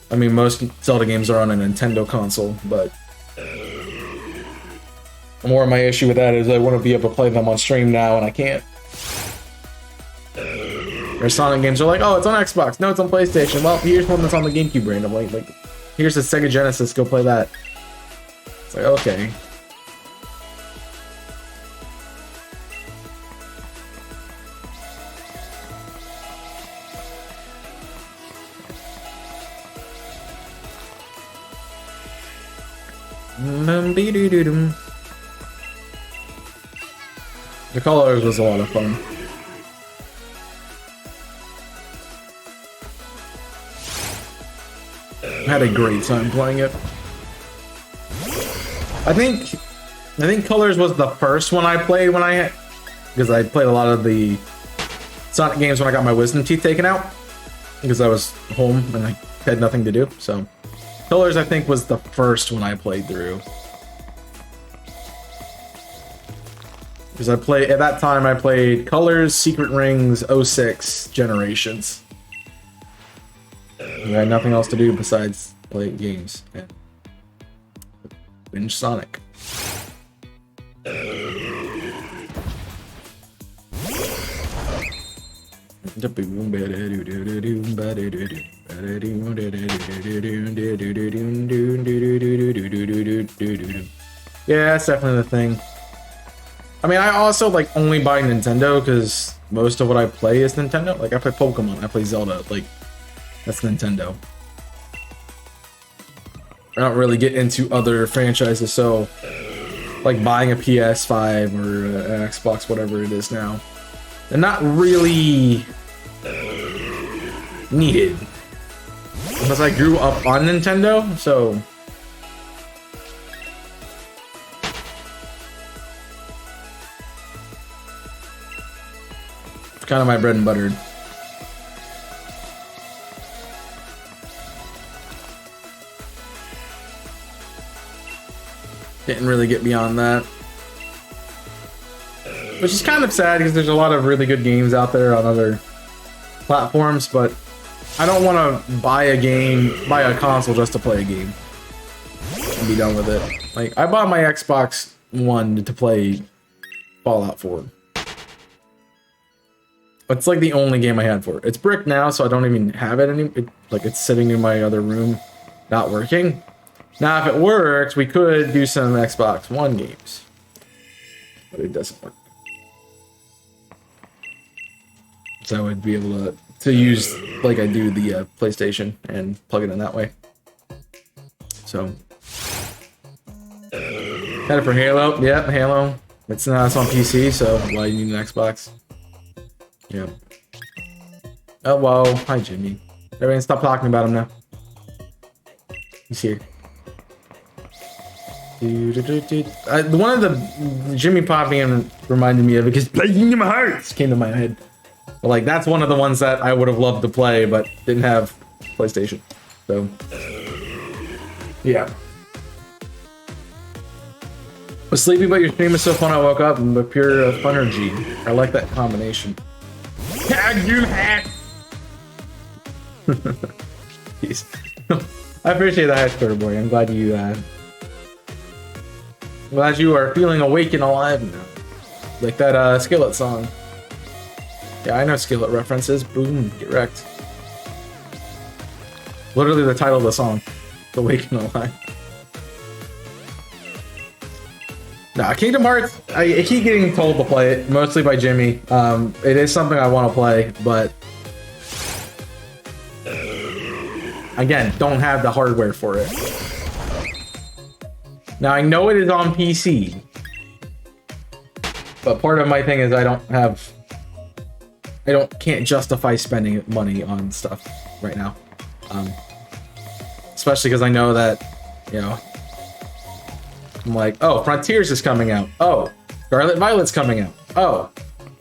I mean, most Zelda games are on a Nintendo console, but more of my issue with that is I want to be able to play them on stream now, and I can't. Or Sonic games are like, oh, it's on Xbox. No, it's on PlayStation. Well, here's one that's on the GameCube randomly. Like, here's the Sega Genesis. Go play that. It's like, okay. The colors was a lot of fun. I had a great time playing it. I think Colors was the first one I played because I played a lot of the Sonic games when I got my wisdom teeth taken out because I was home and I had nothing to do. So Colors, I think, was the first one I played through. Because at that time I played Colors, Secret Rings, 06, Generations. I had nothing else to do besides play games and binge Sonic. Yeah, that's definitely the thing. I mean, I also like only buy Nintendo because most of what I play is Nintendo. Like, I play Pokemon, I play Zelda, like, that's Nintendo. I don't really get into other franchises, so like buying a PS5 or an Xbox, whatever it is now, they're not really needed. Unless I grew up on Nintendo, so it's kind of my bread and butter. Didn't really get beyond that. Which is kind of sad because there's a lot of really good games out there on other platforms, but I don't want to buy a console just to play a game and be done with it. Like, I bought my Xbox One to play Fallout 4. It's like the only game I had for it. It's bricked now, so I don't even have it anymore. Like, it's sitting in my other room, not working. Now, if it works, we could do some Xbox One games. But it doesn't work. So I would be able to use, like I do, the PlayStation and plug it in that way. So. Had it for Halo. Yep, Halo. It's on PC, so why you need an Xbox? Yep. Oh, whoa. Hi, Jimmy. Everyone stop talking about him now. He's here. One of the Jimmy popping reminded me of it because Playing in My Hearts came to my head. But like, that's one of the ones that I would have loved to play, but didn't have PlayStation. So, yeah. Was sleepy, but your stream is so fun. I woke up with pure funergy. I like that combination. Tag you hat. Jeez. I appreciate the high score, boy. I'm glad you. Glad you are feeling awake and alive now. Like that Skillet song. Yeah, I know Skillet references. Boom, get wrecked. Literally the title of the song. Awake and alive. Nah, Kingdom Hearts, I keep getting told to play it, mostly by Jimmy. It is something I want to play, but again, don't have the hardware for it. Now, I know it is on PC. But part of my thing is can't justify spending money on stuff right now. Especially because I know that, you know, I'm like, oh, Frontiers is coming out. Oh, Scarlet Violet's coming out. Oh,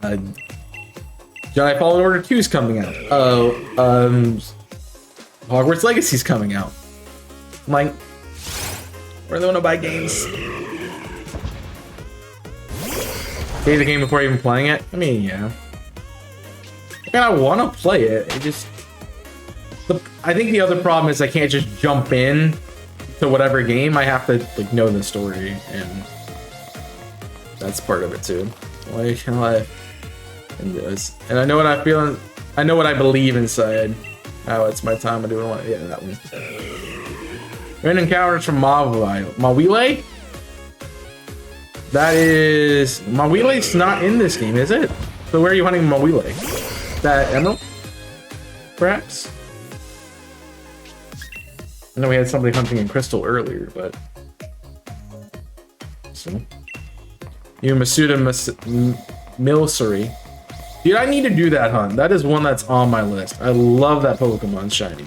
Jedi Fallen Order 2 is coming out. Oh, Hogwarts Legacy's coming out. I'm like, where do they want to buy games? Pay the game before even playing it? I mean, yeah. And I want to play it. It just... I think the other problem is I can't just jump in to whatever game. I have to, like, know the story, and that's part of it, too. Like, and I know what I feel, I know what I believe inside. Oh, it's my time to do it. Yeah, that one. Random encounters from Mawile? That is... Mawile's not in this game, is it? So where are you hunting Mawile? That Emerald? Perhaps? I know we had somebody hunting in Crystal earlier, but... So... You Masuda Milcery. Dude, I need to do that hunt. That is one that's on my list. I love that Pokemon shiny.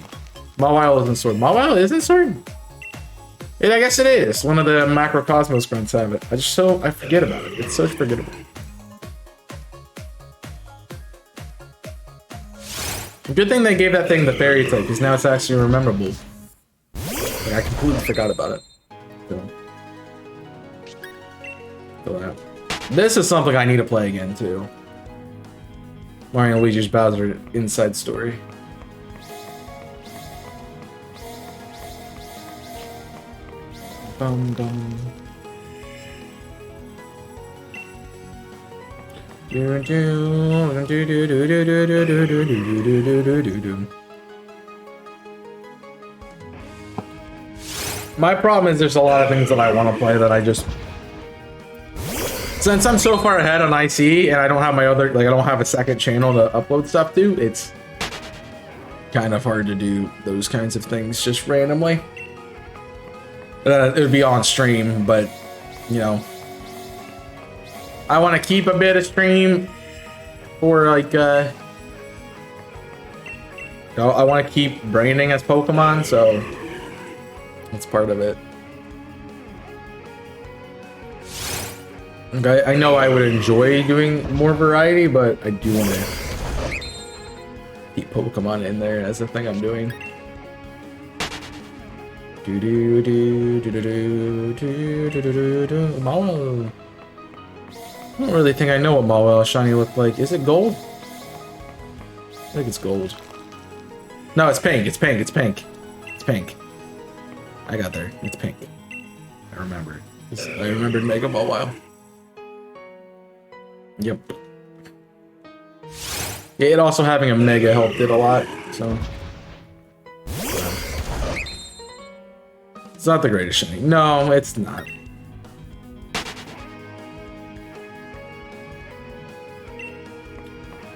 Mawile isn't Sword. Mawile isn't Sword? I guess it is. One of the Macrocosmos grunts have it. I forget about it. It's so forgettable. Good thing they gave that thing the fairy type, because now it's actually rememberable. Like, I completely forgot about it. So, this is something I need to play again, too. Mario and Luigi's Bowser Inside Story. Dum dum. My problem is there's a lot of things that I want to play that I just... Since I'm so far ahead on IC and I don't have my other... Like, I don't have a second channel to upload stuff to, it's kind of hard to do those kinds of things just randomly. It would be on stream, but, you know... I want to keep a bit of stream for, like, I want to keep branding as Pokemon, so... That's part of it. Okay, I know I would enjoy doing more variety, but I do want to keep Pokemon in there as the thing I'm doing. Mawile. I don't really think I know what Mawile shiny looked like. Is it gold? I think it's gold. No, it's pink. It's pink. It's pink. It's pink. I got there. It's pink. I remember. I remembered Mega Mawile. Yep. Yeah, it also having a Mega helped it a lot, so... It's not the greatest shiny. No, it's not.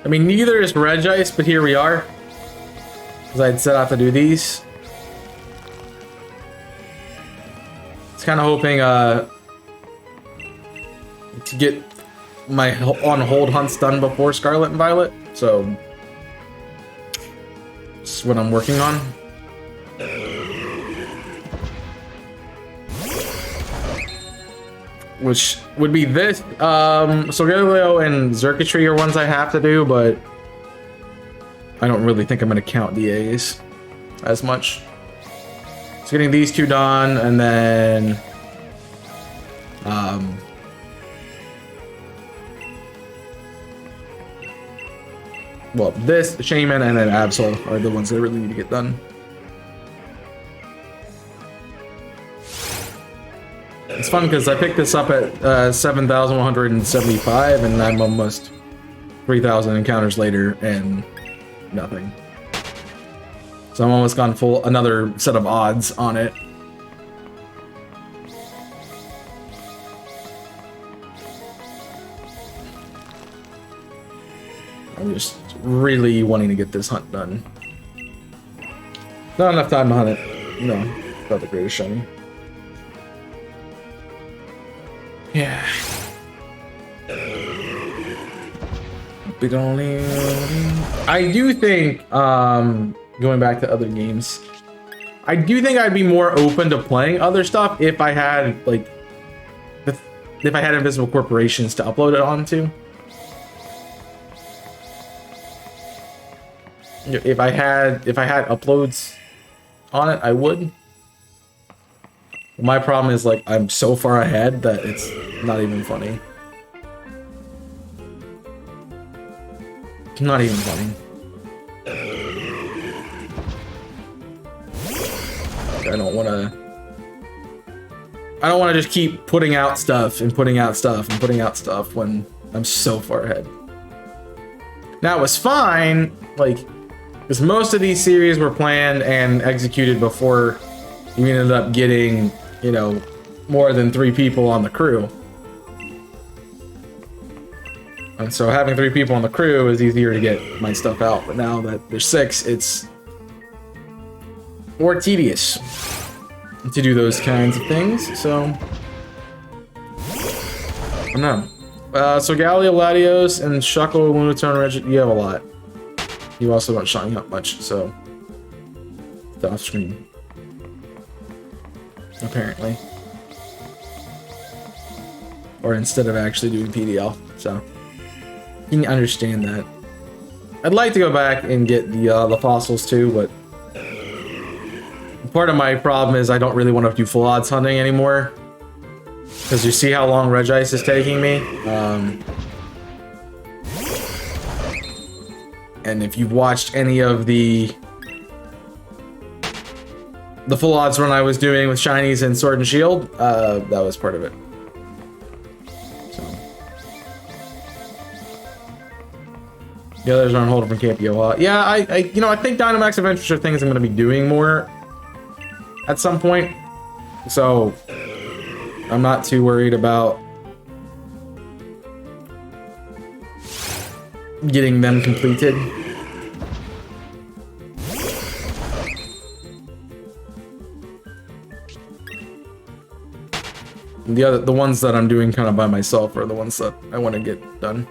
I mean, neither is Regice, but here we are. Because I'd set out to do these. It's kind of hoping to get my on-hold hunts done before Scarlet and Violet. So, this is what I'm working on. Which would be this. So Galileo and Xurkitree are ones I have to do, but I don't really think I'm going to count DAs as much. So getting these two done, and then well, this, Shaman, and then Absol are the ones that really need to get done. It's fun because I picked this up at 7,175 and I'm almost 3,000 encounters later and nothing. So I'm almost gone full another set of odds on it. I'm just really wanting to get this hunt done. Not enough time to hunt it. No, not the greatest shiny. Yeah. I do think, going back to other games, I do think I'd be more open to playing other stuff if I had, like, if I had invisible corporations to upload it onto. If I had uploads on it, I would. My problem is, like, I'm so far ahead that it's not even funny. Not even funny. I don't want to just keep putting out stuff and putting out stuff and putting out stuff when I'm so far ahead. Now, it was fine, like, because most of these series were planned and executed before you ended up getting, you know, more than 3 people on the crew. And so having 3 people on the crew is easier to get my stuff out. But now that there's 6, it's more tedious to do those kinds of things. So, I don't know. So Gallia, Latios, and Shuckle, Lunatone, Regit, you have a lot. You also don't shine up much, so it's off screen. Apparently. Or instead of actually doing PDL, so you can understand that. I'd like to go back and get the fossils too, but part of my problem is I don't really want to do full odds hunting anymore. Because you see how long Regice is taking me. And if you've watched any of the full odds run I was doing with Shinies and Sword and Shield, that was part of it. So. The others are on hold from Camp Yoha. Yeah, I think Dynamax Adventures are things I'm going to be doing more at some point. So I'm not too worried about getting them completed. The ones that I'm doing kind of by myself are the ones that I want to get done.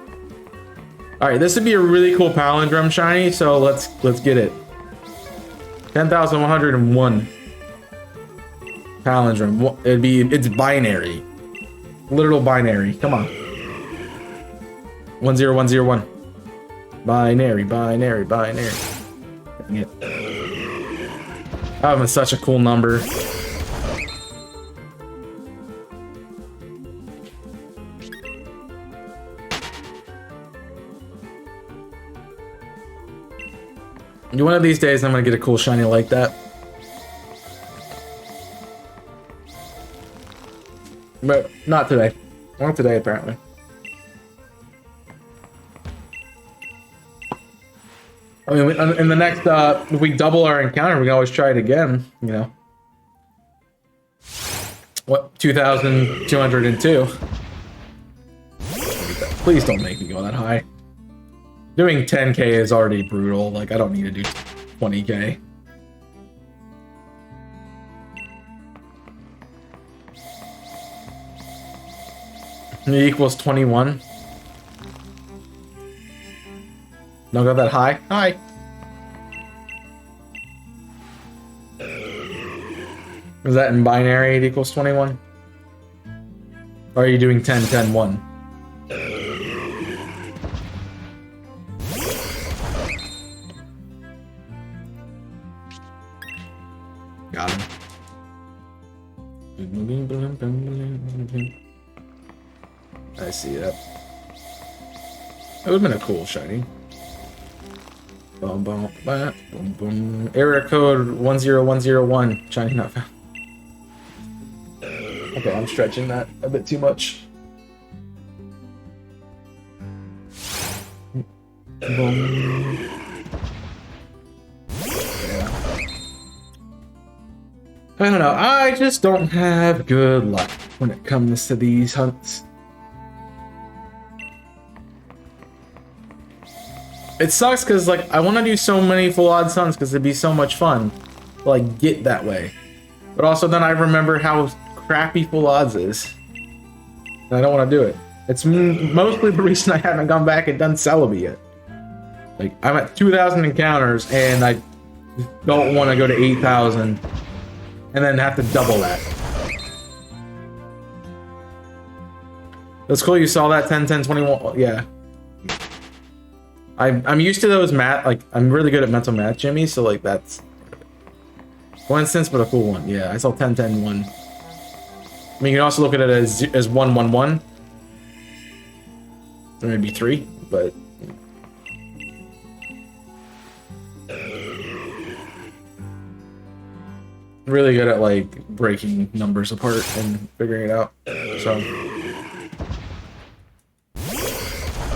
All right, this would be a really cool palindrome shiny, so let's get it. 10,101 palindrome. It's binary, literal binary. Come on. 10101. Binary. Dang it. That was such a cool number. One of these days, I'm gonna get a cool shiny like that. But not today. Not today, apparently. I mean, in the next, if we double our encounter, we can always try it again, you know. What, 2,202? Please don't make me go that high. Doing 10k is already brutal, like, I don't need to do 20k. It equals 21. Don't go that high. Hi. Is that in binary? It equals 21. Or are you doing 10, 10, 1? Got him. I see that. It would have been a cool shiny. Boom, boom, boom, boom. Area code 10101. Shiny not found. Okay, I'm stretching that a bit too much. Boom. Yeah. I don't know. I just don't have good luck when it comes to these hunts. It sucks because, like, I want to do so many full odds hunts because it'd be so much fun to, like, get that way. But also then I remember how crappy full odds is. And I don't want to do it. It's mostly the reason I haven't gone back and done Celebi yet. Like, I'm at 2,000 encounters, and I don't want to go to 8,000 and then have to double that. That's cool, you saw that 10, 10, 21, yeah. I'm used to those math, like, I'm really good at mental math, Jimmy, so, like, that's coincidence, but a cool one. Yeah, I saw 10, 10, 1. I mean, you can also look at it as 1, 1, 1. Or maybe 3, but... really good at, like, breaking numbers apart and figuring it out, so...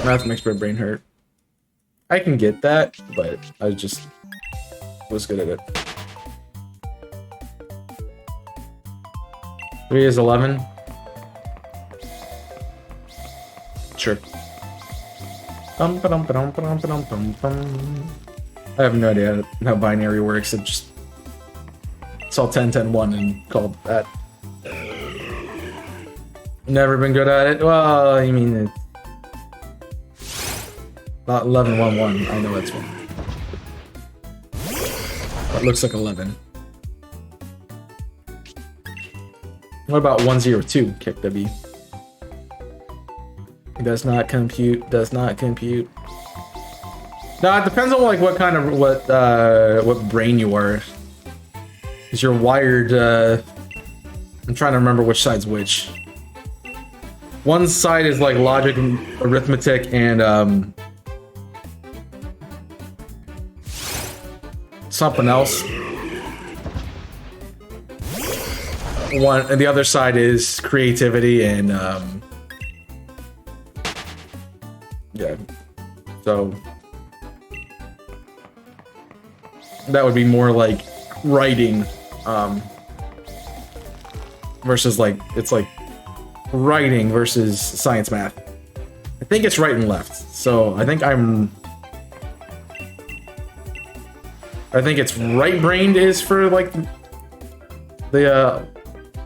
Math makes my brain hurt. I can get that, but I just was good at it. 3 is 11. Sure. I have no idea how binary works. It just saw 10, 10, 1 and called that. Never been good at it. Well, I mean, it's not 11, 1, 1. I know that's one. That looks like 11. What about 1, 0, 2? Kick W. Does not compute. Does not compute. No, it depends on like what kind of what brain you are. Because you're wired. I'm trying to remember which side's which. One side is like logic and arithmetic and something else. And the other side is creativity and yeah. So that would be more like writing versus like it's like writing versus science math. I think it's right and left. So I think it's right-brained is for like the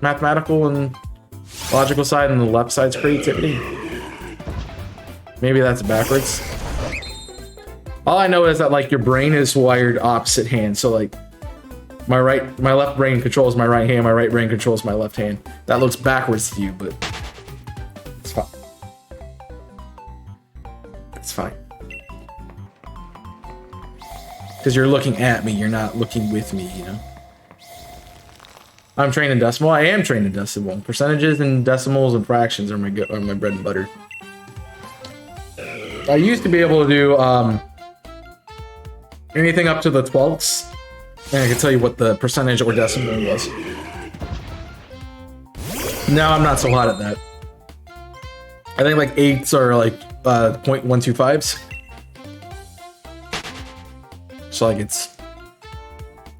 mathematical and logical side, and the left side's creativity. Maybe that's backwards. All I know is that like your brain is wired opposite hand. So like my left brain controls my right hand, my right brain controls my left hand. That looks backwards to you, but it's fine. It's fine. Because you're looking at me, you're not looking with me, you know? I'm trained in decimal. I am trained in decimal. Percentages and decimals and fractions are my bread and butter. I used to be able to do anything up to the 12ths, and I could tell you what the percentage or decimal was. Now I'm not so hot at that. I think like 8s are like 0.125s. So like it's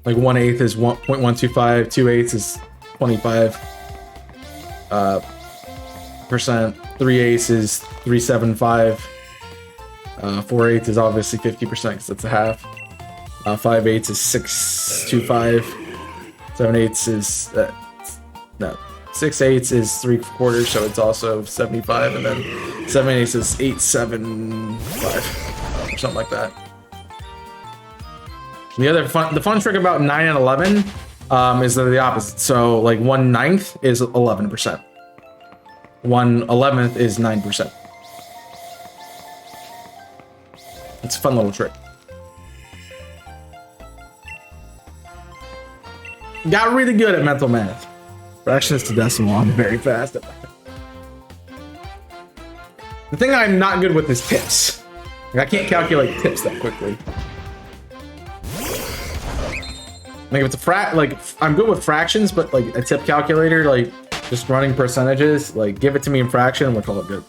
like 1/8 is 1.125, 2/8 is 25 percent, 3/8 is 375, 4/8 is obviously 50% because it's a half, 5/8 is 625, 7/8 is no, 6/8 is 3/4, so it's also 75, and then 7/8 is 875 or something like that. The fun trick about 9 and 11 is they're the opposite. So like 1/9 is 11%. 1/11 is 9%. It's a fun little trick. Got really good at mental math. Fractions to decimal, I'm very fast at that. The thing I'm not good with is tips. Like, I can't calculate tips that quickly. Like if it's a like I'm good with fractions, but like a tip calculator, like just running percentages, like give it to me in fraction, and we'll call it good.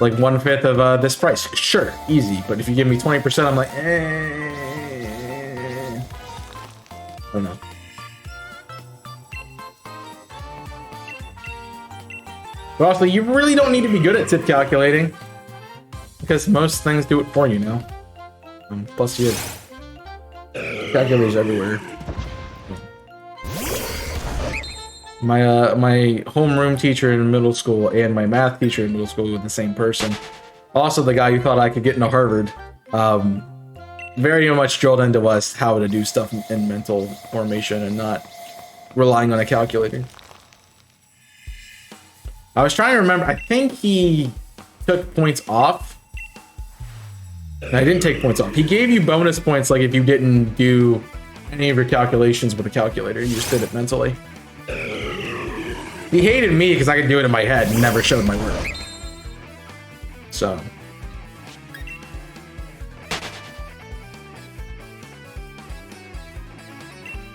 Like 1/5 of this price, sure, easy. But if you give me 20%, I'm like, I don't know. But also, you really don't need to be good at tip calculating because most things do it for you now. Plus, you have calculators everywhere. My homeroom teacher in middle school and my math teacher in middle school were the same person. Also, the guy who thought I could get into Harvard. Very much drilled into us how to do stuff in mental formation and not relying on a calculator. I was trying to remember. I think he took points off. No, he didn't take points off. He gave you bonus points like if you didn't do any of your calculations with a calculator. You just did it mentally. He hated me because I could do it in my head and never showed my work. So.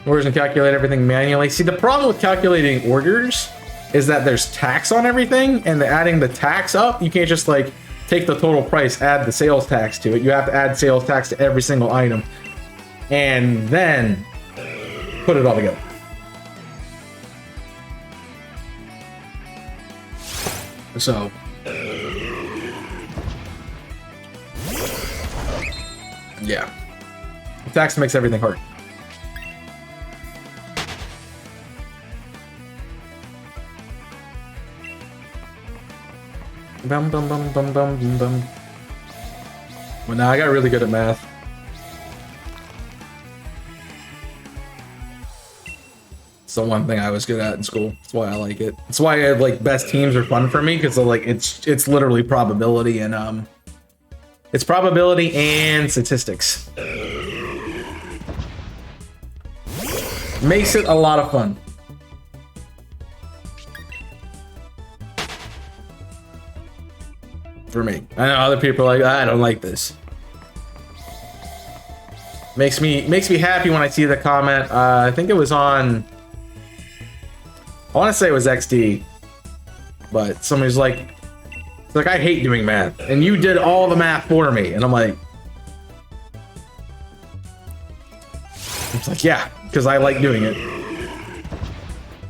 Orders and calculate everything manually. See, the problem with calculating orders is that there's tax on everything, and adding the tax up, you can't just like take the total price, add the sales tax to it. You have to add sales tax to every single item, and then put it all together. So, yeah, tax makes everything hard. Bum bum bum bum bum bum bum. Well, now I got really good at math. It's the one thing I was good at in school. That's why I like it. That's why like best teams are fun for me, because like it's literally probability and it's probability and statistics. Makes it a lot of fun. For me, I know other people are like, I don't like this. Makes me happy when I see the comment. I think it was on. I want to say it was XD, but somebody's like, it's like I hate doing math, and you did all the math for me, and I'm like, it's like yeah, because I like doing it.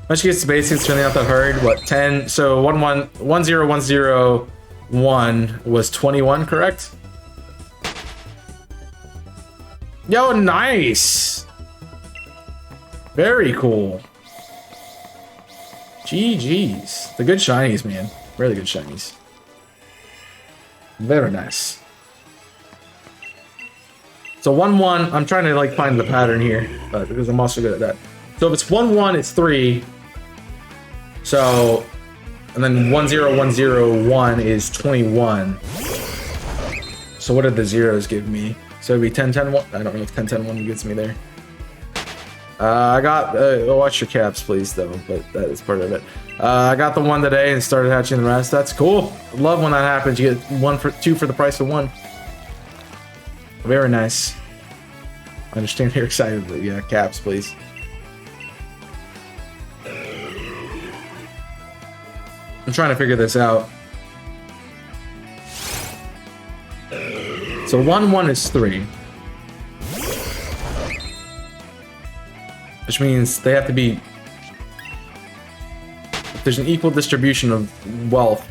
Once you get to basics, turning out that hard. What 10? So 1 was 21, correct? Yo, nice. Very cool. GG's. The good shinies, man. Really good shinies. Very nice. So 1-1. I'm trying to like find the pattern here, because I'm also good at that. So if it's 1-1, it's 3. So. And then 1-0-1-0-1 is 21. So what did the zeros give me? So it'd be 10-10-1. I don't know if 10-10-1 gets me there. I got watch your caps, please, though. But that is part of it. I got the one today and started hatching the rest. That's cool. Love when that happens. You get 2 for the price of 1. Very nice. I understand you're excited, but yeah, caps, please. I'm trying to figure this out. So 1-1 is 3. Which means they have to be... If there's an equal distribution of wealth,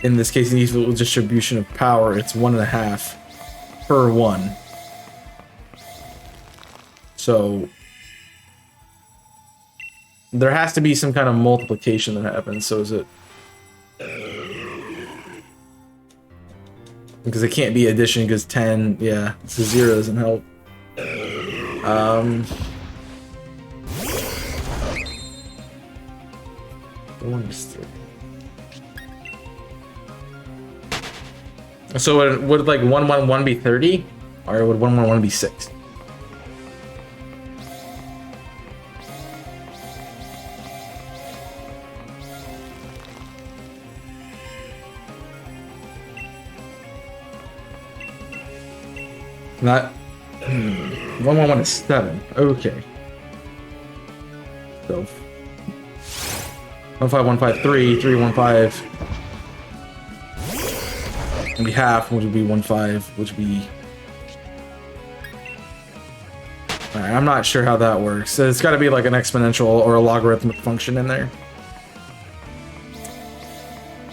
in this case an equal distribution of power, it's 1.5 per 1. So... there has to be some kind of multiplication that happens, so is it... Because it can't be addition, because 10, yeah, so 0 doesn't help. 1 is 3. So would like 1-1-1 be 30? Or would 1-1-1 be 6? Not 1-1-1 is 7. Okay. So 1-5-1-5-3, 3-1-5. And be half, which would be 1-5, which would be. Alright, I'm not sure how that works. So it's got to be like an exponential or a logarithmic function in there.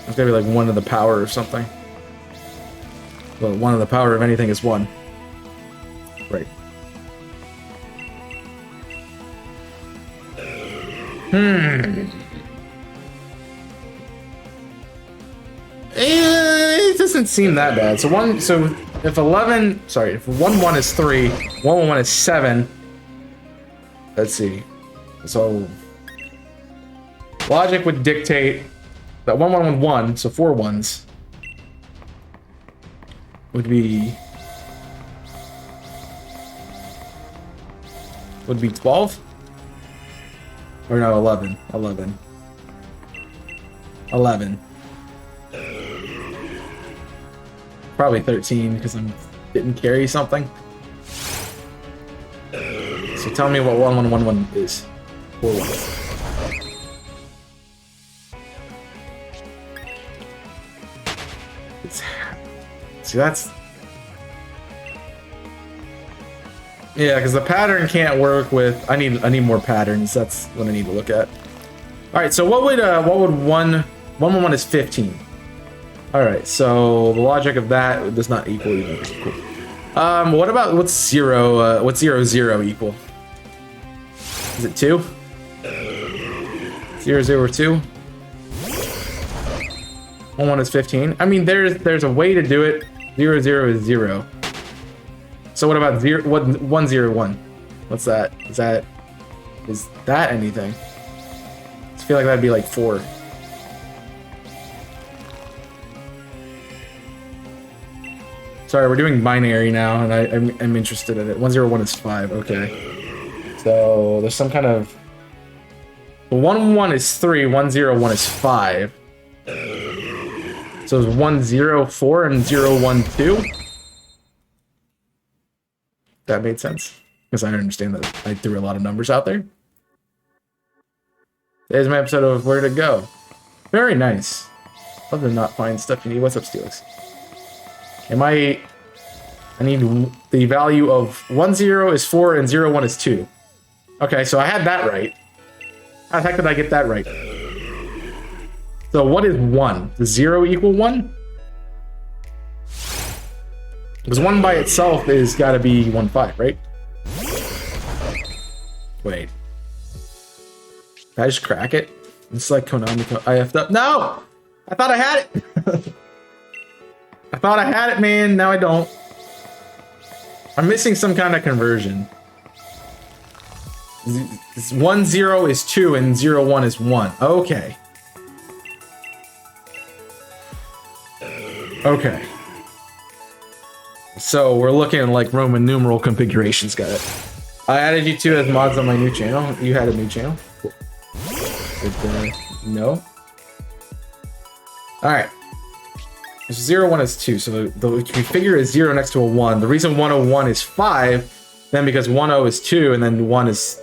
It's got to be like 1 to the power or something. Well, 1 to the power of anything is 1. Right. It doesn't seem that bad. So if 1 1 is 3, 1 1 1 is 7. Let's see. So logic would dictate that 1 1 1 1, so 4 ones would be 12? Or no, 11. 11. Probably 13 because I didn't carry something. So tell me what 1 1 1 1 is. 4 ones. See, that's... Yeah, because the pattern can't work with... I need more patterns. That's what I need to look at. All right, so what would 1 1 1 is 15. All right, so the logic of that does not equal even. Cool. What about what's 0? What's 0 0 equal? Is it 2? 0 0 2. 1 1 is 15. I mean, there's a way to do it. 0 0 is 0. So what about 1 0 1? What's that? Is that anything? I feel like that'd be like 4. Sorry, we're doing binary now, and I'm interested in it. 1 0 1 is 5. Okay. So there's some kind of 1 1 is 3. 1 0 1 is 5. So it's 1 0 4 and 0 1 2. That made sense because I understand that I threw a lot of numbers out there. Today's my episode of Where to Go. Very nice. Love to not find stuff you need. What's up, Steelix? I need the value of 1 0 is 4 and 0 1 is 2. Okay, so I had that right. How the heck did I get that right? So what is 1? Does 0 equal 1? Because 1 by itself is gotta be 1 5, right? Wait. Did I just crack it? It's like Konami. I effed up. No! I thought I had it! I thought I had it, man. Now I don't. I'm missing some kind of conversion. 1 0 is 2 and 0 1 is 1. Okay. Okay. So we're looking at like Roman numeral configurations. Got it. I added you two as mods on my new channel. You had a new channel? Cool. No. Alright. 0 1 is 2. So the figure is 0 next to a 1. The reason 101 is 5, then because 10 is 2, and then 1 is...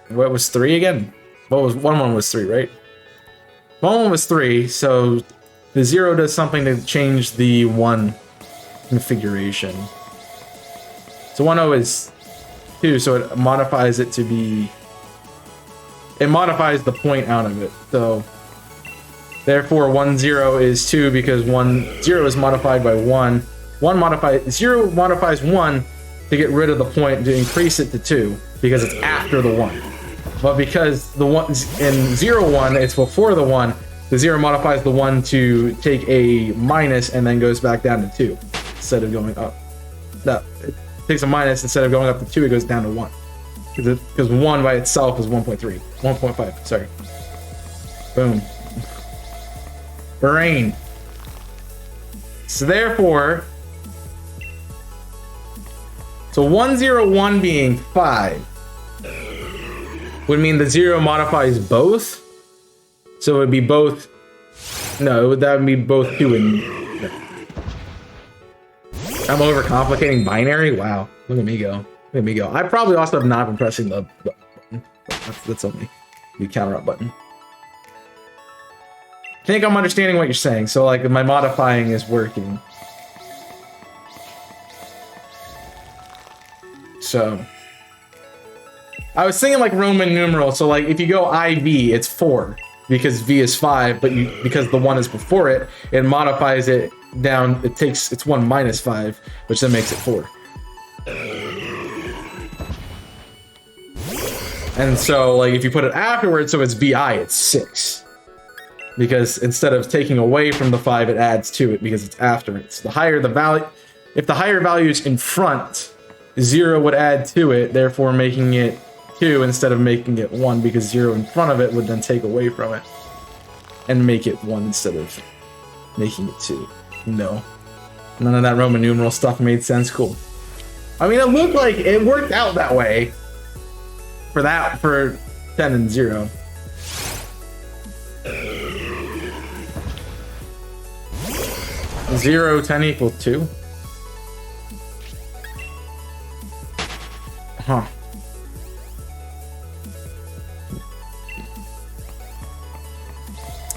What was 3 again? What was 1 was 3, right? 1 was 3, so the 0 does something to change the 1 configuration. So 10 is 2, so it modifies it to be... It modifies the point out of it. So therefore 1 0 is 2 because 1 0 is modified by 1. 0 modifies 1 to get rid of the point to increase it to 2 because it's after the 1. But because the 1 in 0 1 it's before the 1, the 0 modifies the 1 to take a minus and then goes back down to 2 instead of going up. No, it takes a minus instead of going up to 2, it goes down to 1. Because 1 by itself is 1.3. 1.5, sorry. Boom. Brain. So therefore... So 1 0 1 being 5 would mean the 0 modifies both. So it would be both... No, that would be both 2 and... No. I'm overcomplicating binary? Wow. Look at me go. Look at me go. I probably also have not been pressing the button. That's only the counter up button. I think I'm understanding what you're saying. So like my modifying is working. So I was thinking like Roman numeral. So like if you go IV, it's 4 because V is 5, but because the 1 is before it, it modifies it down. It's 1 minus 5, which then makes it 4. And so, like, if you put it afterwards, so it's VI, it's 6. Because instead of taking away from the 5, it adds to it because it's after it. So the higher the value, if the higher value is in front, 0 would add to it, therefore making it 2 instead of making it 1, because 0 in front of it would then take away from it and make it 1 instead of making it 2. No. None of that Roman numeral stuff made sense. Cool. I mean, it looked like it worked out that way for 10 and 0. Zero, 10 equals 2. Huh.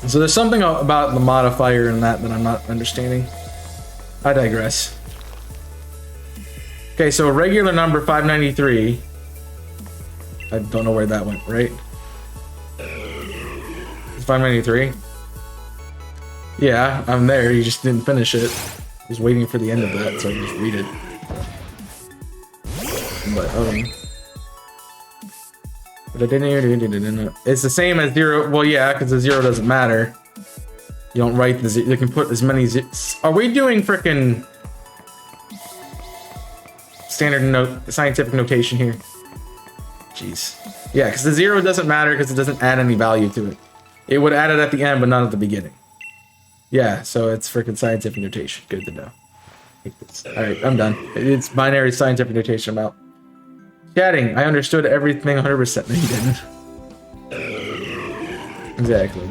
So there's something about the modifier in that I'm not understanding. I digress. Okay, so a regular number 593. I don't know where that went, right? It's 593. Yeah, I'm there. You just didn't finish it. I was waiting for the end of that, so I just read it. But it's the same as 0. Well, yeah, because the 0 doesn't matter. You don't write the 0. You can put as many. Are we doing frickin' standard scientific notation here? Jeez. Yeah, because the 0 doesn't matter because it doesn't add any value to it. It would add it at the end, but not at the beginning. Yeah, so it's frickin' scientific notation. Good to know. Alright, I'm done. It's binary scientific notation about chatting. I understood everything 100%. No, you didn't. Exactly.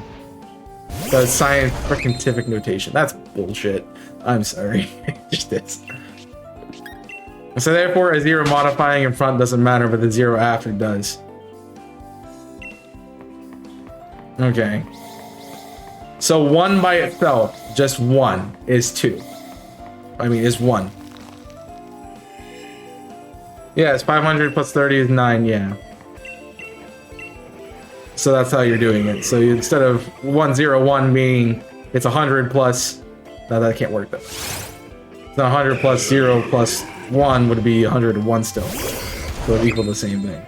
So it's scientific notation. That's bullshit. I'm sorry. It just is. So therefore, a 0 modifying in front doesn't matter, but the 0 after does. Okay. So 1 by itself, just 1, is 2. I mean, is 1. Yeah, it's 500 plus 30 is 9, yeah. So that's how you're doing it. So instead of 101 being, it's 100 plus, no, that can't work though. It's not 100 plus 0 plus 1 would be 101 still. So it would equal the same thing.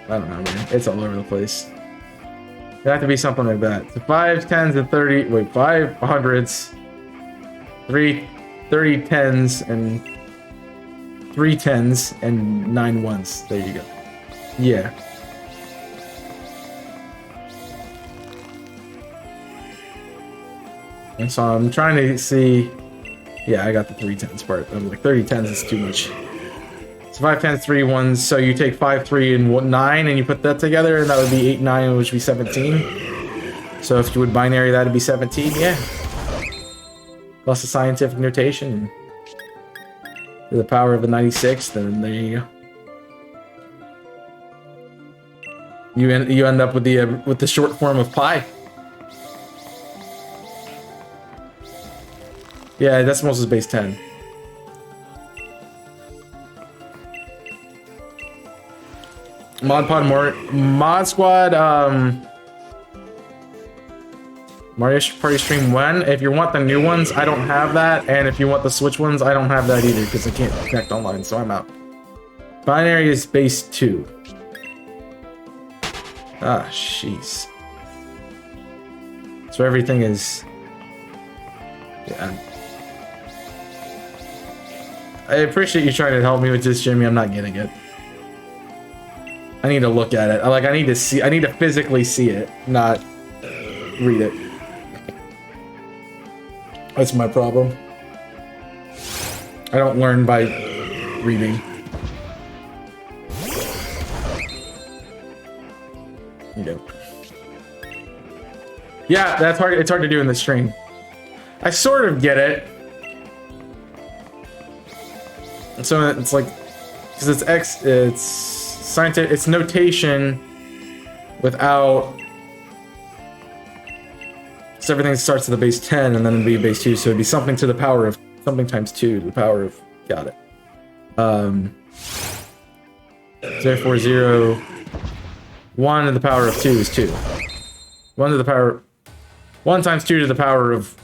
I don't know, man. It's all over the place. It have to be something like that. So 5 10s and 30. Wait, 5 hundreds, 30 10s, and 3 10s, and 9 1s. There you go. Yeah. And so I'm trying to see. Yeah, I got the 3 10s part. I'm like 30 10s is too much. So 5 10s, 3 1s. So you take 5 3 and 9, and you put that together, and that would be 8 9, which would be 17. So if you would binary, that'd be 17. Yeah. Plus the scientific notation. To the power of the 96. Then there you go. You end up with the short form of pi. Yeah, decimals is base 10. Mod Squad, Mario Party stream when? If you want the new ones, I don't have that, and if you want the Switch ones, I don't have that either because I can't connect online, so I'm out. Binary is base 2. Ah, jeez. So everything is... Yeah. I appreciate you trying to help me with this, Jimmy. I'm not getting it. I need to look at it. Like, I need to physically see it, not read it. That's my problem. I don't learn by reading. Okay. Yeah, that's hard. It's hard to do in the stream. I sort of get it. So it's like, because it's scientific, it's notation without. So everything starts at the base 10 and then it'd be base 2, so it'd be something to the power of something times 2 to the power of, got it. Therefore 0, 1 to the power of 2 is 2. 1 to the power, 1 times 2 to the power of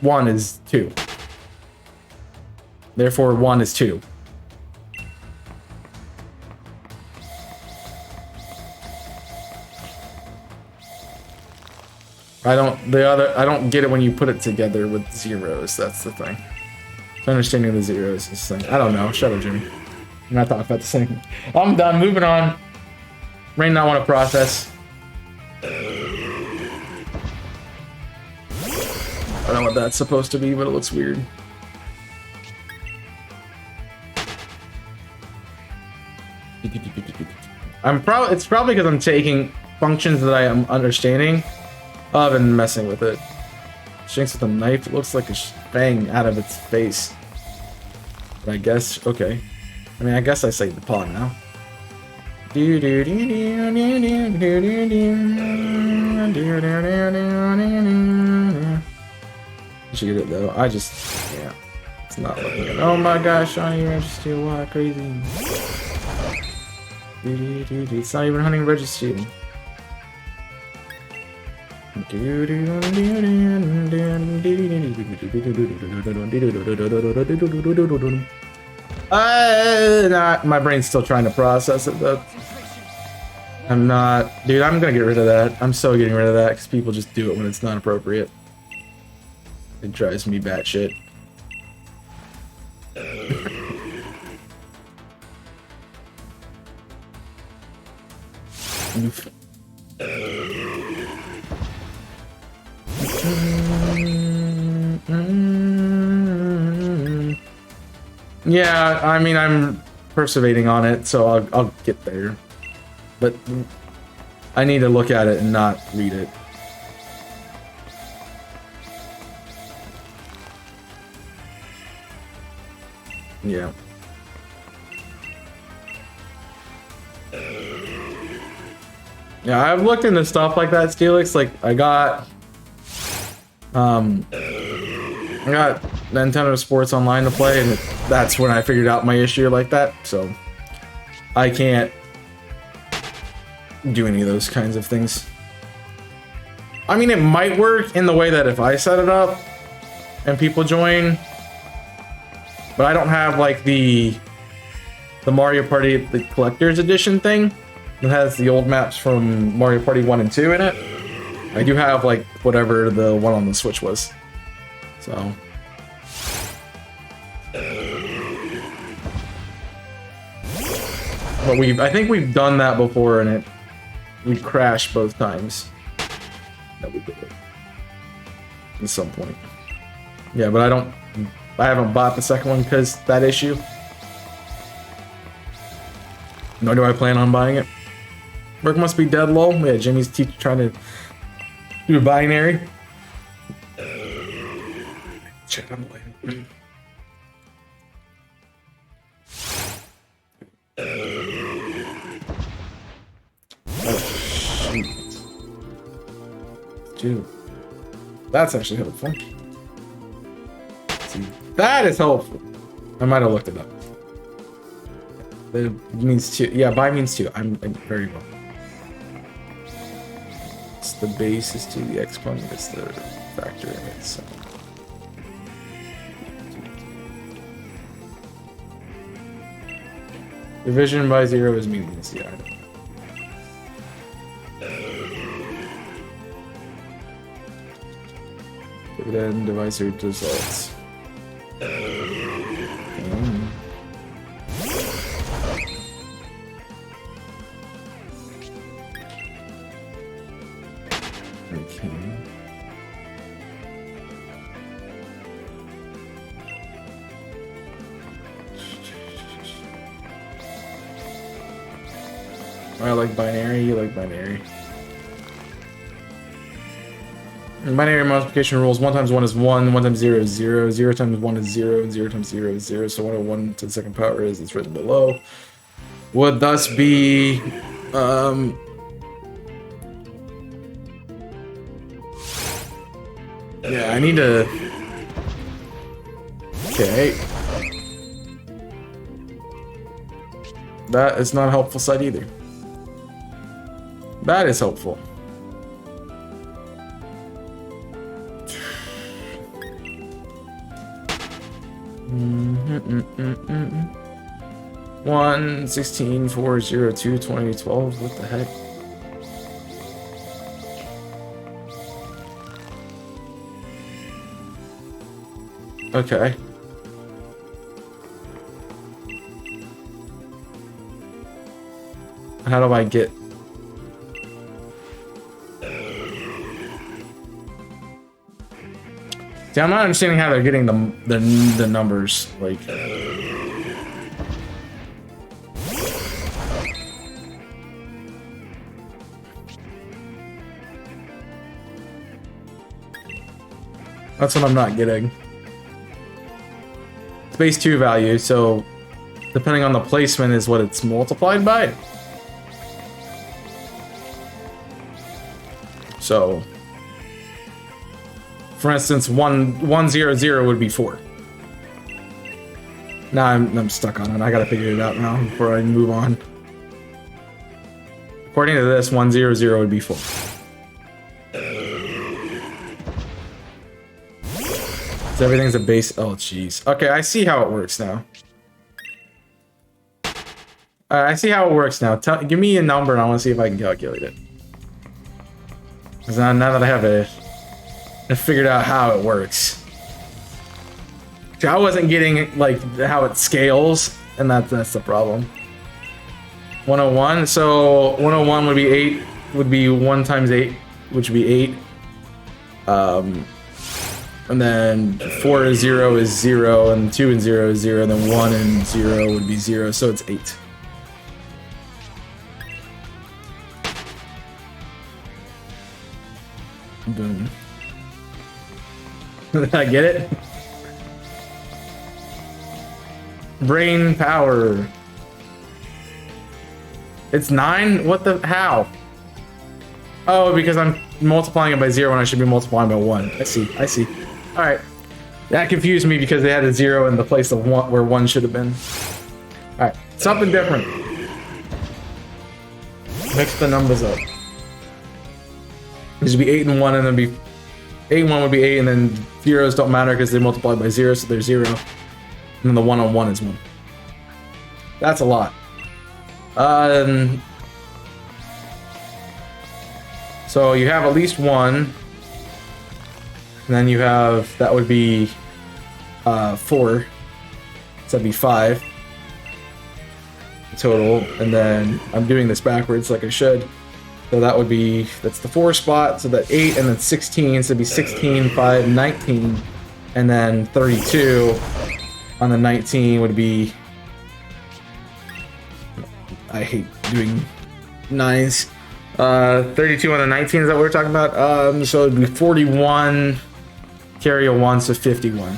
1 is 2. Therefore 1 is 2. I don't get it when you put it together with zeros. That's the thing. So understanding the zeros is the thing. I don't know. Shut up, Jimmy. I'm not talking about the same. I'm done. Moving on. Rain not want to process. I don't know what that's supposed to be, but it looks weird. It's probably because I'm taking functions that I am understanding of and messing with it. Shanks with a knife. It looks like a fang out of its face. But I guess, okay. I mean, I guess I say the paw now. You should get it though. I just, yeah. It's not looking good. Oh my gosh, Shawnee, you're interested. Wow, crazy. It's not even hunting registry. My brain's still trying to process it though. I'm not, dude. I'm gonna get rid of that. I'm so getting rid of that because people just do it when it's not appropriate. It drives me batshit. Oof. Yeah, I mean, I'm perseverating on it, so I'll get there. But I need to look at it and not read it. Yeah. Yeah, I've looked into stuff like that, Steelix. Like, I got Nintendo Sports Online to play, and that's when I figured out my issue like that. So I can't do any of those kinds of things. I mean, it might work in the way that if I set it up and people join, but I don't have like the Mario Party, the Collector's Edition thing that has the old maps from Mario Party 1 and 2 in it. I do have like whatever the one on the Switch was. So but I think we've done that before, and we crashed both times that we did it at some point. Yeah, but I haven't bought the second one because that issue. Nor do I plan on buying it. Work must be dead low. Yeah, Jimmy's trying to do a binary. Check on the way. Oh, shoot. Dude. That's actually helpful. See, that is helpful. I might have looked it up. It means 2. Yeah, by means 2. I'm very wrong. It's the base is 2, the exponent is the factor in it, so. Division by 0 is meaningless, yeah, I don't know. Dividend divisor results. Okay. I like binary, you like binary. In binary multiplication rules, 1 times 1 is 1, 1 times 0 is 0, 0 times 1 is 0, and 0 times 0 is 0, so 101 to the second power is, it's written below. Would thus be, yeah, I need to, okay. That is not a helpful side either. That is helpful. One 16 4 0 2 20 12. What the heck? Okay. How do I get... See, I'm not understanding how they're getting the numbers, like... That's what I'm not getting. It's base 2 value, so depending on the placement is what it's multiplied by. So, for instance, 100 would be 4. Now I'm stuck on it. I gotta figure it out now before I move on. According to this, 100 would be 4. So everything's a base. Oh, jeez. Okay, I see how it works now. I see how it works now. Give me a number and I want to see if I can calculate it. Because now that I have it, I figured out how it works. I wasn't getting like how it scales, and that's the problem. 101. So 101 would be 8. Would be 1 times 8, which would be 8. And then 4 and 0 is 0, and 2 and 0 is 0, and then 1 and 0 would be 0, so it's 8. Boom. Did I get it? Brain power. It's 9? What the? How? Oh, because I'm multiplying it by 0 when I should be multiplying by 1. I see. Alright. That confused me because they had a 0 in the place of 1 where 1 should have been. Alright. Something different. Mix the numbers up. This would be 8 and 1, and then be 8 and 1 would be 8, and then zeros don't matter because they multiply by 0, so they're 0. And then the 1 on 1 is 1. That's a lot. So you have at least 1. And then you have, that would be 4. So that'd be 5 total. And then I'm doing this backwards like I should. So that would be, that's the 4 spot. So that 8 and then 16. So it'd be 16, 5, 19. And then 32 on the 19 would be, I hate doing 9s. 32 on the 19 is that what we're talking about? So it'd be 41. Carry a 1, so 51.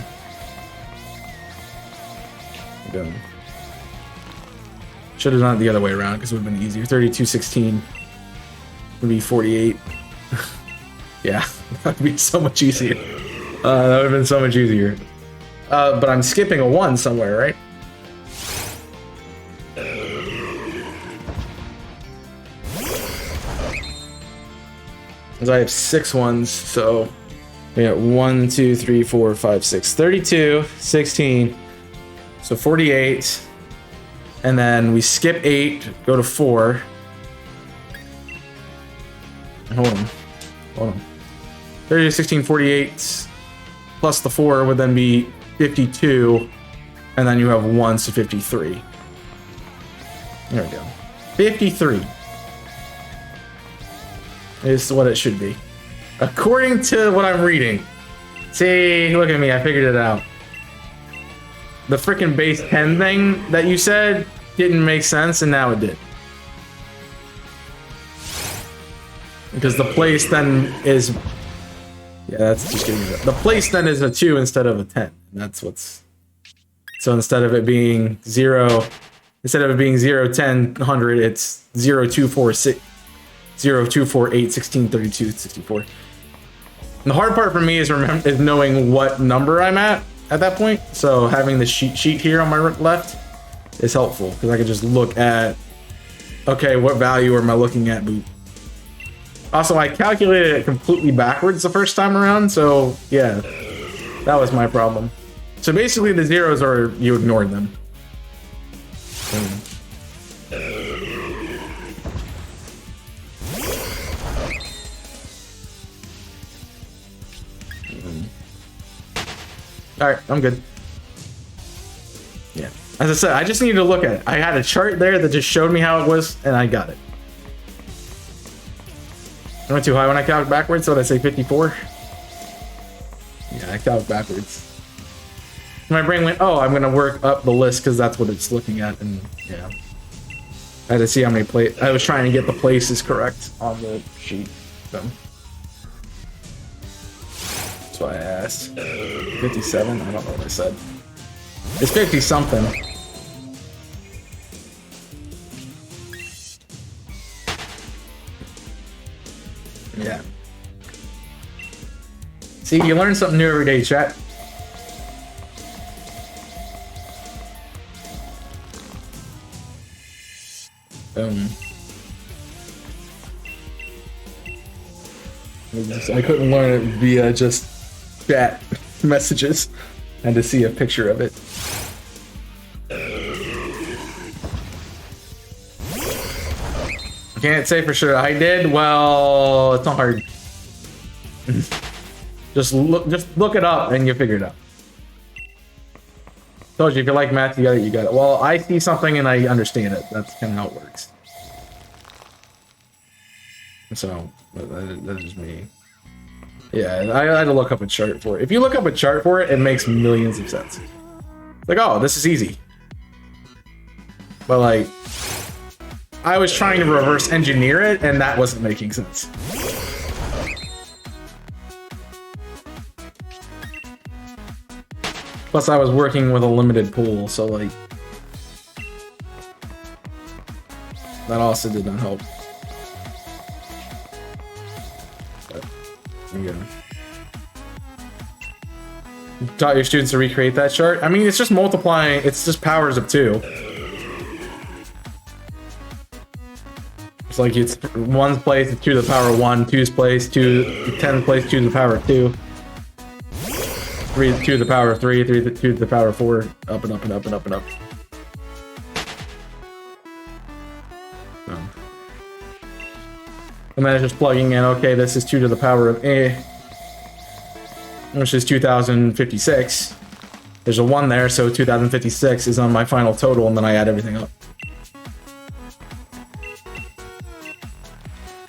Boom. Should have done it the other way around because it would have been easier. 32, 16 would be 48. Yeah, that would be so much easier. That would have been so much easier. But I'm skipping a 1 somewhere, right? Because I have 6 ones, so we got 1, 2, 3, 4, 5, 6, 32, 16, so 48, and then we skip 8, go to 4. Hold on. 30, 16, 48 plus the 4 would then be 52, and then you have 1, so 53. There we go. 53 is what it should be. According to what I'm reading. See, look at me, I figured it out. The freaking base 10 thing that you said didn't make sense, and now it did. Because the place then is... Yeah, that's just getting it. The place then is a 2 instead of a 10. And that's what's... So instead of it being 0... Instead of it being 0, 10, 100, it's 0, 2, 4, 6... 0, 2, 4, 8, 16, 32, 64. And the hard part for me is knowing what number I'm at that point. So having the sheet here on my left is helpful because I can just look at, okay, what value am I looking at? Also, I calculated it completely backwards the first time around, so yeah, that was my problem. So basically the zeros are, you ignored them. All right, I'm good. Yeah. As I said, I just needed to look at it. I had a chart there that just showed me how it was, and I got it. I went too high when I counted backwards, so did I say 54? Yeah, I counted backwards. My brain went, oh, I'm gonna work up the list because that's what it's looking at, and yeah. I had to see how many places. I was trying to get the places correct on the sheet. So. That's why I asked. 57? I don't know what I said. It's 50 something. Yeah. See, you learn something new every day, chat. I couldn't learn it via just chat messages and to see a picture of it. Can't say for sure I did. Well, it's not hard. just look it up and you figure it out. Told you, if you like math, you got it, you got it. Well, I see something and I understand it. That's kind of how it works. So, that's just me. Yeah, I had to look up a chart for it. If you look up a chart for it, it makes millions of sense. Like, oh, this is easy. But like, I was trying to reverse engineer it and that wasn't making sense. Plus, I was working with a limited pool, so like that also did not help. But, there you go. You taught your students to recreate that chart? I mean, it's just multiplying. It's just powers of 2. It's like it's 1's place, it's 2 to the power of 1. 2's place, 10's place, 2 to the power of 2. 3 2 to the power of 3, 2 to the power of 4, up and up and up and up and up. So. And then it's just plugging in, okay, this is 2 to the power of A, which is 2056. There's a 1 there, so 2056 is on my final total, and then I add everything up.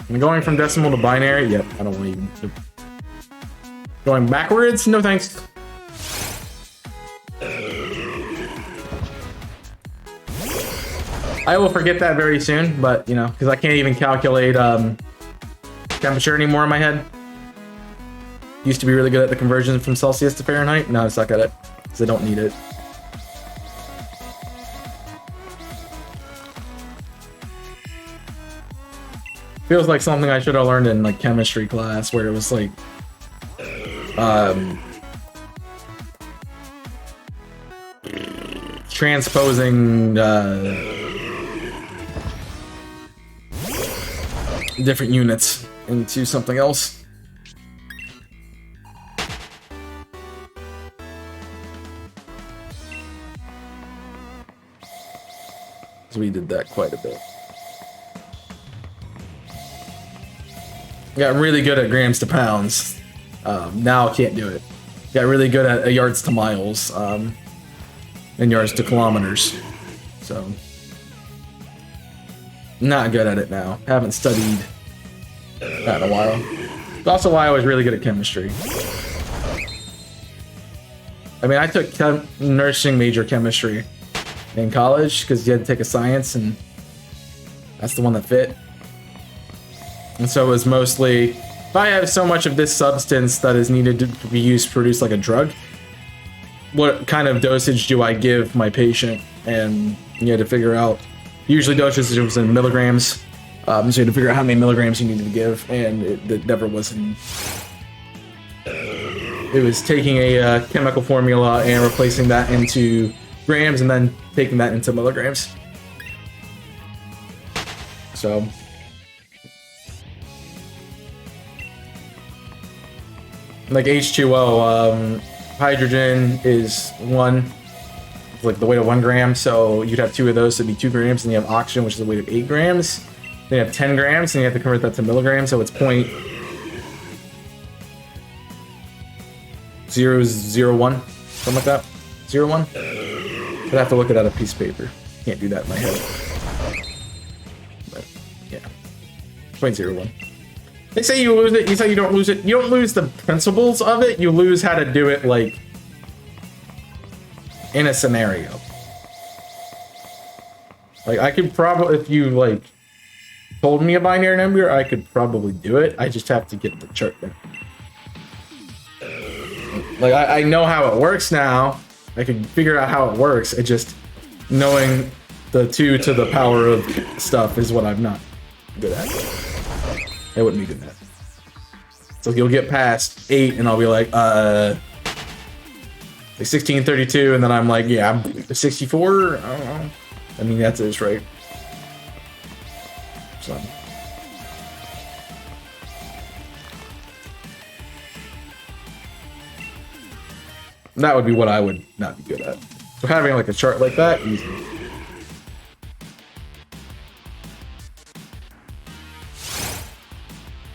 I'm going from decimal to binary? Yep, I don't want to even... Going backwards? No thanks. I will forget that very soon, but, you know, because I can't even calculate temperature anymore in my head. Used to be really good at the conversion from Celsius to Fahrenheit. Now I suck at it, because I don't need it. Feels like something I should have learned in, like, chemistry class, where it was, like, transposing different units into something else. So we did that quite a bit. Got really good at grams to pounds. Now I can't do it. Got really good at yards to miles, and yards to kilometers. So, not good at it now. Haven't studied that in a while. It's also why I was really good at chemistry. I mean, I took nursing major chemistry in college because you had to take a science, and that's the one that fit. And so it was mostly, if I have so much of this substance that is needed to be used to produce like a drug, what kind of dosage do I give my patient? And you had to figure out, usually dosage was in milligrams, so you had to figure out how many milligrams you needed to give, and it never was in... It was taking a chemical formula and replacing that into grams and then taking that into milligrams. So... like H2O, hydrogen is 1, like the weight of 1 gram, so you'd have 2 of those, so it'd be 2 grams, and you have oxygen, which is the weight of 8 grams. Then you have 10 grams, and you have to convert that to milligrams, so it's 0.001, Something like that. 0-1. I'd have to look at that a piece of paper. Can't do that in my head. But yeah, 0.01. They say you lose it. You say you don't lose it. You don't lose the principles of it. You lose how to do it, like, in a scenario. Like, I could probably, if you, like, told me a binary number, I could probably do it. I just have to get the chart down. Like, I know how it works now. I can figure out how it works. It just, knowing the 2 to the power of stuff is what I'm not good at. I wouldn't be good at. So you'll get past 8 and I'll be like 1632, and then I'm like, yeah, I'm 64. I don't know. I mean, that's it, right? So. That would be what I would not be good at. So having like a chart like that, easy.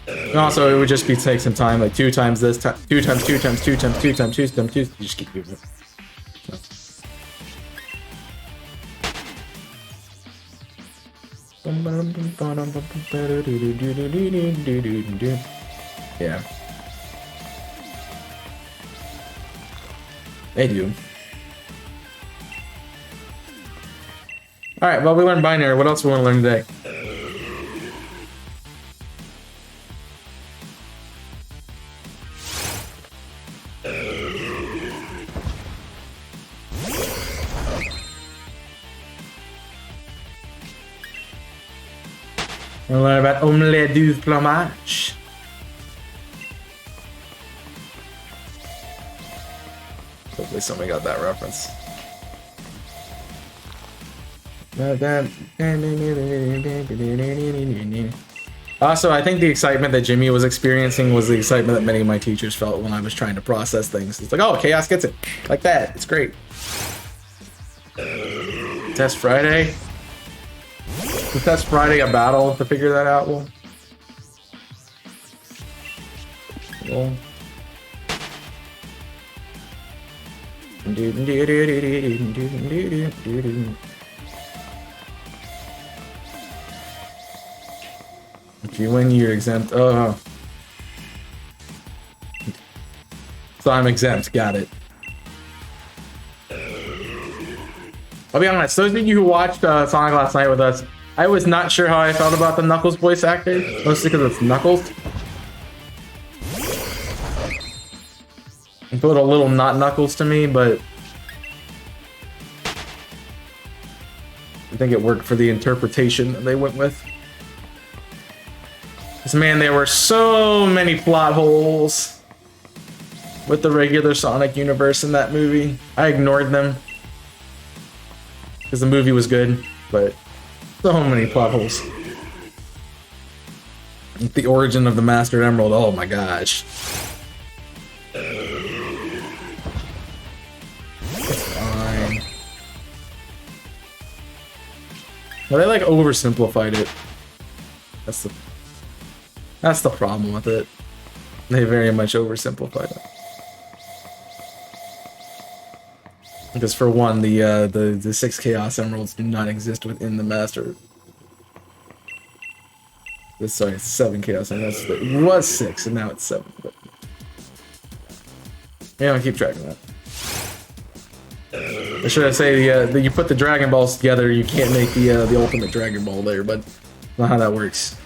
And also, it would just be take some time, like 2 times this, 2 times 2 times 2 times 2 times 2 times 2. You just keep doing it. Yeah. They do. Alright, well, we learned binary. What else do we want to learn today? We'll learn about omelette du fromage. Hopefully somebody got that reference. Also, I think the excitement that Jimmy was experiencing was the excitement that many of my teachers felt when I was trying to process things. It's like, oh, Chaos gets it. Like that. It's great. Test Friday? Is Test Friday a battle to figure that out? Well, if you win, you're exempt. Oh. So I'm exempt. Got it. I'll be honest, those of you who watched Sonic last night with us, I was not sure how I felt about the Knuckles voice actor, mostly because it's Knuckles. It felt a little not Knuckles to me, but I think it worked for the interpretation that they went with. Because, man, there were so many plot holes with the regular Sonic universe in that movie. I ignored them because the movie was good, but so many plot holes. The origin of the Master Emerald, oh my gosh. It's fine. Well, they like oversimplified it. That's the problem with it. They very much oversimplified it. Because for one, the 6 Chaos Emeralds do not exist within the Master. Sorry, it's 7 Chaos Emeralds. It was 6, and now it's 7. But yeah, I'll keep track of that. Or should I say, that you put the Dragon Balls together, you can't make the ultimate Dragon Ball there, but not how that works.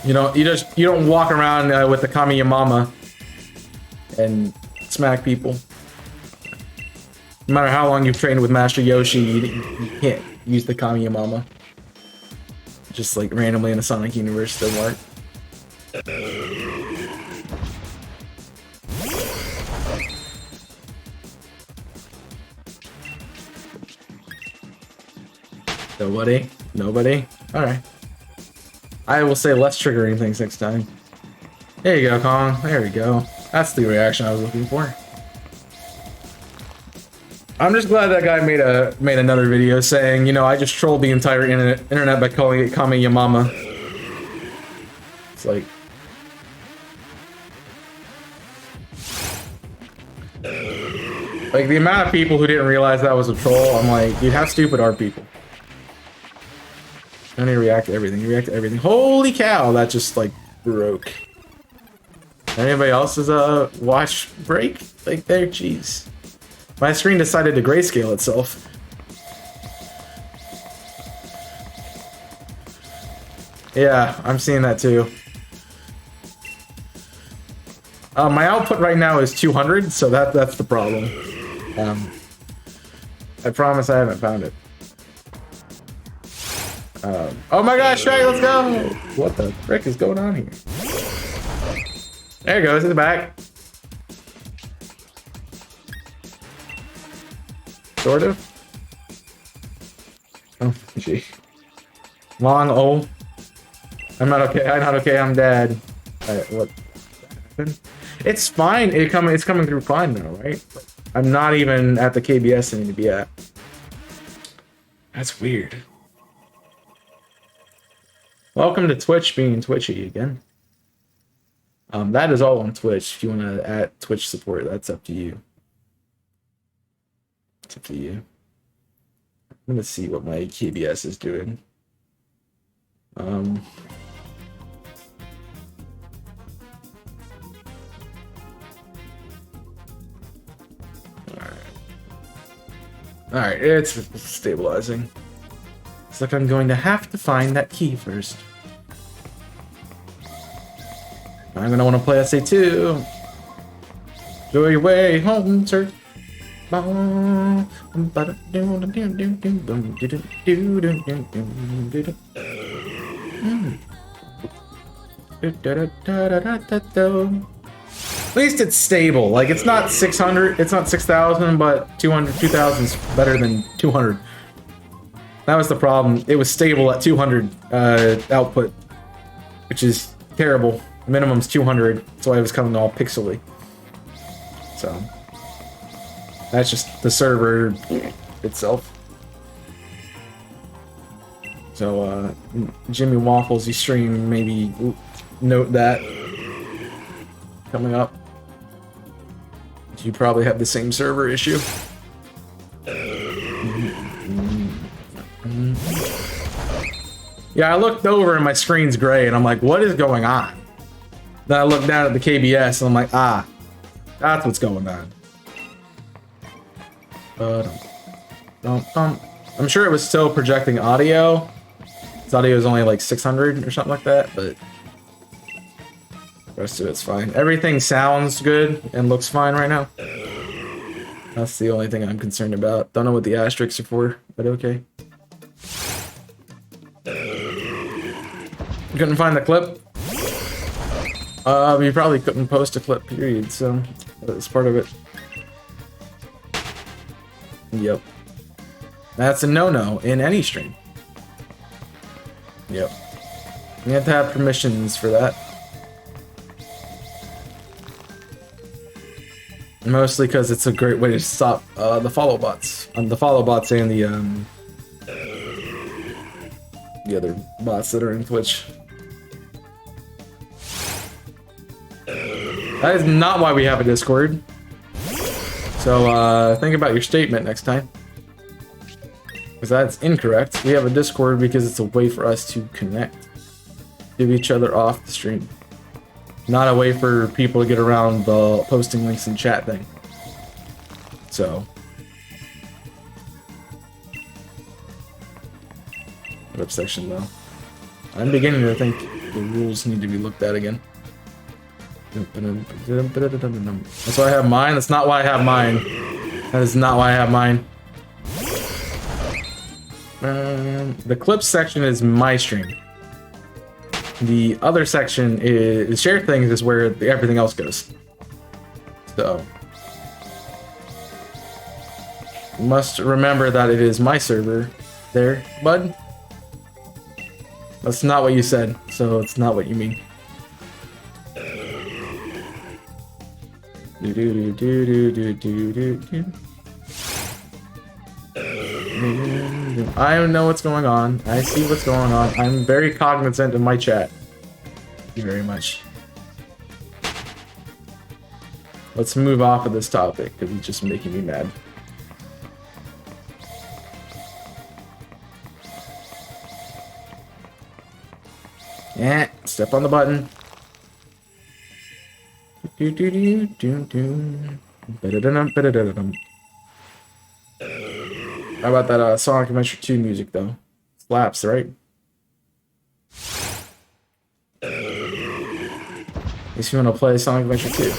You know, you don't walk around with the Kami Yamama and smack people. No matter how long you've trained with Master Yoshi, you can't use the Kami Yamama. Just like randomly in a Sonic universe, doesn't work. Nobody? Nobody? Alright. I will say less triggering things next time. There you go, Kong. There we go. That's the reaction I was looking for. I'm just glad that guy made another video saying, you know, I just trolled the entire internet by calling it Kame Yamama. It's like, the amount of people who didn't realize that was a troll, I'm like, dude, how stupid are people? And they react to everything. You react to everything. Holy cow, that just like broke. Anybody else's watch break? Like there, jeez. My screen decided to grayscale itself. Yeah, I'm seeing that too. My output right now is 200, so that's the problem. I promise I haven't found it. Oh my gosh, Shrek, let's go! What the frick is going on here? There it goes, in the back. Sort of. Oh, gee. Long O. I'm not okay. I'm not okay. I'm dead. Alright, what happened? It's fine. It's coming through fine now, right? I'm not even at the KBS I need to be at. That's weird. Welcome to Twitch being twitchy again. That is all on Twitch. If you want to add Twitch support, that's up to you. It's up to you. I'm gonna see what my KBS is doing. Alright. Alright, it's stabilizing. It's like I'm going to have to find that key first. I'm gonna want to play SA2. Go your way home, sir. At least it's stable. Like, it's not 600, it's not 6,000, but 200, 2,000 is better than 200. That was the problem. It was stable at 200 output, which is terrible. Minimum's 200, that's why it was coming all pixely. So that's just the server itself. So Jimmy Waffles, you stream, maybe note that coming up. You probably have the same server issue. Yeah, I looked over and my screen's gray and I'm like, what is going on? Then I look down at the KBS and I'm like, ah, that's what's going on. I'm sure it was still projecting audio. This audio is only like 600 or something like that, but the rest of it's fine. Everything sounds good and looks fine right now. That's the only thing I'm concerned about. Don't know what the asterisks are for, but okay. Couldn't find the clip. You probably couldn't post a clip, period, so that's part of it. Yep. That's a no-no in any stream. Yep. You have to have permissions for that. Mostly because it's a great way to stop the follow bots. The follow bots and the other bots that are in Twitch. That is not why we have a Discord. So think about your statement next time. Because that's incorrect. We have a Discord because it's a way for us to connect. Give each other off the stream. Not a way for people to get around the posting links in chat thing. So. Web section though. I'm beginning to think the rules need to be looked at again. That's why I have mine. That's not why I have mine. That is not why I have mine. The clips section is my stream. The other section is share things, is where everything else goes. So you must remember that it is my server. There, bud. That's not what you said, so it's not what you mean. I know what's going on. I see what's going on. I'm very cognizant of my chat. Thank you very much. Let's move off of this topic because it's just making me mad. Yeah, step on the button. How about that Sonic Adventure 2 music though? Slaps, right? At least you want to play Sonic Adventure 2.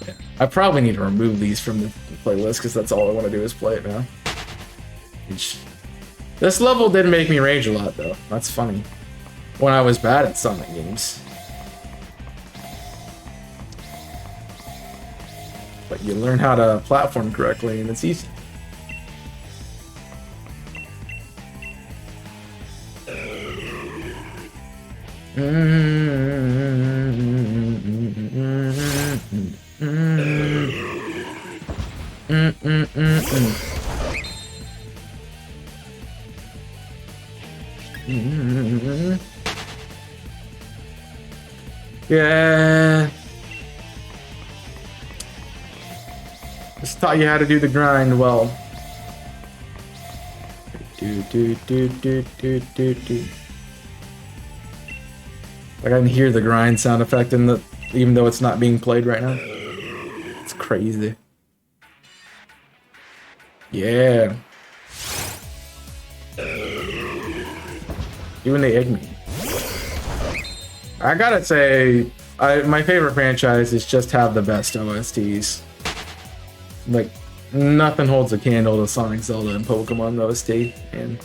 Yeah. I probably need to remove these from the playlist because that's all I want to do is play it now. This level did make me rage a lot though. That's funny. When I was bad at Sonic games. But you learn how to platform correctly and it's easy. Yeah. Just taught you how to do the grind well. I can hear the grind sound effect in the, even though it's not being played right now. It's crazy. Yeah. Even they egg me. I gotta say, my favorite franchise is just have the best OSTs. Like, nothing holds a candle to Sonic, Zelda, and Pokemon OST. And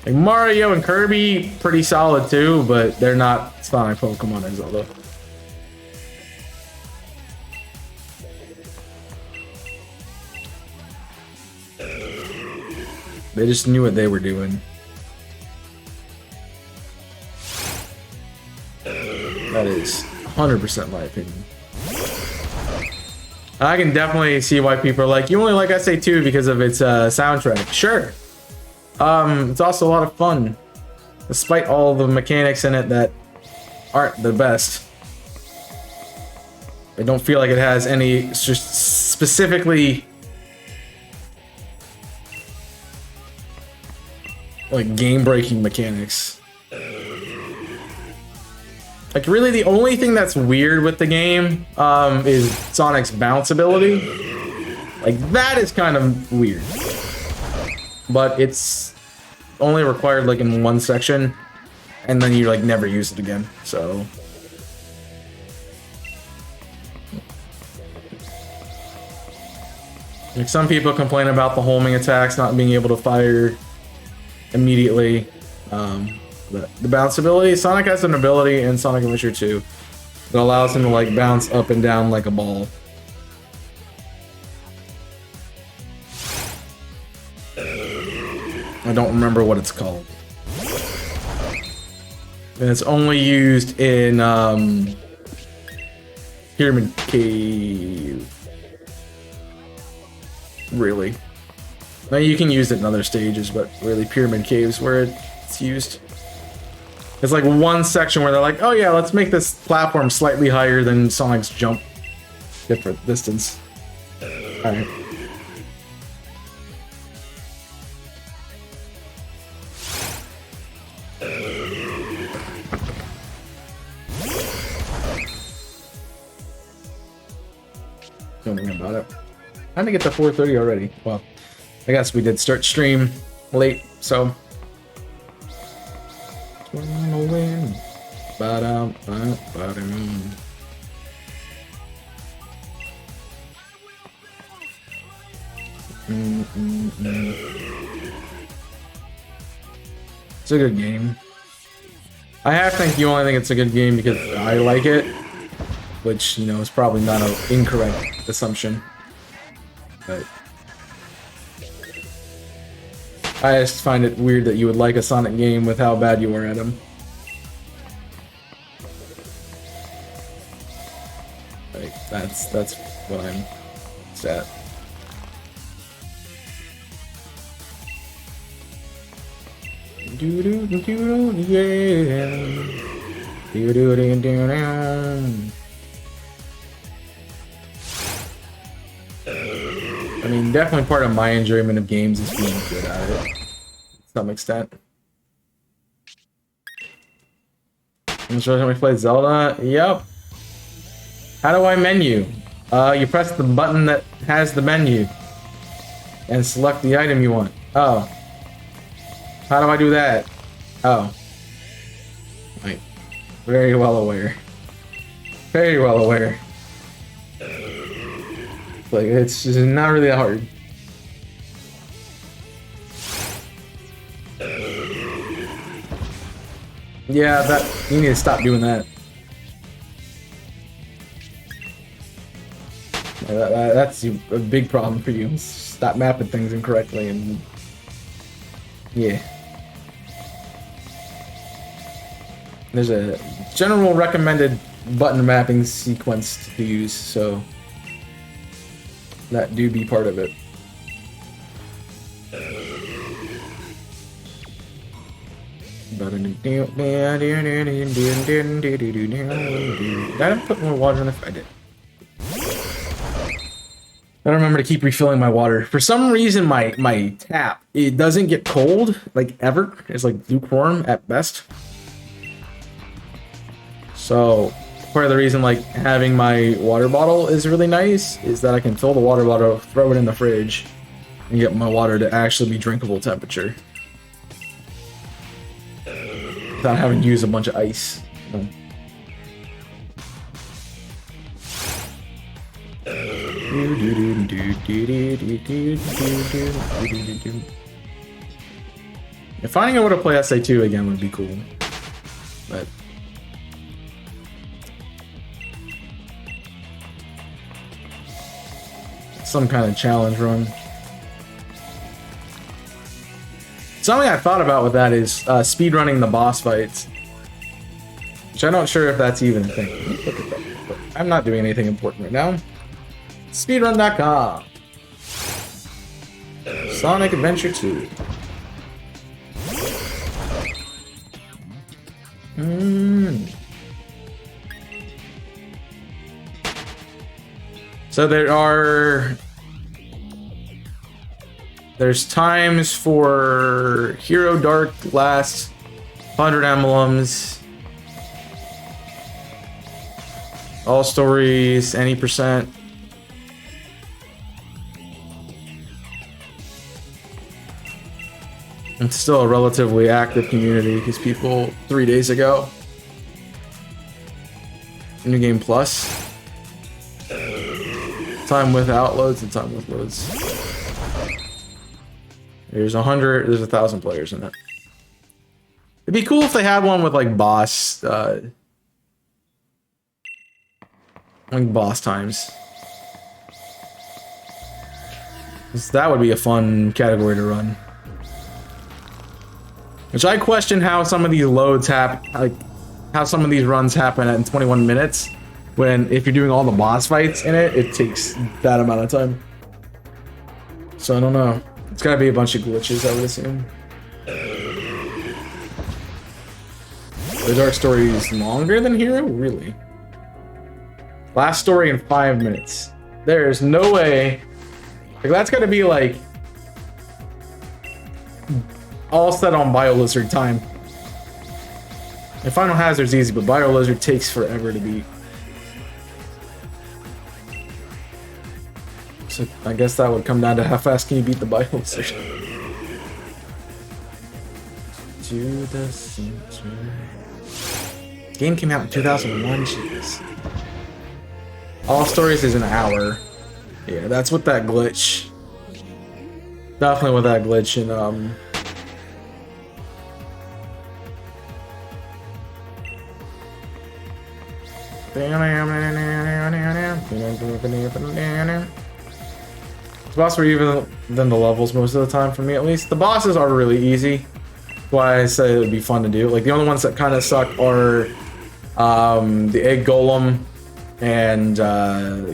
like Mario and Kirby, pretty solid too, but they're not Sonic, Pokemon, or Zelda. They just knew what they were doing. That is 100% my opinion. I can definitely see why people are like, you only like SA2 because of its soundtrack. Sure. It's also a lot of fun, despite all the mechanics in it that aren't the best. I don't feel like it has any specifically like game-breaking mechanics. Like, really, the only thing that's weird with the game is Sonic's bounce ability. Like, that is kind of weird. But it's only required, like, in one section, and then you, like, never use it again, so... Like, some people complain about the homing attacks not being able to fire immediately. The bounce ability, Sonic has an ability in Sonic Adventure 2 that allows him to like bounce up and down like a ball. I don't remember what it's called. And it's only used in Pyramid Cave. Really. Now you can use it in other stages, but really Pyramid Cave's where it's used. It's like one section where they're like, oh yeah, let's make this platform slightly higher than Sonic's jump. Different distance. Alright. Something about it. Trying to get to 4:30 already. Well, I guess we did start stream late, so... Win. Ba-dum, ba-dum, ba-dum. It's a good game. I have to think you only think it's a good game because I like it, which, you know, is probably not an incorrect assumption. But I just find it weird that you would like a Sonic game with how bad you are at them. Like, that's what I'm at. I mean, definitely part of my enjoyment of games is being good at it, to some extent. When we play Zelda? Yep. How do I menu? You press the button that has the menu and select the item you want. Oh. How do I do that? Oh. Like, very well aware. Very well aware. Like, it's just not really that hard. Yeah, you need to stop doing that. That's a big problem for you. Stop mapping things incorrectly and... Yeah. There's a general recommended button mapping sequence to use, so... That do be part of it. Did I put more water in it? I did. I remember to keep refilling my water. For some reason, my tap, it doesn't get cold, like, ever. It's like lukewarm at best. So, part of the reason, like, having my water bottle is really nice is that I can fill the water bottle, throw it in the fridge, and get my water to actually be drinkable temperature. Without having to use a bunch of ice. If finding out how to play SA2 again would be cool. But some kind of challenge run. Something I thought about with that is speedrunning the boss fights. Which I'm not sure if that's even a thing. Look at that. But I'm not doing anything important right now. Speedrun.com. Sonic Adventure 2. So there's times for Hero Dark last 100 emblems. All stories, any percent. It's still a relatively active community because people 3 days ago. New Game Plus. Time without loads and time with loads. There's 1,000 players in it. It'd be cool if they had one with like boss times. That would be a fun category to run. Which I question how some of these loads happen, like how some of these runs happen in 21 minutes, when if you're doing all the boss fights in it, it takes that amount of time. So I don't know. It's gotta be a bunch of glitches, I would assume. The Dark Story is longer than Hero? Really? Last story in 5 minutes. There's no way. Like, that's gotta be like all set on BioLizard time. And Final Hazard's easy, but BioLizard takes forever to beat. So I guess that would come down to how fast can you beat the BioLizard. To the center. Game came out in 2001, jeez. All stories is an hour. Yeah, that's with that glitch. Definitely with that glitch in the boss were even than the levels most of the time for me, at least. The bosses are really easy. That's why I say it would be fun to do. Like, the only ones that kind of suck are the Egg Golem and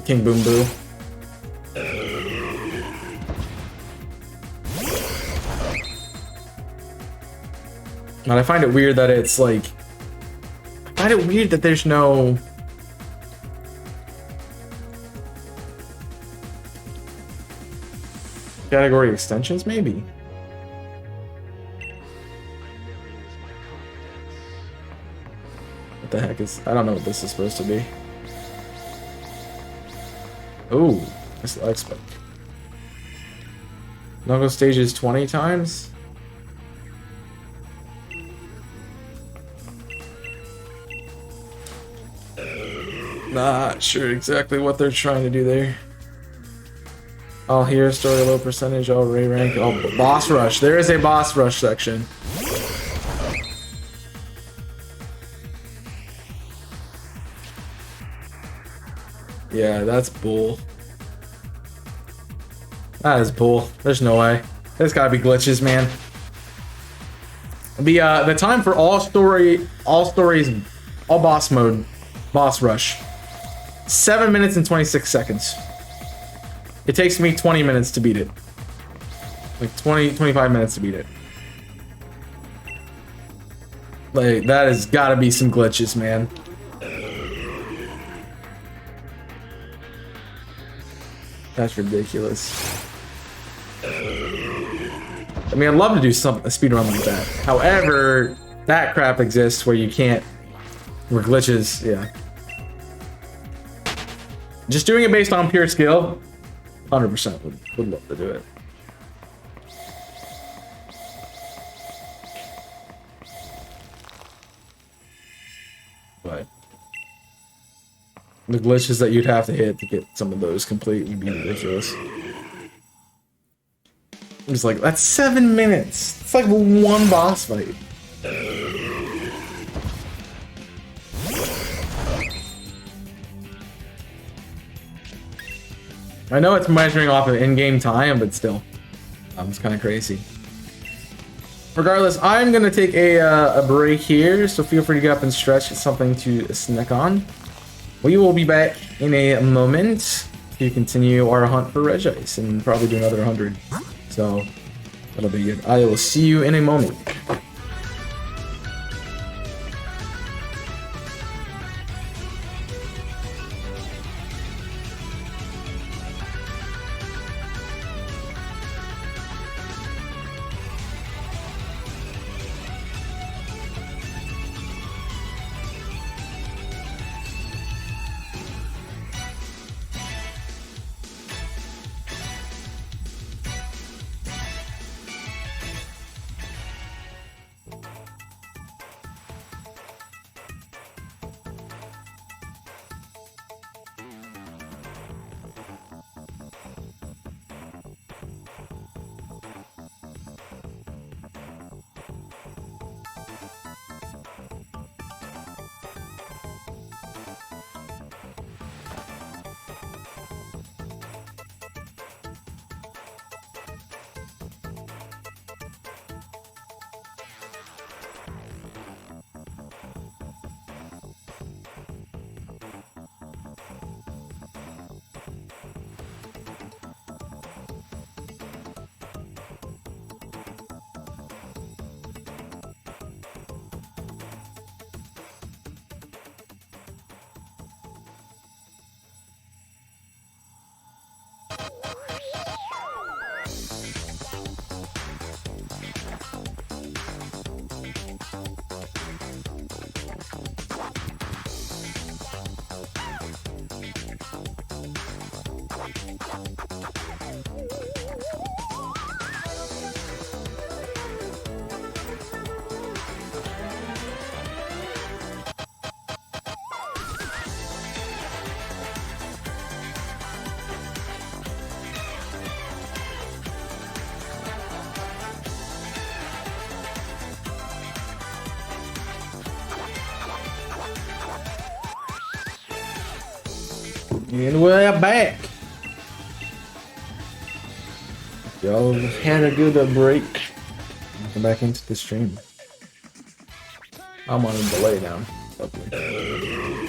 King Boom Boo. And I find it weird that it's like, I find it weird that there's no category extensions, maybe. What the heck is, I don't know what this is supposed to be. Ooh, this likes spike. Knuckle stages 20 times? Not sure exactly what they're trying to do there. All here, story low percentage, all Ray rank, oh, boss rush. There is a boss rush section. Yeah, that's bull. That is bull. There's no way. There's gotta be glitches, man. The time for all stories, all boss mode, boss rush, 7 minutes and 26 seconds. It takes me 20 minutes to beat it. Like 25 minutes to beat it. Like, that has gotta be some glitches, man. That's ridiculous. I mean, I'd love to do a speedrun like that. However, that crap exists where you can't, where glitches, yeah. Just doing it based on pure skill, 100% would love to do it. But the glitches that you'd have to hit to get some of those complete would be ridiculous. I'm just like, that's 7 minutes. It's like one boss fight. I know it's measuring off of in-game time, but still, it's kind of crazy. Regardless, I'm gonna take a break here, so feel free to get up and stretch. It's something to snack on. We will be back in a moment to continue our hunt for Regice and probably do another 100. So that'll be good. I will see you in a moment. And we're back. Y'all had a good break. Welcome back into the stream. I'm on a delay now.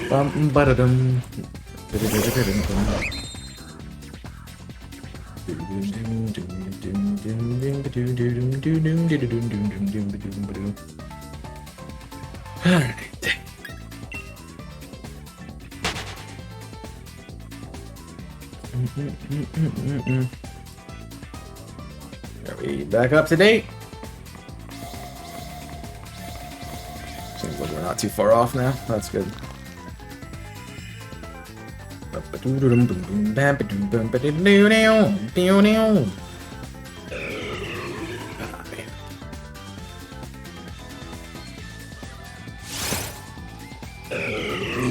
Bum-ba-da-dum. Alright. Are we back up to date? Seems like we're not too far off now. That's good.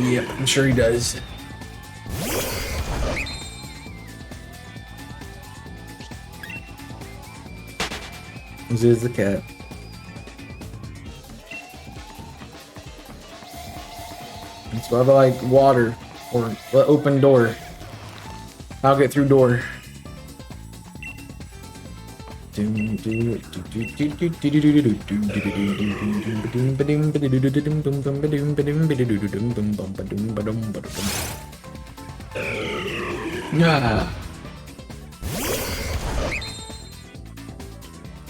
Yep, I'm sure he does. This is the cat. It's why I like water or open door. I'll get through door.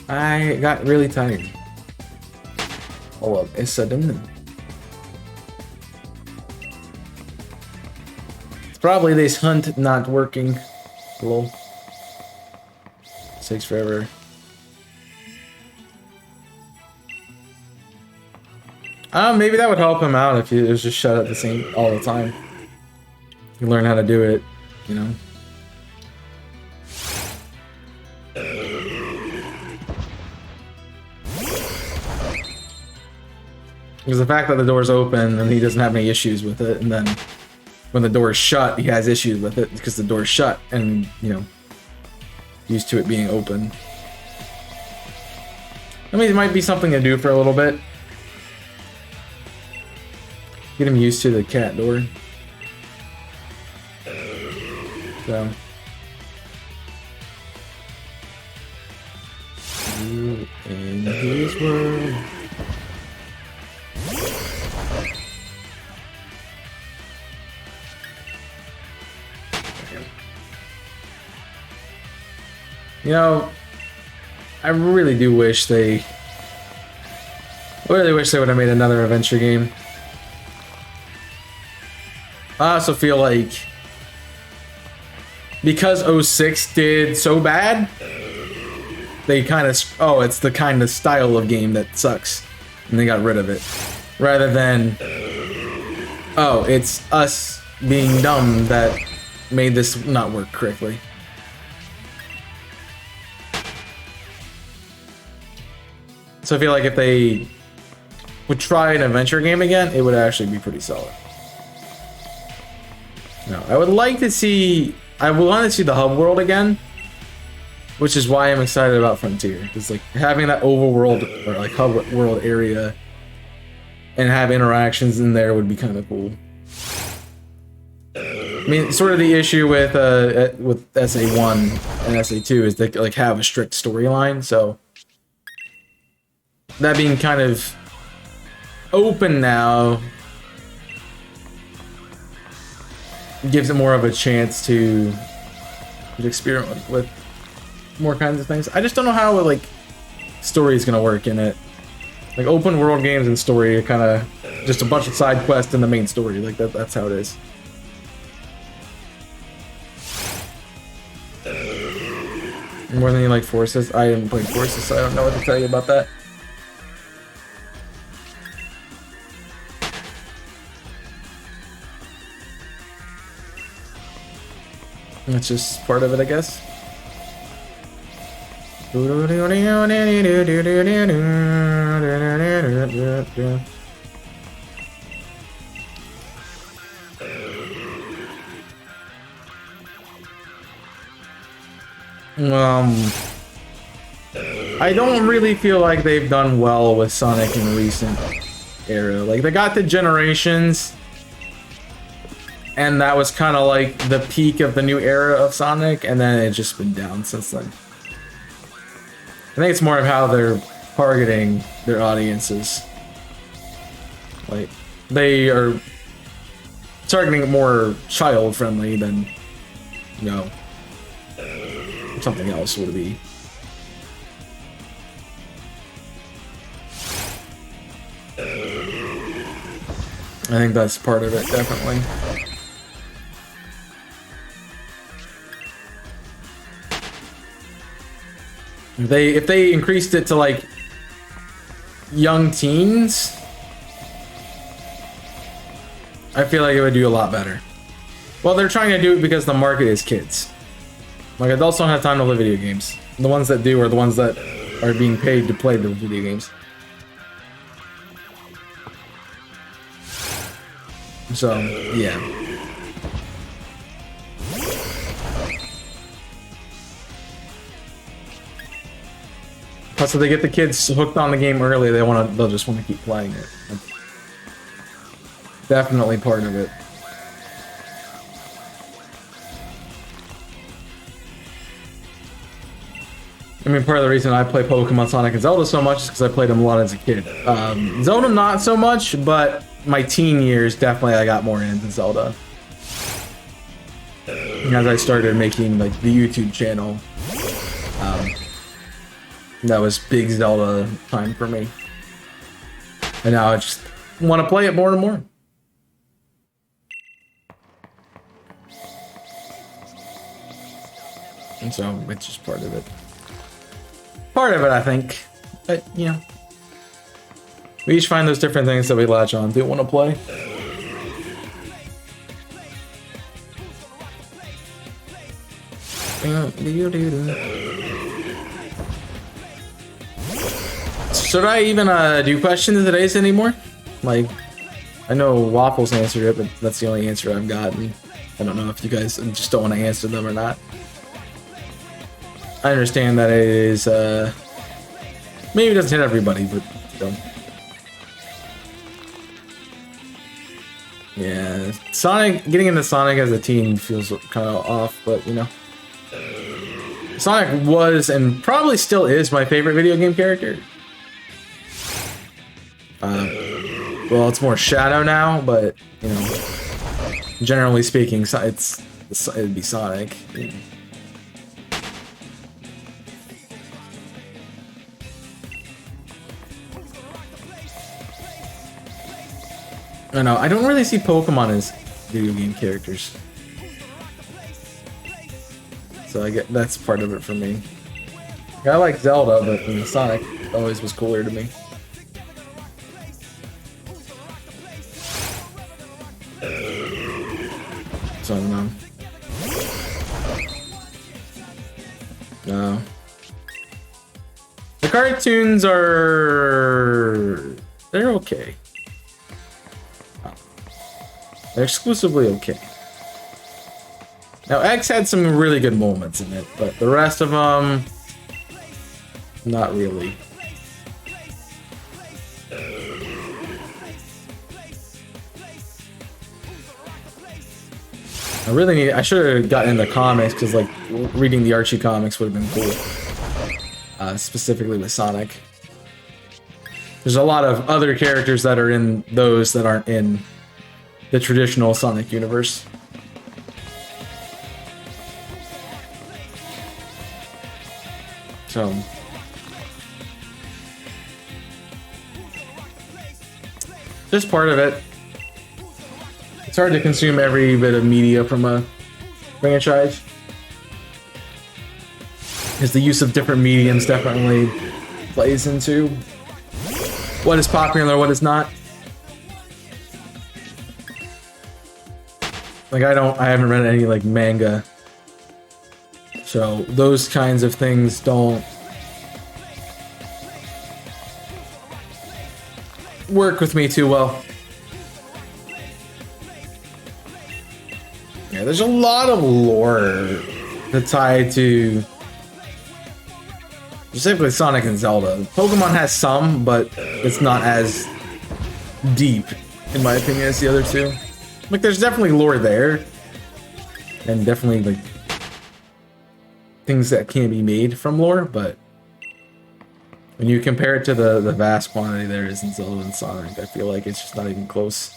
I got really tired. All of a sudden. It's probably this hunt not working. Lol. Takes forever. Maybe that would help him out if it was just shut at the same all the time. You learn how to do it, you know. Because the fact that the door's open and he doesn't have any issues with it, and then when the door is shut, he has issues with it because the door's shut and, you know, used to it being open. I mean, it might be something to do for a little bit. Get him used to the cat door. So. You in his world. You know, I really do wish they... I really wish they would have made another adventure game. I also feel like... because 06 did so bad, they kind of... oh, it's the kind of style of game that sucks. And they got rid of it. Rather than... oh, it's us being dumb that made this not work correctly. So I feel like if they would try an adventure game again, it would actually be pretty solid. No, I would like to see... I would want to see the hub world again, which is why I'm excited about Frontier. It's like having that overworld or like hub world area and have interactions in there would be kind of cool. I mean, sort of the issue with SA1 and SA2 is they like have a strict storyline, so that being kind of open now gives it more of a chance to experiment with more kinds of things. I just don't know how like story is gonna work in it. Like open world games and story are kind of just a bunch of side quests in the main story. Like that's how it is. More than you like Forces. I haven't played Forces, so I don't know what to tell you about that. That's just part of it, I guess. I don't really feel like they've done well with Sonic in recent era. Like, they got the Generations, and that was kind of like the peak of the new era of Sonic, and then it's just been down since then. I think it's more of how they're targeting their audiences. Like, they are targeting it more child-friendly than, you know, something else would be. I think that's part of it, definitely. If they increased it to like young teens, I feel like it would do a lot better. Well, they're trying to do it because the market is kids. Like, adults don't have time to play video games. The ones that do are the ones that are being paid to play the video games. So, yeah. Plus, if they get the kids hooked on the game early, they'll just want to keep playing it. That's definitely part of it. I mean, part of the reason I play Pokemon, Sonic, and Zelda so much is because I played them a lot as a kid. Zelda not so much, but my teen years, definitely I got more into Zelda. As I started making like the YouTube channel, that was big Zelda time for me. And now I just want to play it more and more. And so it's just part of it. Part of it, I think. But, you know, we each find those different things that we latch on. Do want to play? Should I even do questions today's anymore? Like, I know Waffles answered it, but that's the only answer I've gotten. I don't know if you guys just don't want to answer them or not. I understand that it is, maybe it doesn't hit everybody, but, you know. Yeah, Sonic, getting into Sonic as a teen feels kind of off, but, you know. Sonic was, and probably still is, my favorite video game character. Well, it's more Shadow now, but, you know, generally speaking, it'd be Sonic. I know, I don't really see Pokemon as video game characters. So I get that's part of it for me. I like Zelda, but, you know, Sonic always was cooler to me. So I don't know. No. The cartoons they're okay. They're exclusively okay. Now, X had some really good moments in it, but the rest of them, not really. I should have gotten into comics, because, like, reading the Archie comics would have been cool. Specifically with Sonic. There's a lot of other characters that are in those that aren't in the traditional Sonic universe. So just part of it. It's hard to consume every bit of media from a franchise. Because the use of different mediums definitely plays into what is popular, what is not. Like, I haven't read any, like, manga. So those kinds of things don't work with me too well. Yeah, there's a lot of lore that's tied to specifically Sonic and Zelda. Pokemon has some, but it's not as deep, in my opinion, as the other two. Like, there's definitely lore there, and definitely, like, things that can be made from lore, but when you compare it to the vast quantity there is in Zelda and Sonic, I feel like it's just not even close.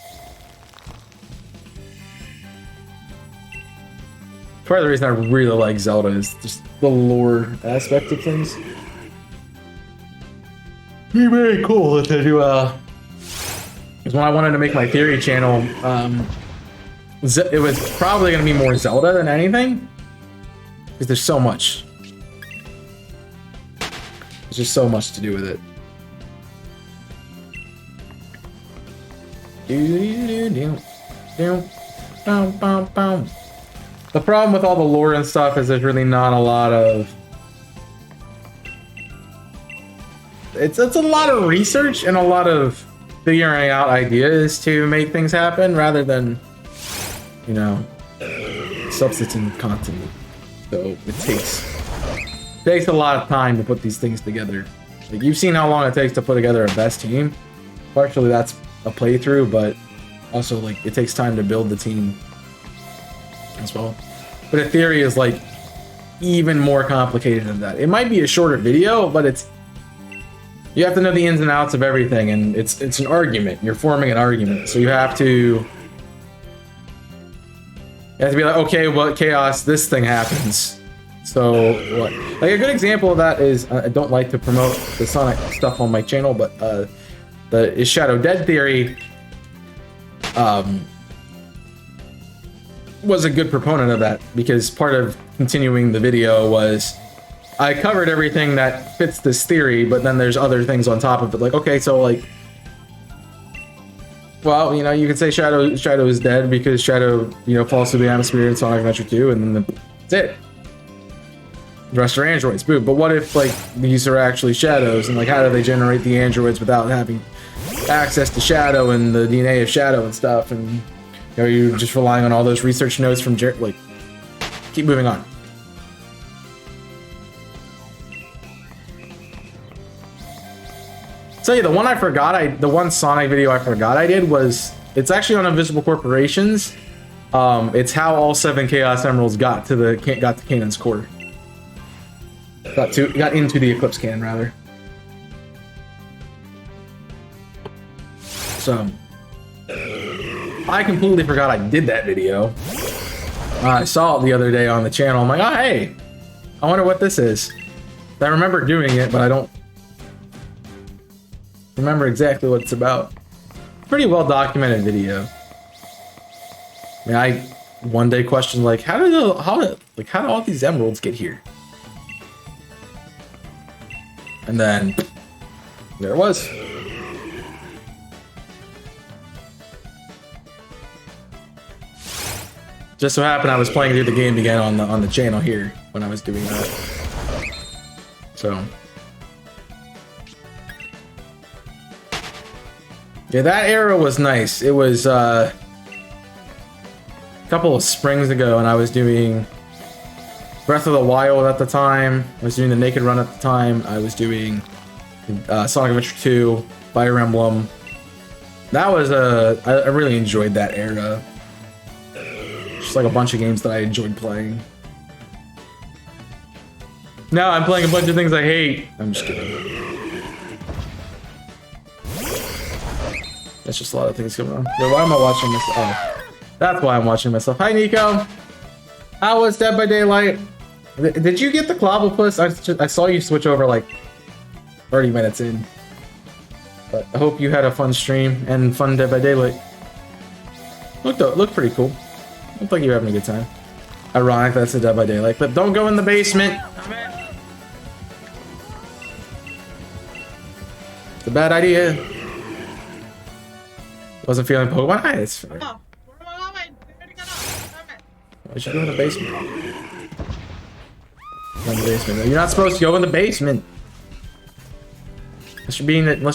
Part of the reason I really like Zelda is just the lore aspect of things. Be very cool to do Because when I wanted to make my theory channel, it was probably going to be more Zelda than anything. Because there's so much. There's just so much to do with it. The problem with all the lore and stuff is there's really not a lot of... It's a lot of research and a lot of figuring out ideas to make things happen rather than, you know, substantive content. So it takes a lot of time to put these things together. Like, you've seen how long it takes to put together a best team. Partially that's a playthrough, but also like it takes time to build the team as well. But a theory is like even more complicated than that. It might be a shorter video, but you have to know the ins and outs of everything, and it's an argument. You're forming an argument, so you have to be like, okay, well, chaos, this thing happens. So what? Like a good example of that is, I don't like to promote the Sonic stuff on my channel, but the Shadow Dead theory was a good proponent of that, because part of continuing the video was I covered everything that fits this theory, but then there's other things on top of it. Like, okay, so like, well, you know, you could say Shadow is dead because Shadow, you know, falls through the atmosphere in Sonic Adventure 2, and then that's it. The rest are androids, boom. But what if like these are actually shadows, and like how do they generate the androids without having access to Shadow and the DNA of Shadow and stuff? And you know, you're just relying on all those research notes from like, keep moving on. So yeah, the one Sonic video I forgot I did was, it's actually on Invisible Corporations. It's how all 7 Chaos Emeralds got to Kanon's core. Got into the Eclipse Cannon rather. So I completely forgot I did that video. I saw it the other day on the channel. I'm like, oh hey, I wonder what this is. I remember doing it, but I don't remember exactly what it's about. Pretty well documented video. I mean, I one day questioned like, how did all these emeralds get here? And then there it was. Just so happened I was playing through the game again on the channel here when I was doing that. So yeah, that era was nice. It was a couple of springs ago, and I was doing Breath of the Wild at the time. I was doing the Naked Run at the time. I was doing Sonic Adventure 2, Fire Emblem. That was I really enjoyed that era. Just like a bunch of games that I enjoyed playing. Now I'm playing a bunch of things I hate. I'm just kidding. That's just a lot of things going on. Wait, why am I watching this? Oh, that's why I'm watching myself. Hi, Nico. How was Dead by Daylight? Did you get the Clobblepus? I saw you switch over like 30 minutes in. But I hope you had a fun stream and fun Dead by Daylight. Looked pretty cool. Looked like you were having a good time. Ironic that's a Dead by Daylight, but don't go in the basement. It's a bad idea. Wasn't feeling Pokemon. Hi, it's fair. Why should you go in the basement? Go in the basement. You're not supposed to go in the basement. Unless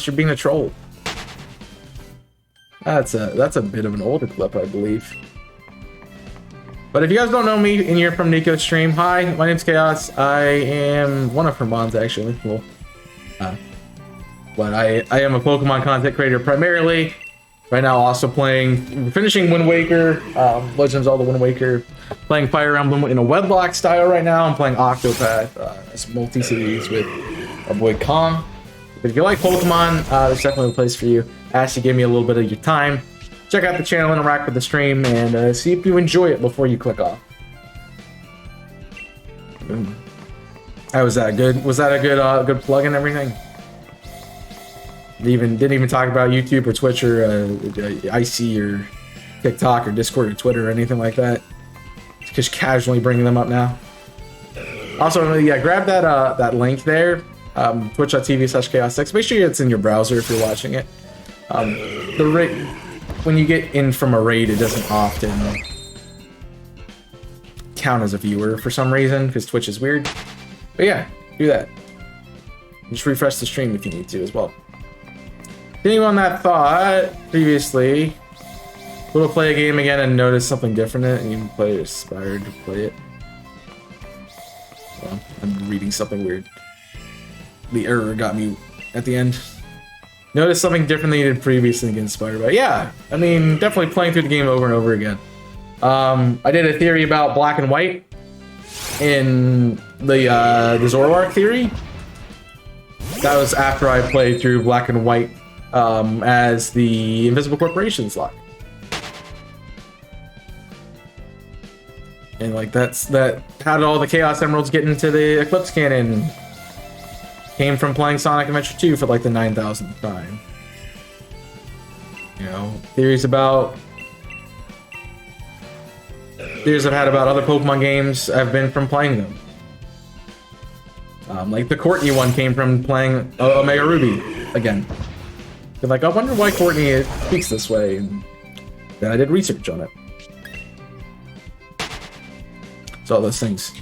you're being a troll. That's a bit of an older clip, I believe. But if you guys don't know me and you're from Nico's stream, hi, my name's Chaos. I am one of her mods actually. Well, but I am a Pokemon content creator primarily. Right now, also finishing Wind Waker, Legend of Zelda Wind Waker, playing Fire Emblem in a wedlock style right now. I'm playing Octopath as multi-series with our boy Kong. But if you like Pokemon, there's definitely a place for you. Ask you give me a little bit of your time. Check out the channel, interact with the stream, and see if you enjoy it before you click off. How was that? Good? Was that a good plug and everything? Even didn't even talk about YouTube or Twitch or IC or TikTok or Discord or Twitter or anything like that. Just casually bringing them up now. Also, yeah, grab that link there, twitch.tv/chaos6. Make sure it's in your browser if you're watching it. When you get in from a raid, it doesn't often count as a viewer for some reason because Twitch is weird. But yeah, do that. Just refresh the stream if you need to as well. Continuing on that thought, previously, we'll play a game again and notice something different in it, and you can play inspired to play it. Well, I'm reading something weird. The error got me at the end. Notice something different than you did previously and get inspired by it. Yeah, I mean, definitely playing through the game over and over again. I did a theory about black and white in the Zoroark theory. That was after I played through black and white as the Invisible Corporations lock. And like how did all the Chaos Emeralds get into the Eclipse Cannon? Came from playing Sonic Adventure 2 for like the 9,000th time. You know, theories I've had about other Pokemon games have been from playing them. Like the Courtney one came from playing Omega Ruby again. They're like, I wonder why Courtney speaks this way, and then I did research on it. So all those things.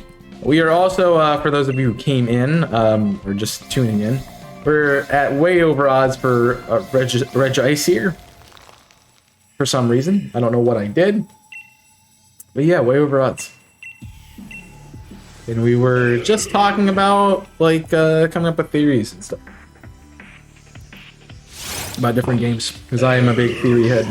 We are also, for those of you who came in, or just tuning in, we're at way over odds for Reg Ice here. For some reason. I don't know what I did. But yeah, way over odds. And we were just talking about, like, coming up with theories and stuff. About different games. Because I am a big theory head.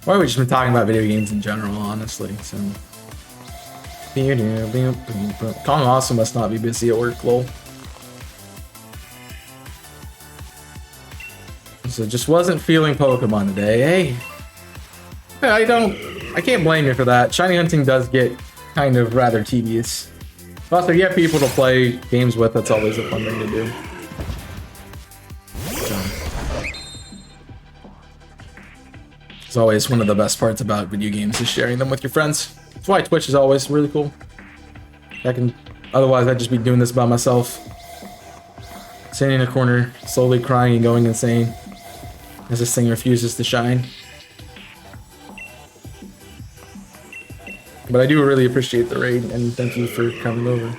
Well, we've just been talking about video games in general, honestly, so... Kong also must not be busy at work, lol. So just wasn't feeling Pokemon today, hey? I can't blame you for that. Shiny hunting does get kind of rather tedious. Also, you have people to play games with, that's always a fun thing to do. It's always one of the best parts about video games is sharing them with your friends. That's why Twitch is always really cool. Otherwise I'd just be doing this by myself. Sitting in a corner, slowly crying and going insane. As this thing refuses to shine. But I do really appreciate the raid and thank you for coming over.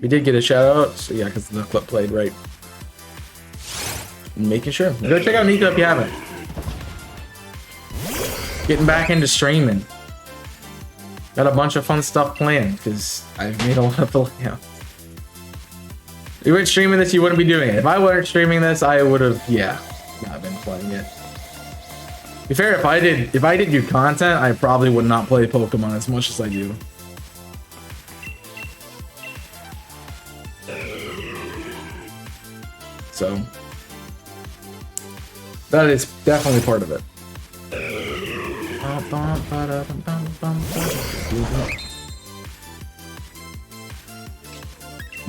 We did get a shout out, so yeah, because the clip played right. Making sure. Go check out Nico if you haven't. Getting back into streaming. Got a bunch of fun stuff planned because I've made a lot of the layouts. If you weren't streaming this, you wouldn't be doing it. If I weren't streaming this, I would have, yeah, not been playing it. To be fair, if I did do content, I probably would not play Pokemon as much as I do. So that is definitely part of it.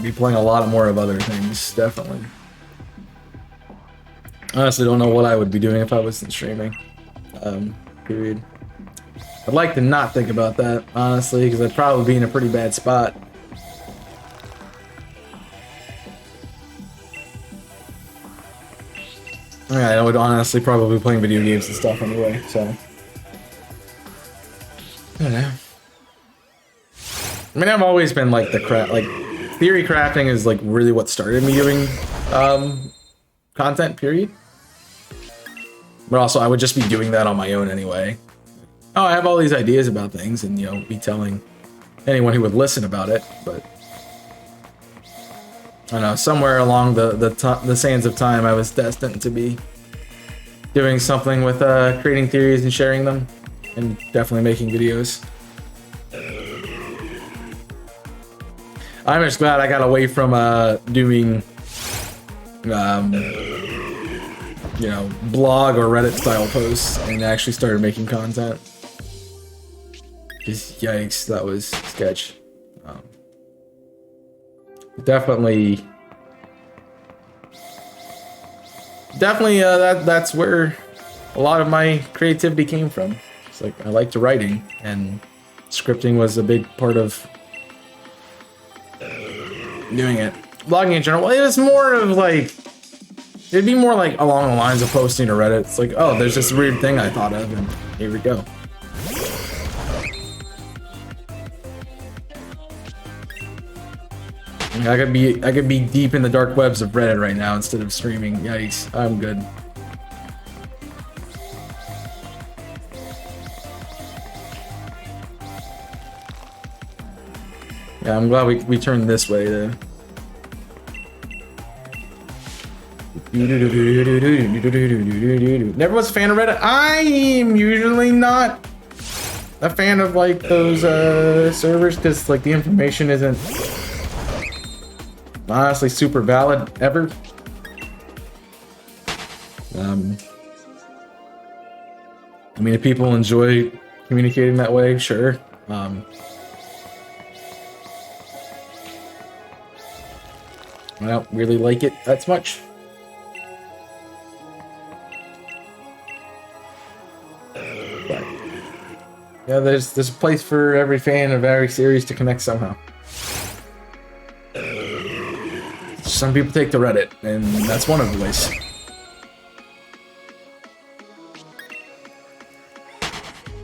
Be playing a lot more of other things, definitely. Honestly, don't know what I would be doing if I wasn't streaming. Period. I'd like to not think about that, honestly, because I'd probably be in a pretty bad spot. Yeah, I would honestly probably be playing video games and stuff anyway, so. I don't know. I mean, I've always been like theory crafting is like really what started me doing content, period. But also, I would just be doing that on my own anyway. Oh, I have all these ideas about things, and you know, be telling anyone who would listen about it. But I don't know, somewhere along the sands of time, I was destined to be doing something with creating theories and sharing them, and definitely making videos. I'm just glad I got away from doing, you know, blog or Reddit style posts and actually started making content. Just yikes, that was sketch. Definitely, that's where a lot of my creativity came from. It's like I liked writing, and scripting was a big part of doing it. Blogging in general, it was more of like, it'd be more like along the lines of posting to Reddit. It's like, oh, there's this weird thing I thought of, and here we go. I could be deep in the dark webs of Reddit right now instead of streaming. Yikes, I'm good. Yeah, I'm glad we turned this way though. Never was a fan of Reddit. I'm usually not a fan of like those servers because like the information isn't honestly super valid ever. I mean, if people enjoy communicating that way, sure. I don't really like it that much. But yeah, there's a place for every fan of every series to connect somehow. Some people take to Reddit, and that's one of the ways.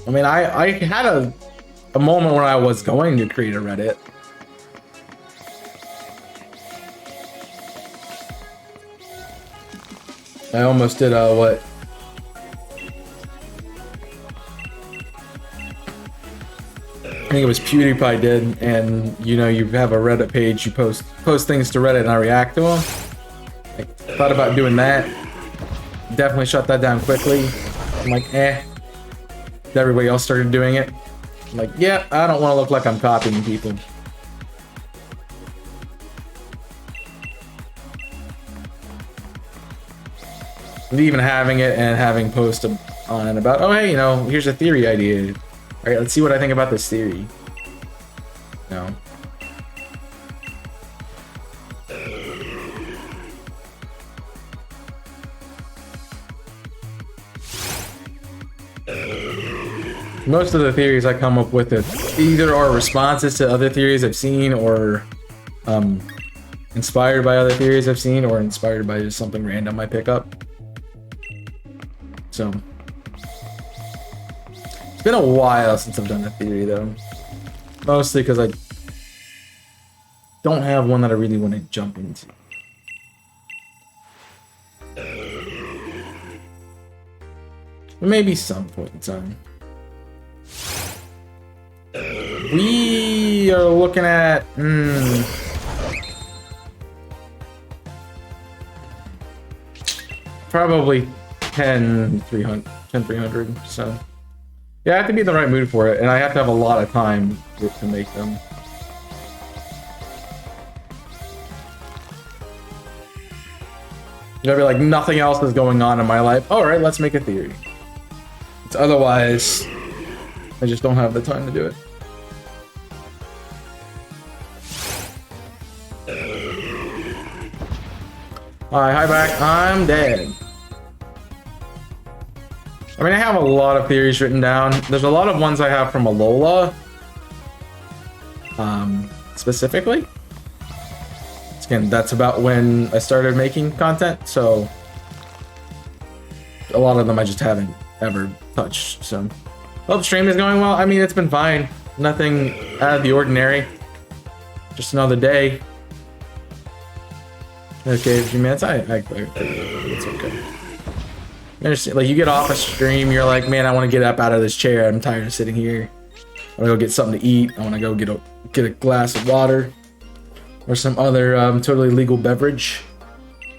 I mean, I had a moment when I was going to create a Reddit. I almost did what? I think it was PewDiePie did, and you know, you have a Reddit page, you post things to Reddit and I react to them. I thought about doing that. Definitely shut that down quickly. I'm like, eh. Everybody else started doing it. I'm like, yeah, I don't want to look like I'm copying people. And even having it and having posts on it about, oh hey, you know, here's a theory idea. All right, let's see what I think about this theory. No. Most of the theories I come up with either are responses to other theories I've seen, or inspired by other theories I've seen, or inspired by just something random I pick up. So it's been a while since I've done a theory though. Mostly because I don't have one that I really want to jump into. But maybe some point in time. We are looking at probably 10,300. So yeah, I have to be in the right mood for it, and I have to have a lot of time to make them. You know, be like, nothing else is going on in my life. All right, let's make a theory. It's otherwise, I just don't have the time to do it. Hi back. I'm dead. I mean, I have a lot of theories written down. There's a lot of ones I have from Alola. Specifically. Again, that's about when I started making content, so a lot of them I just haven't ever touched. So, hope stream is going well. I mean, it's been fine. Nothing out of the ordinary. Just another day. Okay, a few minutes. It's okay. Like, you get off a stream, you're like, man, I want to get up out of this chair. I'm tired of sitting here. I want to go get something to eat. I want to go get a glass of water or some other totally legal beverage.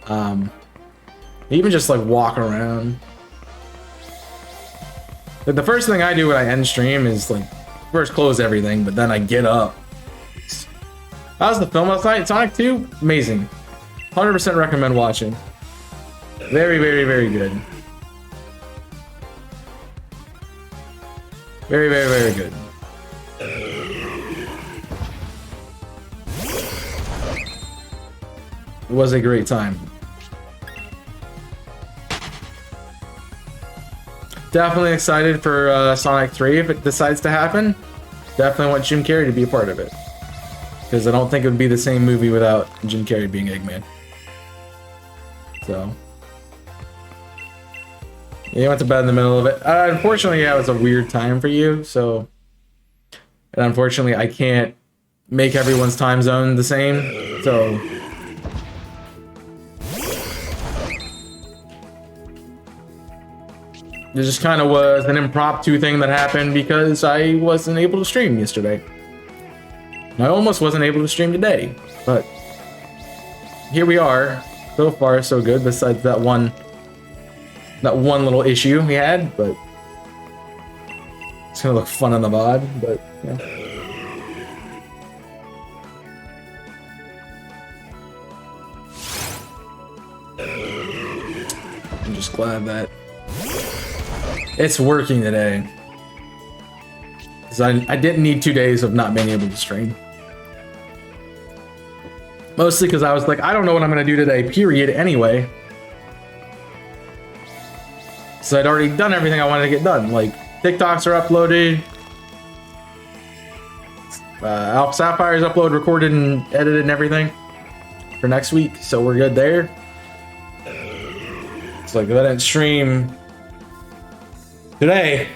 Even just like walk around. Like, the first thing I do when I end stream is like first close everything, but then I get up. How's the film last night? Sonic 2? Amazing. 100% recommend watching. Very, very, very good. Very, very, very good. was a great time. Definitely excited for Sonic 3 if it decides to happen. Definitely want Jim Carrey to be a part of it. Because I don't think it would be the same movie without Jim Carrey being Eggman. So. Yeah, you went to bed in the middle of it. Unfortunately, yeah, it was a weird time for you, so. And unfortunately, I can't make everyone's time zone the same, so. It just kind of was an impromptu thing that happened because I wasn't able to stream yesterday. I almost wasn't able to stream today, but here we are. So far, so good. Besides that one little issue we had, but it's gonna look fun on the VOD. But yeah. I'm just glad that it's working today. Because I didn't need 2 days of not being able to stream. Mostly because I was like, I don't know what I'm going to do today, period, anyway. So I'd already done everything I wanted to get done. Like, TikToks are uploaded. Alpha Sapphire's uploaded, recorded, and edited and everything for next week. So we're good there. It's like, if I didn't stream today,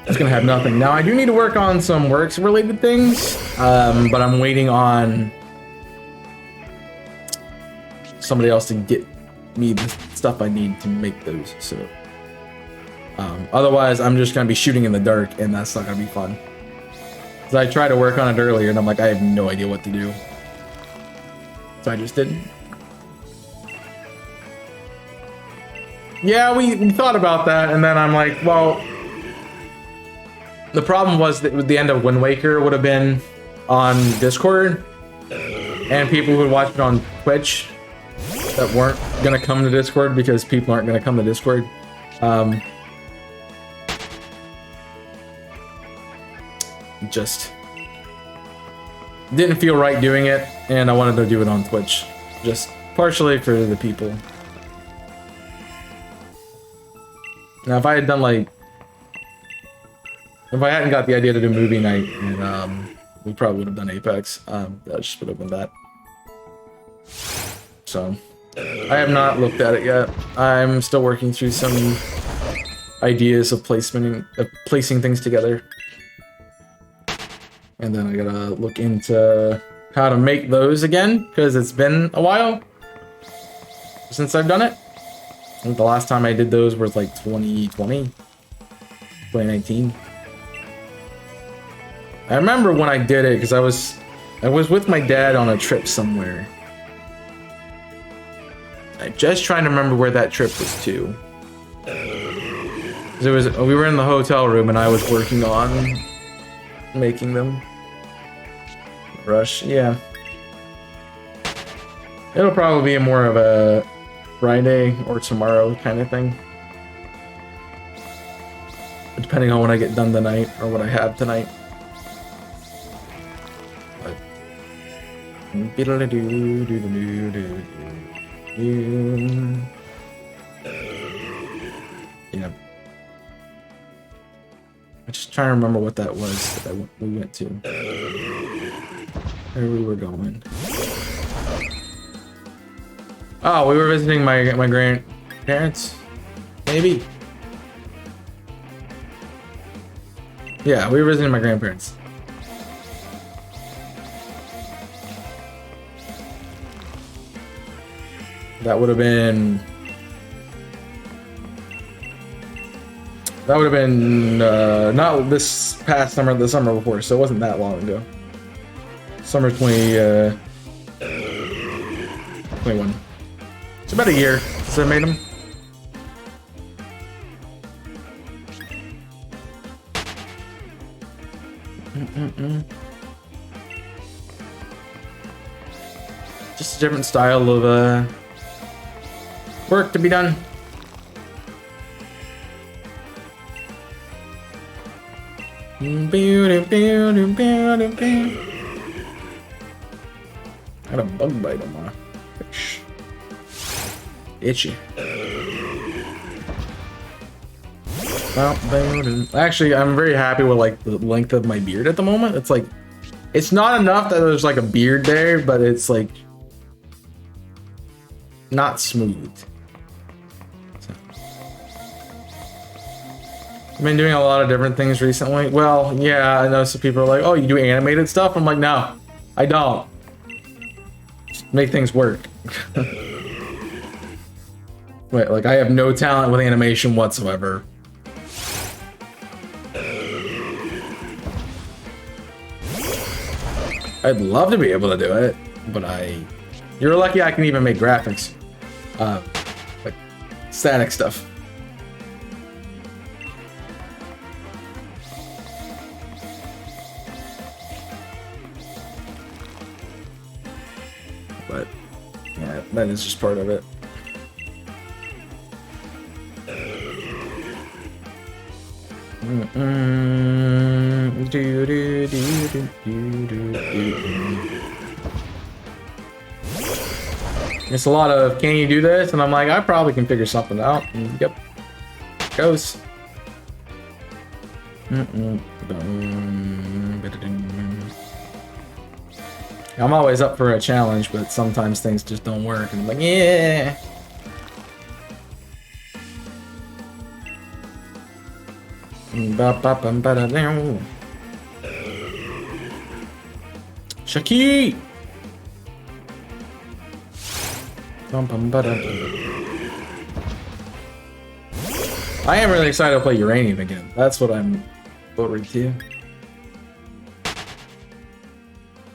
it's gonna have nothing. Now I do need to work on some works related things, but I'm waiting on somebody else to get me the stuff I need to make those. So otherwise I'm just gonna be shooting in the dark, and that's not gonna be fun. Cause I tried to work on it earlier and I'm like, I have no idea what to do, so I just didn't. Yeah, we thought about that, and then I'm like, well, the problem was that the end of Wind Waker would have been on Discord, and people who would watch it on Twitch that weren't gonna come to Discord because people aren't gonna come to Discord. Just didn't feel right doing it, and I wanted to do it on Twitch, just partially for the people. Now, if I had done like, if I hadn't got the idea to do movie night, and we probably would have done Apex. That just would have been that. So, I have not looked at it yet. I'm still working through some ideas of placing things together, and then I gotta look into how to make those again, because it's been a while since I've done it. I think the last time I did those was like 2020, 2019. I remember when I did it because I was with my dad on a trip somewhere. I'm just trying to remember where that trip was to. We were in the hotel room and I was working on making them. Rush, yeah. It'll probably be more of a Friday or tomorrow kind of thing, depending on when I get done tonight or what I have tonight. But yeah, I'm just trying to remember what that was that we went to, where we were going. Oh, we were visiting my grandparents, maybe. Yeah, we were visiting my grandparents. That would have been. Not this past summer, the summer before, so it wasn't that long ago. Summer 2021. It's about a year since I made them. Just a different style of work to be done. I got a bug bite on my fish. Itchy. Actually, I'm very happy with like the length of my beard at the moment. It's like, it's not enough that there's like a beard there, but it's like not smooth. So. I've been doing a lot of different things recently. Well, yeah, I know some people are like, oh, you do animated stuff? I'm like, no, I don't. Just make things work. Wait, like I have no talent with animation whatsoever. I'd love to be able to do it, but you're lucky I can even make graphics. Like static stuff. But yeah, that is just part of it. It's a lot of, can you do this? And I'm like, I probably can figure something out. And yep, it goes. I'm always up for a challenge, but sometimes things just don't work. And I'm like, yeah. Shaki! I am really excited to play Uranium again. That's what I'm forward to.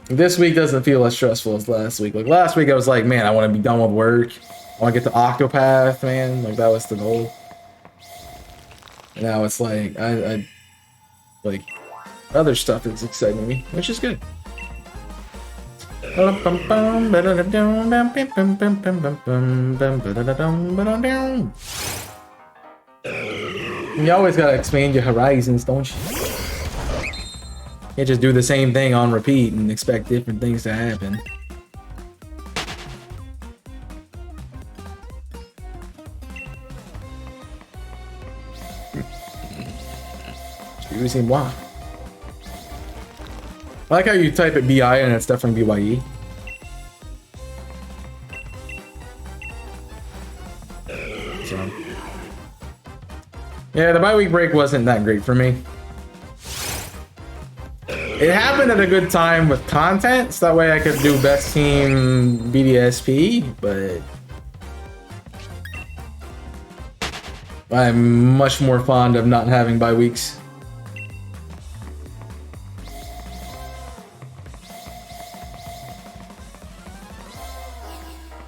This week doesn't feel as stressful as last week. Like last week I was like, man, I want to be done with work. I want to get to Octopath, man. Like that was the goal. Now it's like I like other stuff is exciting me, which is good. You always gotta expand your horizons, don't you? You can't just do the same thing on repeat and expect different things to happen. Excuse-moi. I like how you type it BI and it's definitely BYE. So. Yeah, the bye week break wasn't that great for me. It happened at a good time with content, so that way I could do best team BDSP, but I'm much more fond of not having bye weeks.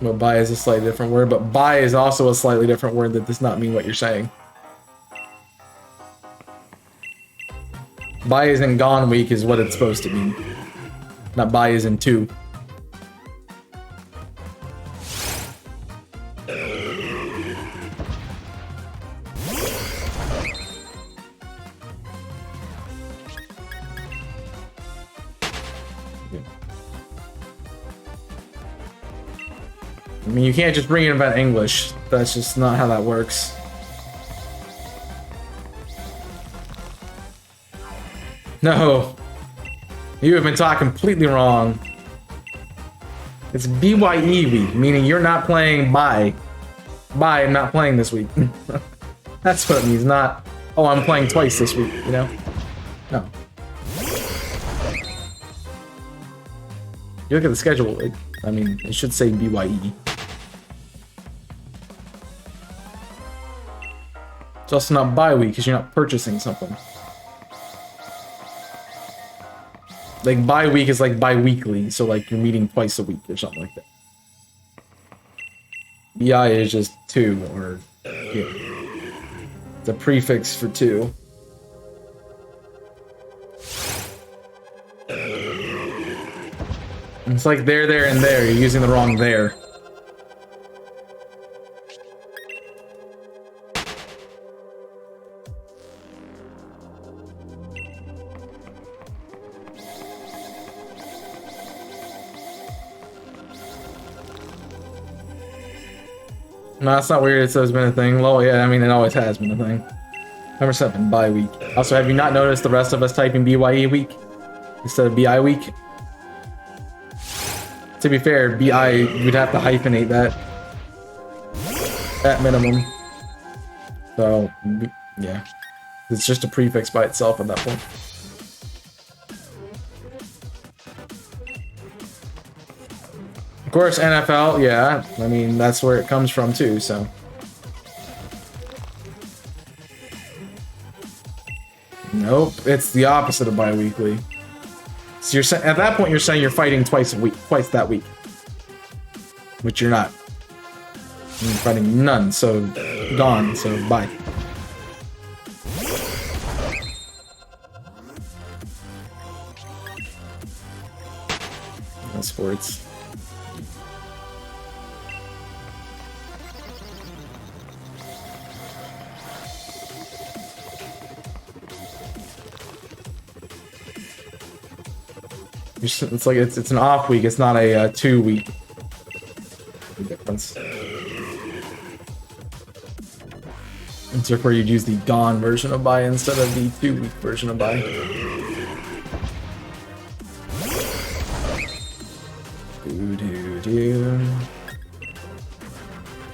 Well, bye is a slightly different word, but bye is also a slightly different word that does not mean what you're saying. Bye is in gone week is what it's supposed to mean. Not bye is in two. I mean, you can't just bring in about English. That's just not how that works. No. You have been taught completely wrong. It's BYE week, meaning you're not playing bye. Bye, I'm not playing this week. That's what it means, not, oh, I'm playing twice this week, you know? No. You look at the schedule, I mean, it should say BYE. It's also not bi-week because you're not purchasing something. Like bi-week is like bi-weekly, so like you're meeting twice a week or something like that. BI is just two, or yeah. It's a prefix for two. It's like there, and there. You're using the wrong there. No, that's not weird. It's always been a thing. Well, yeah, I mean, it always has been a thing. Number 7, bye week. Also, have you not noticed the rest of us typing BYE week instead of BI week? To be fair, BI, you'd have to hyphenate that at minimum. So, yeah. It's just a prefix by itself at that point. Of course, NFL, yeah. I mean, that's where it comes from too, so. Nope, it's the opposite of bi-weekly. So you're at that point, you're saying you're fighting twice a week, twice that week. Which you're not. You're fighting none, so gone, so bye. No sports. It's like it's an off week. It's not a 2-week difference. It's where you'd use the gone version of buy instead of the 2-week version of buy.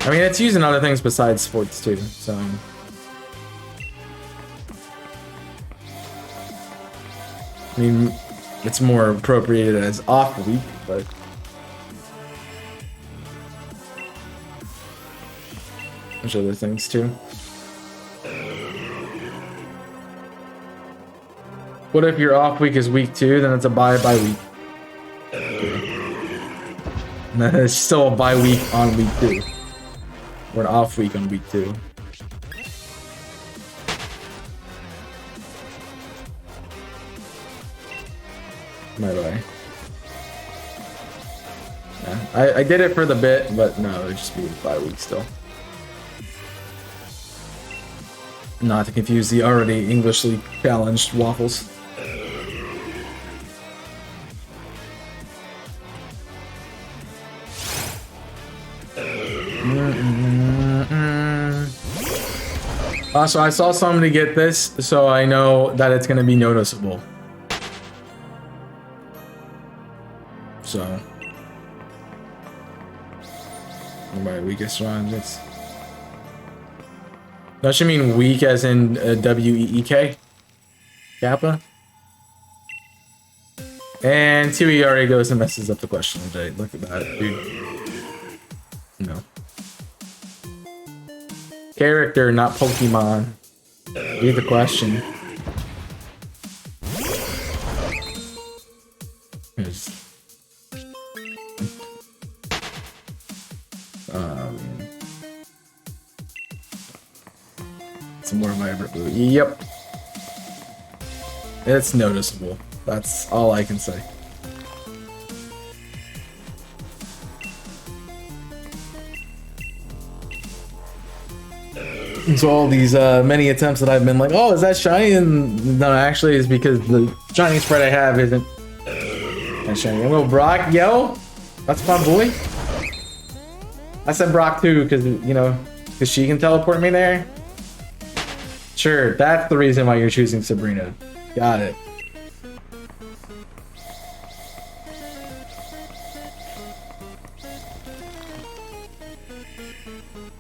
I mean, it's used in other things besides sports too. So. I mean. It's more appropriated as off week, but there's other things too. What if your off week is week 2? Then it's a bye week. Okay. And then it's still a bye week on week 2, or an off week on week 2. By the way. Yeah, I did it for the bit, but no, it would just be 5 weeks still. Not to confuse the already Englishly challenged waffles. So I saw somebody get this, so I know that it's going to be noticeable. So, my weakest ones. That should mean weak as in W-E-E-K. Kappa. And 2E already goes and messes up the question today. Look at that, dude. No. Character, not Pokemon. Read the question. It's more vibrant blue. Yep. It's noticeable. That's all I can say. So all these many attempts that I've been like, oh, is that shiny? And no, actually, it's because the shiny spread I have isn't that shiny. Hello, Brock. Yo, that's my boy. I said Brock too, because you know, because she can teleport me there. Sure, that's the reason why you're choosing Sabrina. Got it.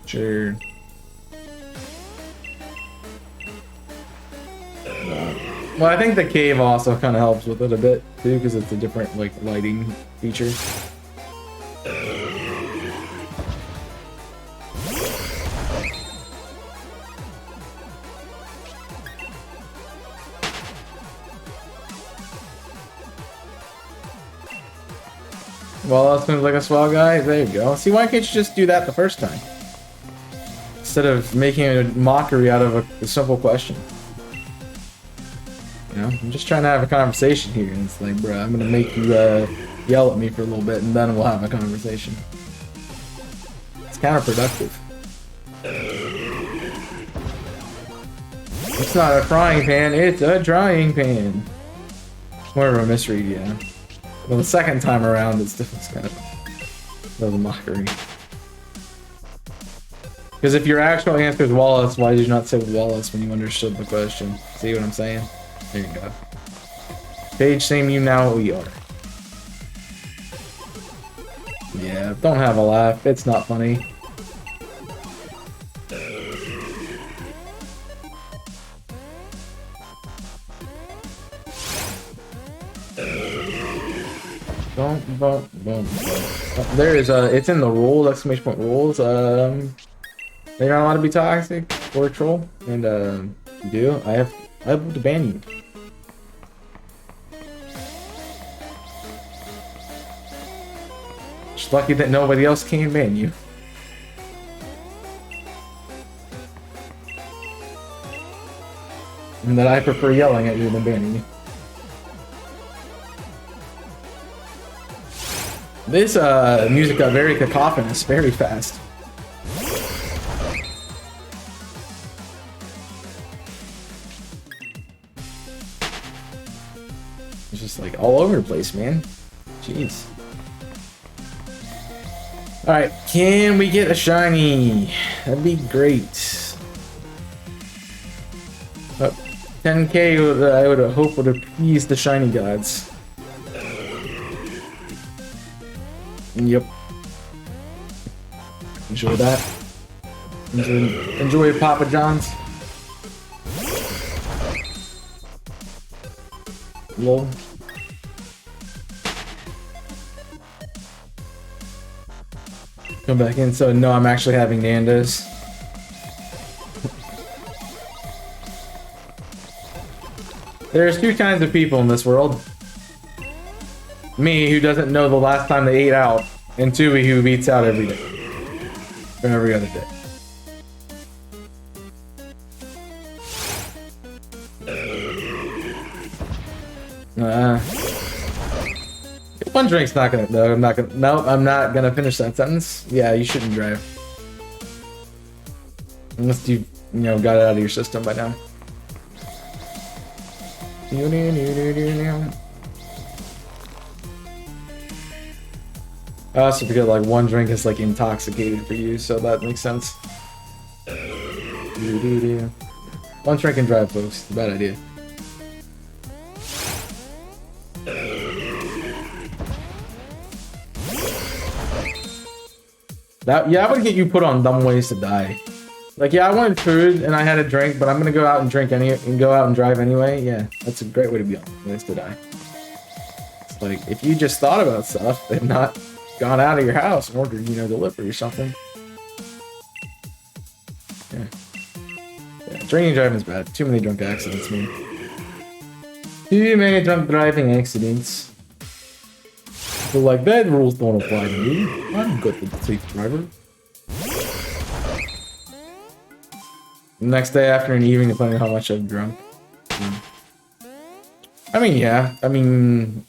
Sure. Well, I think the cave also kind of helps with it a bit too, because it's a different like lighting feature. Well, that seems like a swell guy. There you go. See, why can't you just do that the first time? Instead of making a mockery out of a simple question. You know, I'm just trying to have a conversation here, and it's like, bro, I'm gonna make you yell at me for a little bit, and then we'll have a conversation. It's counterproductive. It's not a frying pan, it's a drying pan. More of a misread, yeah. Well, the second time around, it's kind of a mockery. Because if your actual answer is Wallace, why did you not say Wallace when you understood the question? See what I'm saying? There you go. Paige, same you now, we are. Yeah, don't have a laugh. It's not funny. Boom. There is it's in the rules, exclamation point rules. They're not allowed to be toxic or a troll, and you do. I have to ban you. Just lucky that nobody else can ban you. And that I prefer yelling at you than banning you. This music got very cacophonous very fast. It's just like all over the place, man. Jeez. Alright, can we get a shiny? That'd be great. 10k I would hope would appease the shiny gods. Yep. Enjoy that. Enjoy Papa John's. Lol. Come back in. So no, I'm actually having Nando's. There's two kinds of people in this world. Me, who doesn't know the last time they ate out, and Tui, who eats out every day. Or every other day. One drink's not gonna. No, I'm not gonna. No, I'm not gonna finish that sentence. Yeah, you shouldn't drive. Unless you got it out of your system by now. I also forget like one drink is like intoxicated for you, so that makes sense. One drink and drive, folks. Bad idea. Yeah, I would get you put on dumb ways to die. Like, yeah, I wanted food and I had a drink, but I'm gonna go out and drink and go out and drive anyway. Yeah, that's a great way to be on ways to die. It's like if you just thought about stuff and not gone out of your house and ordered, delivery or something. Yeah. Drinking and driving is bad. Too many drunk accidents, man. Too many drunk driving accidents. So like, bad rules don't apply to me. I'm good with the safe driver. Next day after an evening, depending on how much I've drunk. I mean, yeah. I mean,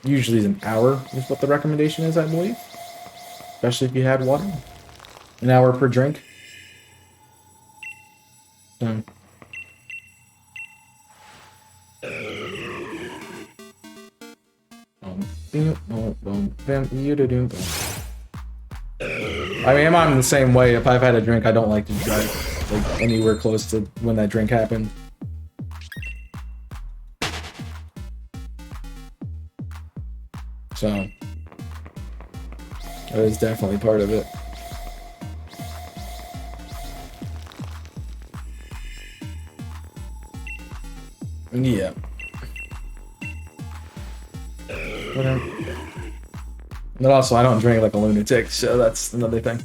usually an hour is what the recommendation is, I believe. Especially if you had water. An hour per drink. So. I mean, I'm the same way. If I've had a drink, I don't like to drive like anywhere close to when that drink happened. So that is definitely part of it. Yeah. But also, I don't drink like a lunatic, so that's another thing.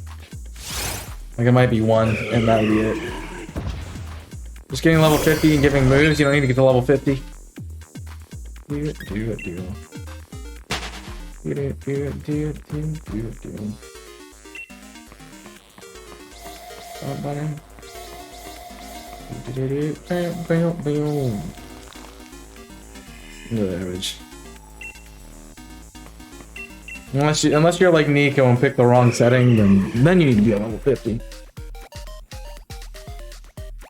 Like, it might be one, and that would be it. Just getting level 50 and giving moves, you don't need to get to level 50. Do it. No damage. Unless you're like Nico and pick the wrong setting, then you need to be at level 50.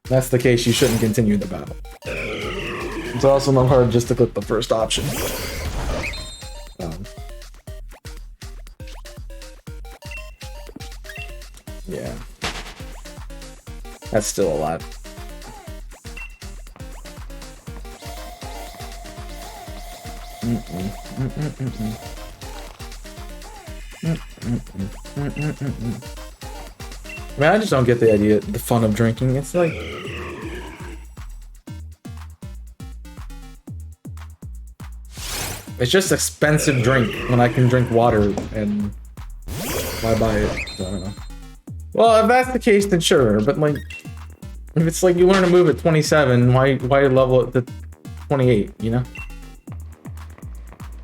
If that's the case, you shouldn't continue the battle. It's also not hard just to click the first option. Yeah. That's still a lot. I mean, I just don't get the idea, the fun of drinking. It's like... It's just expensive drink when I can drink water, and why buy it? I don't know. Well, if that's the case, then sure, but like... If it's like you learn to move at 27, why level it to 28, you know?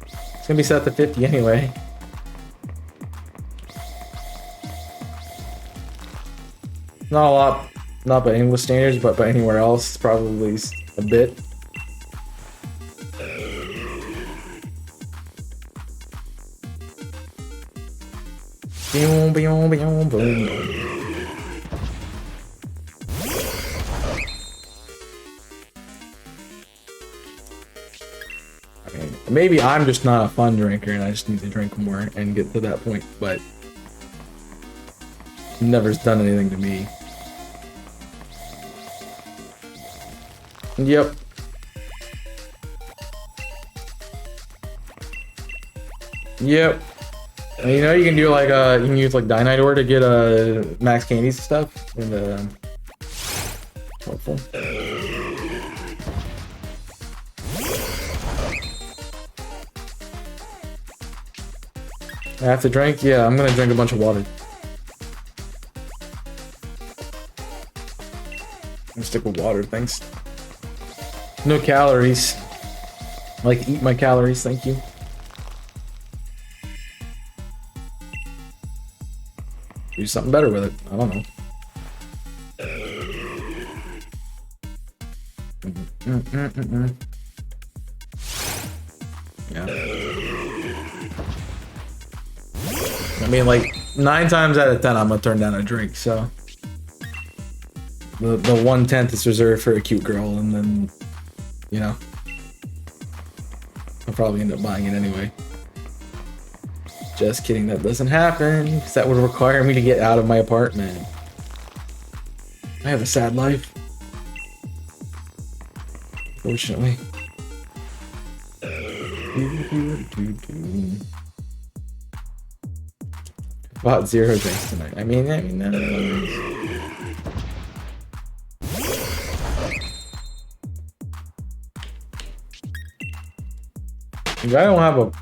It's gonna be set to 50 anyway. Not a lot, not by English standards, but by anywhere else, probably a bit. Boom, boom, boom, boom. I mean, maybe I'm just not a fun drinker and I just need to drink more and get to that point, but never's done anything to me. Yep. Yep. And you know you can do like you can use like Dynite ore to get max candies and stuff. And helpful. I have to drink? Yeah, I'm gonna drink a bunch of water. I'm gonna stick with water, thanks. No calories. Like, eat my calories, thank you. Do something better with it. I don't know. Yeah. I mean, like, 9 times out of 10, I'm gonna turn down a drink, so... The 1/10 is reserved for a cute girl, and then, you know... I'll probably end up buying it anyway. Just kidding, that doesn't happen, because that would require me to get out of my apartment. I have a sad life. Fortunately. Bought 0 drinks tonight. I mean, that I don't have a...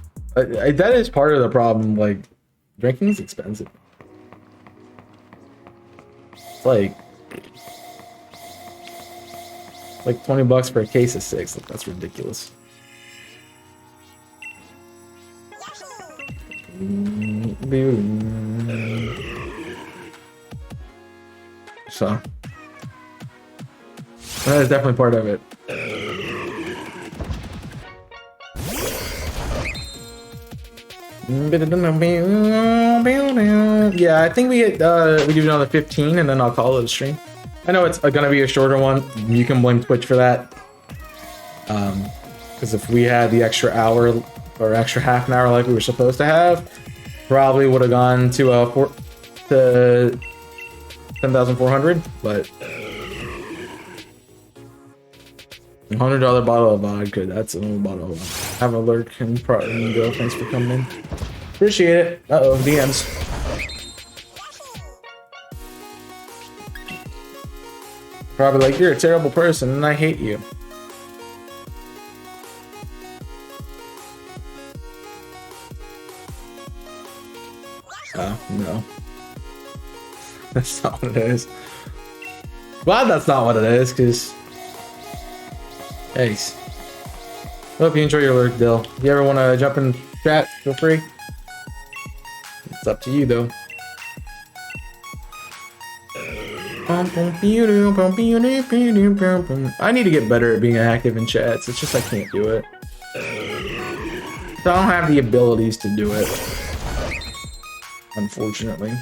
that is part of the problem, like, drinking is expensive. It's like 20 bucks for a case of 6. Like, that's ridiculous. So that is definitely part of it. Yeah, I think we do another 15 and then I'll call it a stream. I know it's gonna be a shorter one. You can blame Twitch for that. Because if we had the extra hour or extra half an hour like we were supposed to have, probably would have gone to 10,400. But $100 bottle of vodka. That's a little bottle of vodka. Have a lurk and go. Thanks for coming in. Appreciate it. Uh-oh, DMs. Probably like, you're a terrible person and I hate you. Oh, no. That's not what it is. Glad that's not what it is, because... Thanks. Hope you enjoy your lurk, Dill. If you ever want to jump in chat, feel free. It's up to you, though. I need to get better at being active in chats. It's just I can't do it. So I don't have the abilities to do it. Unfortunately.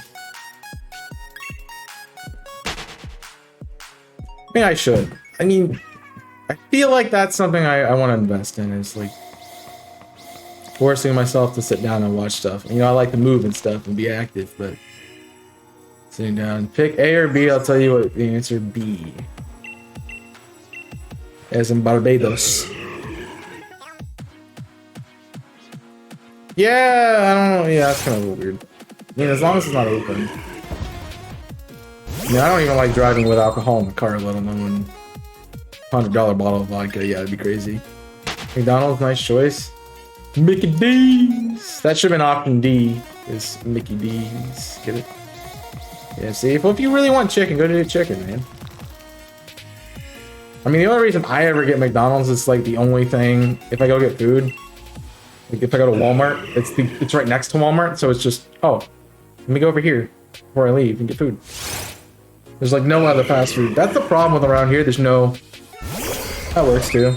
I mean, I should. I mean... I feel like that's something I want to invest in, is like forcing myself to sit down and watch stuff. You know, I like to move and stuff and be active, but Sitting down. Pick A or B. I'll tell you what the answer B. As in Barbados. Yeah, I don't know. Yeah, that's kind of weird. I mean, as long as it's not open. Yeah, I don't even like driving with alcohol in the car, let alone $100 bottle of vodka. Yeah, that'd be crazy. McDonald's, nice choice. Mickey D's. That should have been option D. Is Mickey D's. Get it? Yeah, see, if you really want chicken, go to the chicken, man. I mean, the only reason I ever get McDonald's is like the only thing, if I go get food, like if I go to Walmart, it's right next to Walmart, so it's just, oh, let me go over here before I leave and get food. There's like no other fast food. That's the problem with around here. There's no, that works too.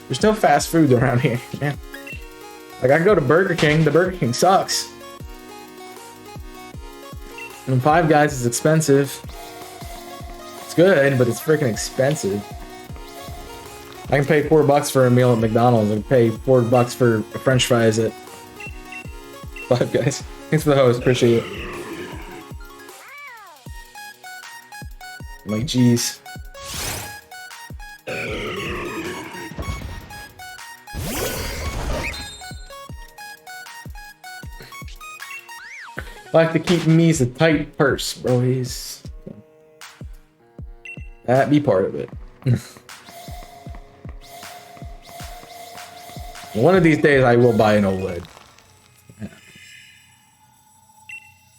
There's no fast food around here, man. Like I can go to Burger King, the Burger King sucks. And Five Guys is expensive. It's good, but it's freaking expensive. I can pay $4 for a meal at McDonald's. I can pay $4 for French fries at Five Guys. Thanks for the host, appreciate it. I'm like, geez. Like to keep me's a tight purse, bro. That be part of it. One of these days, I will buy an OLED.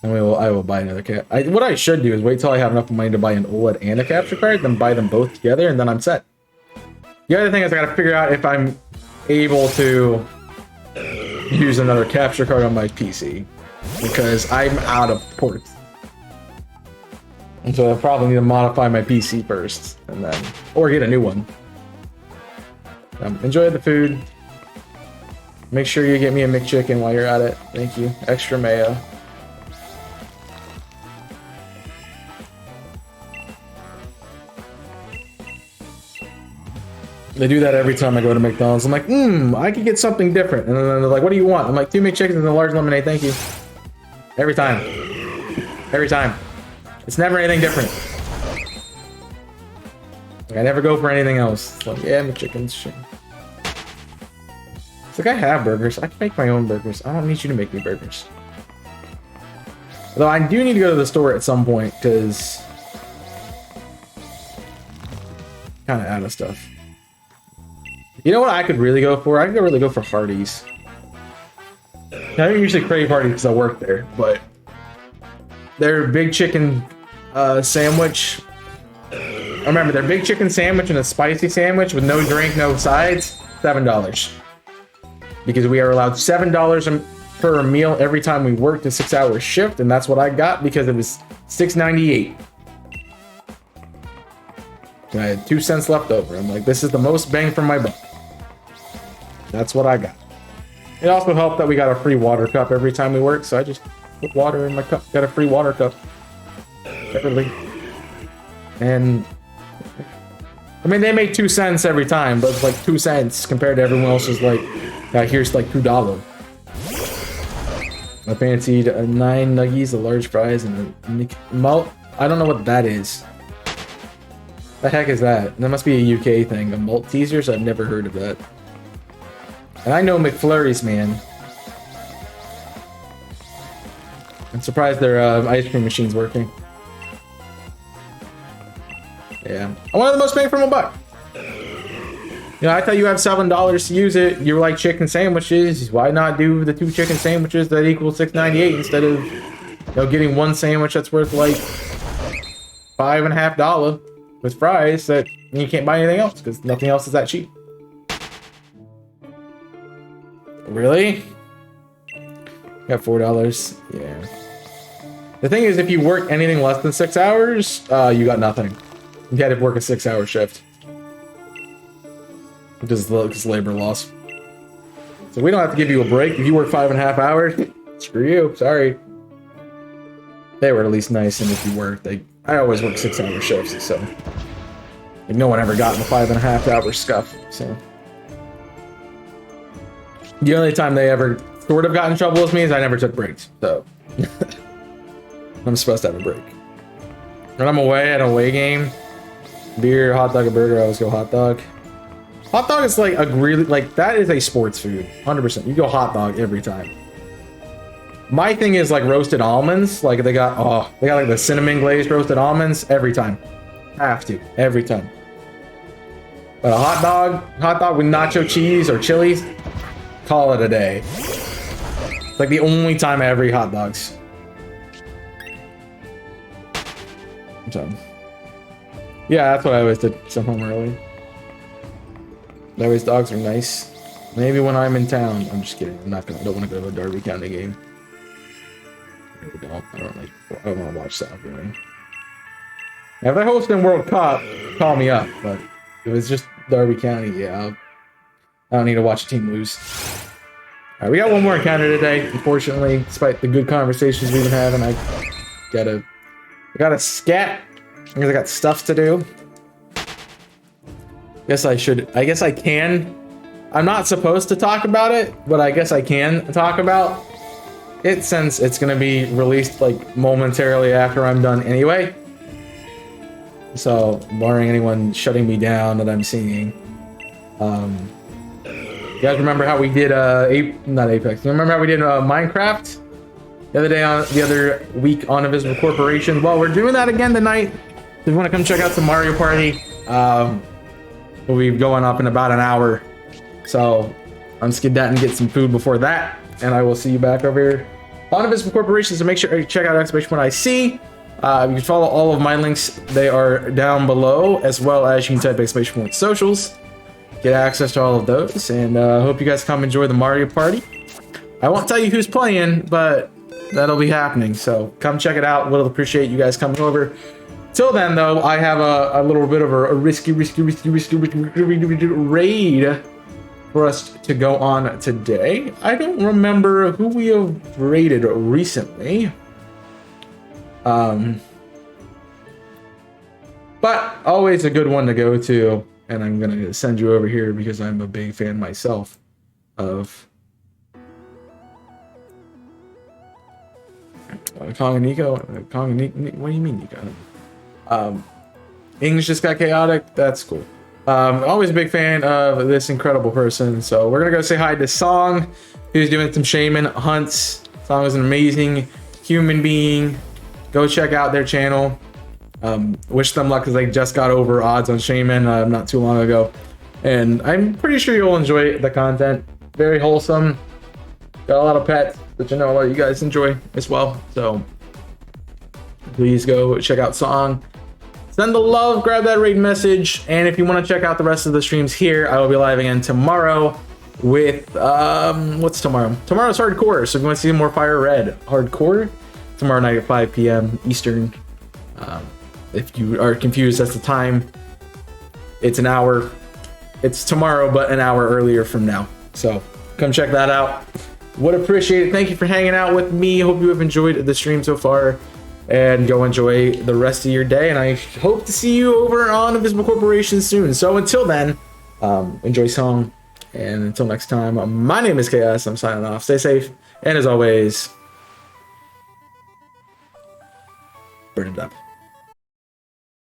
And I will buy another cap. What I should do is wait till I have enough money to buy an OLED and a capture card, then buy them both together, and then I'm set. The other thing is I gotta figure out if I'm able to use another capture card on my PC, because I'm out of ports. And so I probably need to modify my PC first, and then, or get a new one. Enjoy the food. Make sure you get me a McChicken while you're at it. Thank you. Extra mayo. They do that every time I go to McDonald's. I'm like, I could get something different. And then they're like, what do you want? I'm like, 2 McChickens and a large lemonade, thank you. Every time. Every time. It's never anything different. Like, I never go for anything else. It's like, yeah, McChickens, shit. It's like, I have burgers. I can make my own burgers. I don't need you to make me burgers. Although I do need to go to the store at some point, because kind of out of stuff. You know what I could really go for? I could really go for Hardee's. I don't usually crave Hardee's because I work there, but their big chicken sandwich. I remember their big chicken sandwich and a spicy sandwich with no drink, no sides, $7. Because we are allowed $7 per meal every time we worked a 6-hour shift, and that's what I got because it was $6.98. And I had 2 cents left over. I'm like, this is the most bang for my buck. That's what I got. It also helped that we got a free water cup every time we worked, so I just put water in my cup. Got a free water cup. Separately. And I mean, they make 2 cents every time, but it's like 2 cents compared to everyone else's like, here's like $2. I fancied 9 nuggies, a large fries, and a malt. I don't know what that is. The heck is that? That must be a UK thing. A Maltesers? I've never heard of that. And I know McFlurries, man. I'm surprised their ice cream machine's working. Yeah. I wanted the most bang for my buck. You know, I thought you have $7 to use it. You like chicken sandwiches. Why not do the 2 chicken sandwiches that equal $6.98 instead of, getting 1 sandwich that's worth like $5.50 with fries that you can't buy anything else because nothing else is that cheap. Really? Got $4. Yeah. The thing is, if you work anything less than 6 hours, you got nothing. You had to work a 6-hour shift. Because it's labor loss. So we don't have to give you a break. If you work 5.5 hours, screw you. Sorry. They were at least nice, and if you work, I always work 6-hour shifts, so like, no one ever got in a 5.5-hour scuff. So the only time they ever sort of got in trouble with me is I never took breaks. So I'm supposed to have a break. When I'm away at an away game, beer, hot dog, or burger, I always go hot dog. Hot dog is like a really, like, that is a sports food, 100%. You go hot dog every time. My thing is like roasted almonds. Like they got like the cinnamon glazed roasted almonds every time. Have to, every time. But a hot dog with nacho cheese or chilies, call it a day. It's like the only time I ever eat hot dogs. So, yeah, that's what I always did. Come home early. Always dogs are nice. Maybe when I'm in town. I'm just kidding. I don't want to go to a Derby County game. I don't want to watch that really. If they're hosting World Cup, call me up. But if it's just Derby County, yeah, I don't need to watch a team lose. All right, we got one more encounter today. Unfortunately, despite the good conversations we've been having, I gotta scat because I got stuff to do. I guess I can. I'm not supposed to talk about it, but I guess I can talk about it since it's gonna be released like momentarily after I'm done anyway. So, barring anyone shutting me down that I'm seeing. You guys remember how we did not Apex. You remember how we did Minecraft the other week on Invisible Corporation? Well, we're doing that again tonight. If you want to come check out some Mario Party, we'll be going up in about an hour. So I'm skedadding and get some food before that, and I will see you back over here on Invisible Corporation. So make sure you check out !IC. You can follow all of my links. They are down below, as well as you can type !socials. Get access to all of those, and hope you guys come enjoy the Mario Party. I won't tell you who's playing, but that'll be happening. So come check it out. We'll appreciate you guys coming over. Till then, though, I have a little bit of a risky raid for us to go on today. I don't remember who we have raided recently. But always a good one to go to. And I'm gonna send you over here because I'm a big fan myself of Kong and Nico. Kong and Nico. What do you mean, Nico? English just got chaotic. That's cool. Always a big fan of this incredible person. So we're gonna go say hi to Song, who's doing some shaman hunts. Song is an amazing human being. Go check out their channel. Wish them luck because they just got over odds on shaman not too long ago, and I'm pretty sure you'll enjoy the content. Very wholesome. Got a lot of pets, which I know a lot of you guys enjoy as well. So please go check out Song. Send the love, grab that raid message, and if you want to check out the rest of the streams here, I will be live again tomorrow with what's tomorrow? Tomorrow's hardcore. So if you want to see more Fire Red hardcore, tomorrow night at 5 p.m. Eastern. If you are confused as to time, it's an hour. It's tomorrow, but an hour earlier from now. So come check that out. Would appreciate it. Thank you for hanging out with me. Hope you have enjoyed the stream so far. And go enjoy the rest of your day. And I hope to see you over on Invisible Corporation soon. So until then, enjoy Song. And until next time, my name is Chaos. I'm signing off. Stay safe. And as always, burn it up.